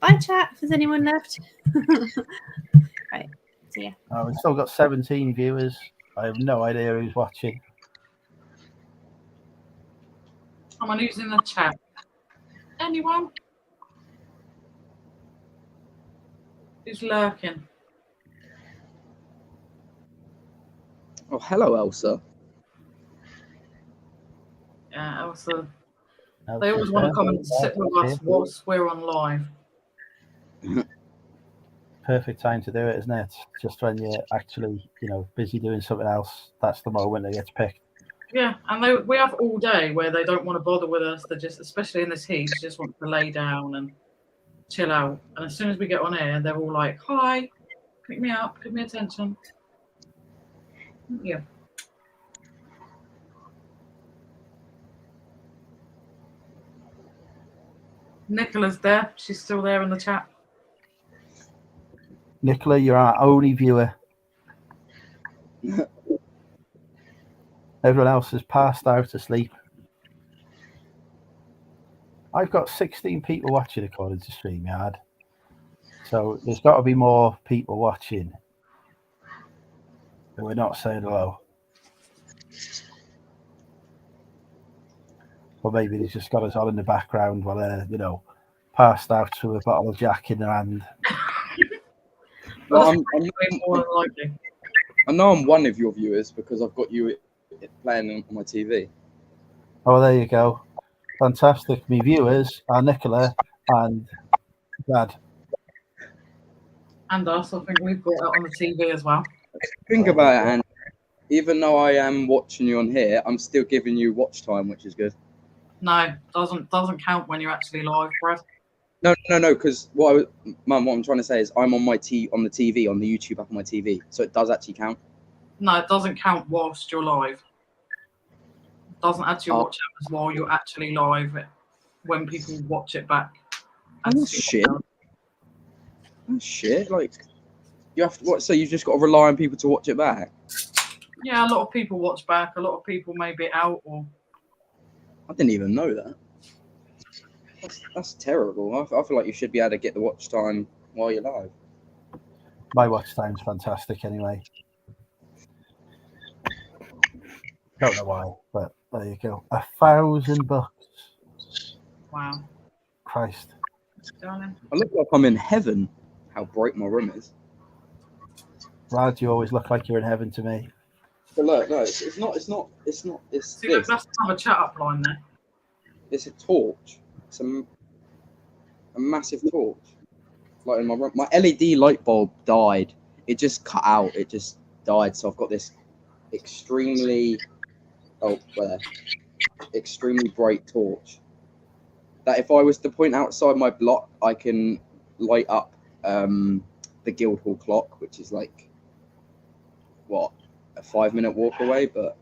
Bye, chat. If there's anyone left. Right, see ya. Oh, we've still got 17 viewers. I have no idea who's watching. Someone who's in the chat. Anyone? Who's lurking? Oh, hello, Elsa. Yeah, Elsa. They always want to come and sit with us whilst we're on live. Perfect time to do it, isn't it? Just when you're actually, busy doing something else, that's the moment that gets picked. Yeah, and we have all day where they don't want to bother with us. They just, especially in this heat, just want to lay down and chill out. And as soon as we get on air, they're all like, "Hi, pick me up, give me attention." Yeah. Nicola's there. She's still there in the chat. Nicola, you're our only viewer. Everyone else has passed out asleep. I've got 16 people watching according to StreamYard. So there's got to be more people watching. But we're not saying hello. Or maybe they've just got us on in the background while they're, passed out with a bottle of Jack in their hand. Well, I know I'm one of your viewers because I've got you playing on my TV. Oh, there you go. Fantastic. My viewers are Nicola and Dad. And us, I think we've got it on the TV as well. Think about it, and even though I am watching you on here, I'm still giving you watch time, which is good. No, doesn't count when you're actually live, Brad. No, because Mum, what I'm trying to say is I'm on my on the TV, on the YouTube app on my TV, so it does actually count. No, it doesn't count whilst you're live. It doesn't actually watch it as while you're actually live. When people watch it back. That's shit. That's shit. Like, you have to watch, so you've just got to rely on people to watch it back. Yeah, a lot of people watch back. A lot of people may be out or. I didn't even know that. That's terrible. I feel like you should be able to get the watch time while you're live. My watch time's fantastic anyway. Don't know why, but there you go. $1,000. Wow. Christ. Darling. I look like I'm in heaven. How bright my room is. Rad, you always look like you're in heaven to me. But look, no, it's not. See, look, that's another chat up line there. It's a torch. It's a massive torch. Like in my room, my LED light bulb died. It just cut out. It just died. So I've got this extremely bright torch. That if I was to point outside my block, I can light up the Guildhall clock, which is like what, a 5-minute walk away, but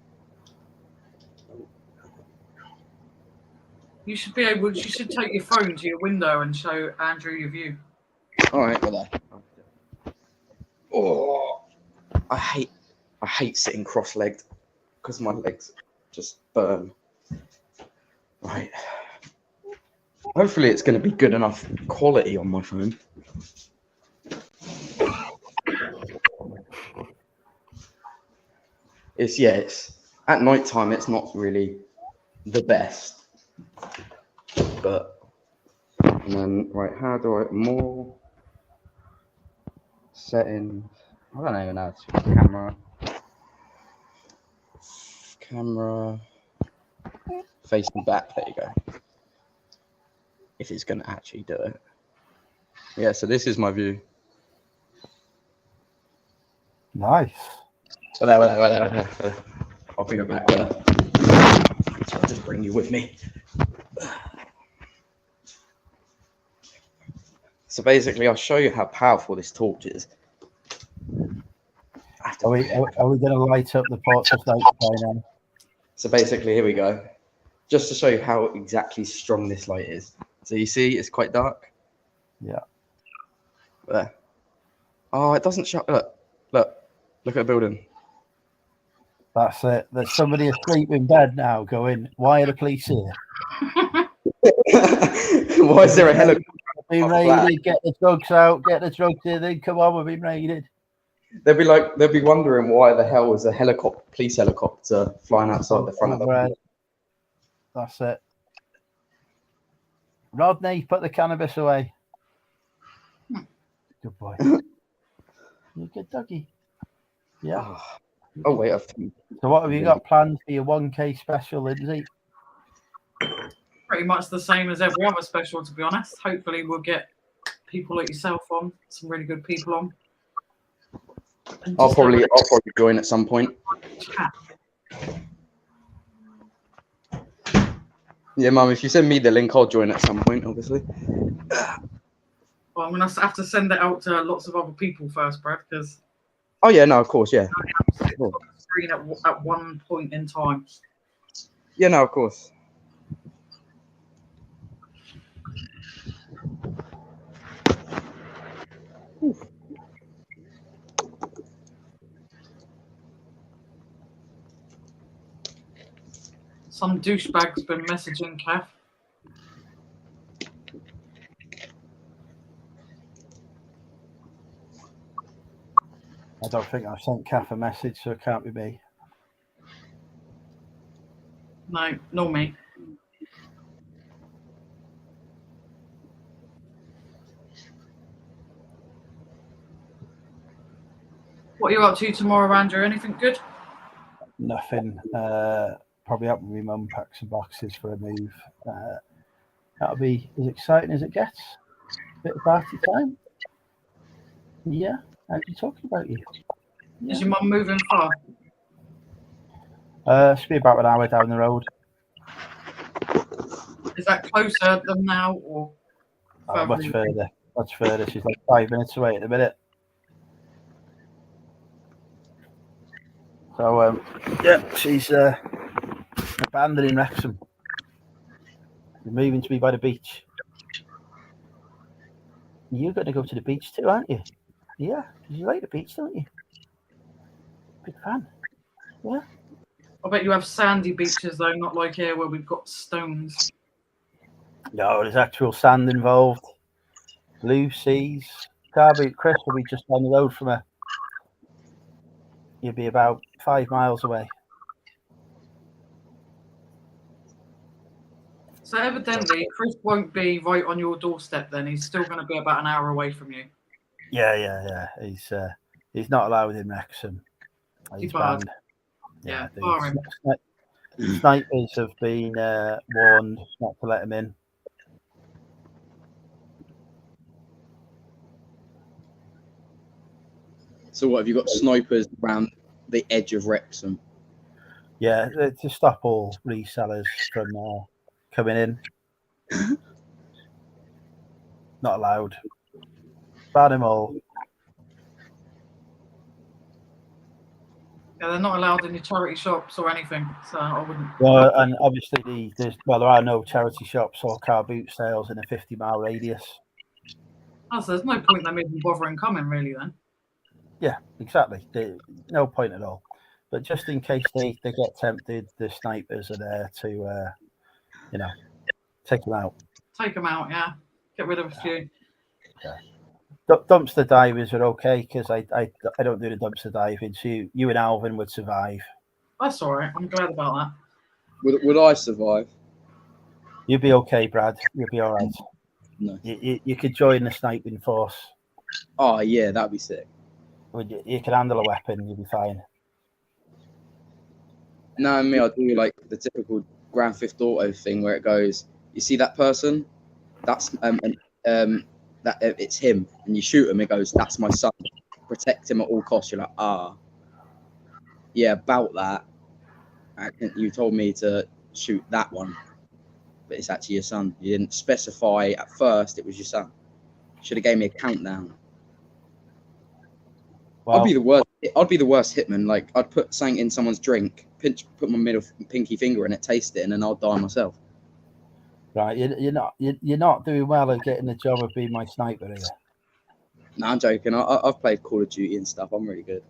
You should be able. You should take your phone to your window and show Andrew your view. all right, well there. Oh, I hate sitting cross-legged because my legs just burn. Right. Hopefully it's going to be good enough quality on my phone. It's at night time. It's not really the best, but and then right. How do I more settings? I don't even know. Camera facing back. There you go. If it's going to actually do it. Yeah, so this is my view. Nice. There. I'll bring it back there. So I'll just bring you with me. So basically, I'll show you how powerful this torch is. Are we going to light up the ports of night by now? So basically, here we go. Just to show you how exactly strong this light is. So you see, it's quite dark. Yeah. There. Oh, it doesn't show. Look at the building. That's it. There's somebody asleep in bed now going, why are the police here? Why is there a helicopter? We've been raided, get the drugs out, get the drugs in, then come on, we've been raided. They'll be wondering why the hell was a police helicopter flying outside the front of the building. That's it. Rodney, put the cannabis away. Good boy. You're a good doggy. Yeah. Oh wait. So what have you got planned for your 1K special, Lindsay? Pretty much the same as every other special, to be honest. Hopefully we'll get people like yourself on, some really good people on. I'll probably join at some point. Chat. Yeah, Mum, if you send me the link, I'll join at some point, obviously. Well, I'm going to have to send it out to lots of other people first, Brad, because... Oh, yeah, no, of course, yeah. On the screen at one point in time. Yeah, no, of course. Some douchebag's been messaging Kev. I don't think I've sent Kath a message, so it can't be me. No, nor me. What are you up to tomorrow, Andrew? Anything good? nothing. Probably help my mum pack some boxes for a move. That'll be as exciting as it gets. Bit of party time. Yeah, I've been talking about you. Yeah. Is your mum moving far? Should be about an hour down the road. Is that closer than now or Much further. Much further. She's like 5 minutes away at the minute. So yeah, she's abandoning Wrexham. She's moving to be by the beach. You're going to go to the beach too, aren't you? Yeah, because you like the beach, don't you? Big fan. Yeah. I bet you have sandy beaches though, not like here where we've got stones. No, there's actual sand involved. Blue seas. Car boot Chris will be just down the road from her. You'll be about 5 miles away. So evidently, Chris won't be right on your doorstep. Then he's still going to be about an hour away from you. Yeah. He's not allowed in Wrexham. He's bad. banned. Yeah, the bar him. snipers have been warned not to let him in. So what, have you got snipers around the edge of Wrexham? Yeah, to stop all resellers from coming in. Not allowed. Ban them all. Yeah, they're not allowed in your charity shops or anything, so I wouldn't. Well, and obviously there are no charity shops or car boot sales in a 50-mile radius. Oh, so there's no point them even bothering coming, really, then. Yeah, exactly. No point at all. But just in case they get tempted, the snipers are there to, take them out. Take them out, yeah. Get rid of a few. Yeah. Dumpster divers are okay because I don't do the dumpster diving. So you and Alvin would survive. That's all right. I'm glad about that. Would I survive? You'd be okay, Brad. You'll be all right. No. You could join the sniping force. Oh yeah, that'd be sick. You could handle a weapon. You'll be fine. No, me, I do like the typical Grand Theft Auto thing where it goes, you see that person? That's it's him, and you shoot him. It goes, that's my son. Protect him at all costs. You're like, yeah, about that. You told me to shoot that one, but it's actually your son. You didn't specify at first it was your son. Should have gave me a countdown. Well, I'd be the worst hitman. Like, I'd put something in someone's drink, put my middle pinky finger in it, taste it, and then I'll die myself. Right, you're not doing well at getting the job of being my sniper, are you? No, I'm joking. I've played Call of Duty and stuff. I'm really good.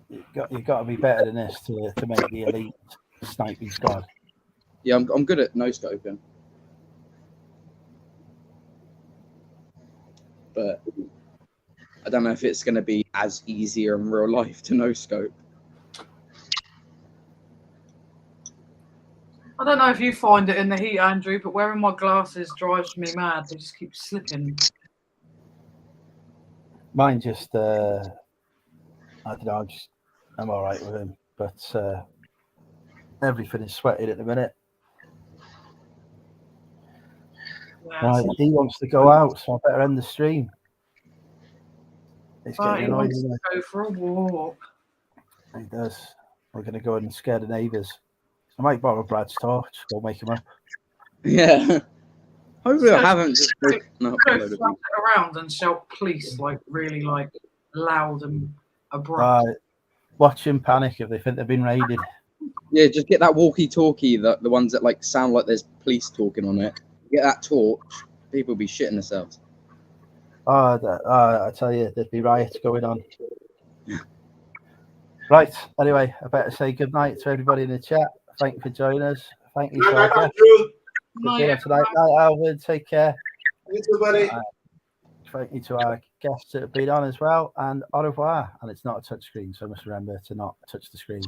You've got to be better than this to make the elite sniping squad. Yeah, I'm good at no scoping, but I don't know if it's going to be as easier in real life to no scope. I don't know if you find it in the heat, Andrew, but wearing my glasses drives me mad. They just keep slipping. Mine just, I don't know, I'm all right with him, but everything is sweating at the minute. Yeah, Right, he wants to go out, so I better end the stream. It's getting he annoying. wants to go for a walk. He does. We're going to go and scare the neighbours. I might borrow Brad's torch. Go make him up. Yeah. Hopefully I haven't just go flash it around and shout police like really like loud and abrupt. Watch him panic if they think they've been raided. Yeah, just get that walkie-talkie, the ones that like sound like there's police talking on it. Get that torch. People will be shitting themselves. I tell you, there'd be riots going on. Right. Anyway, I better say good night to everybody in the chat. Thank you for joining us. Thank you, Andrew. Good dinner tonight. Night, Alvin. Take care. You too, buddy. Thank you to our guests that have been on as well. And au revoir. And it's not a touch screen, so I must remember to not touch the screen.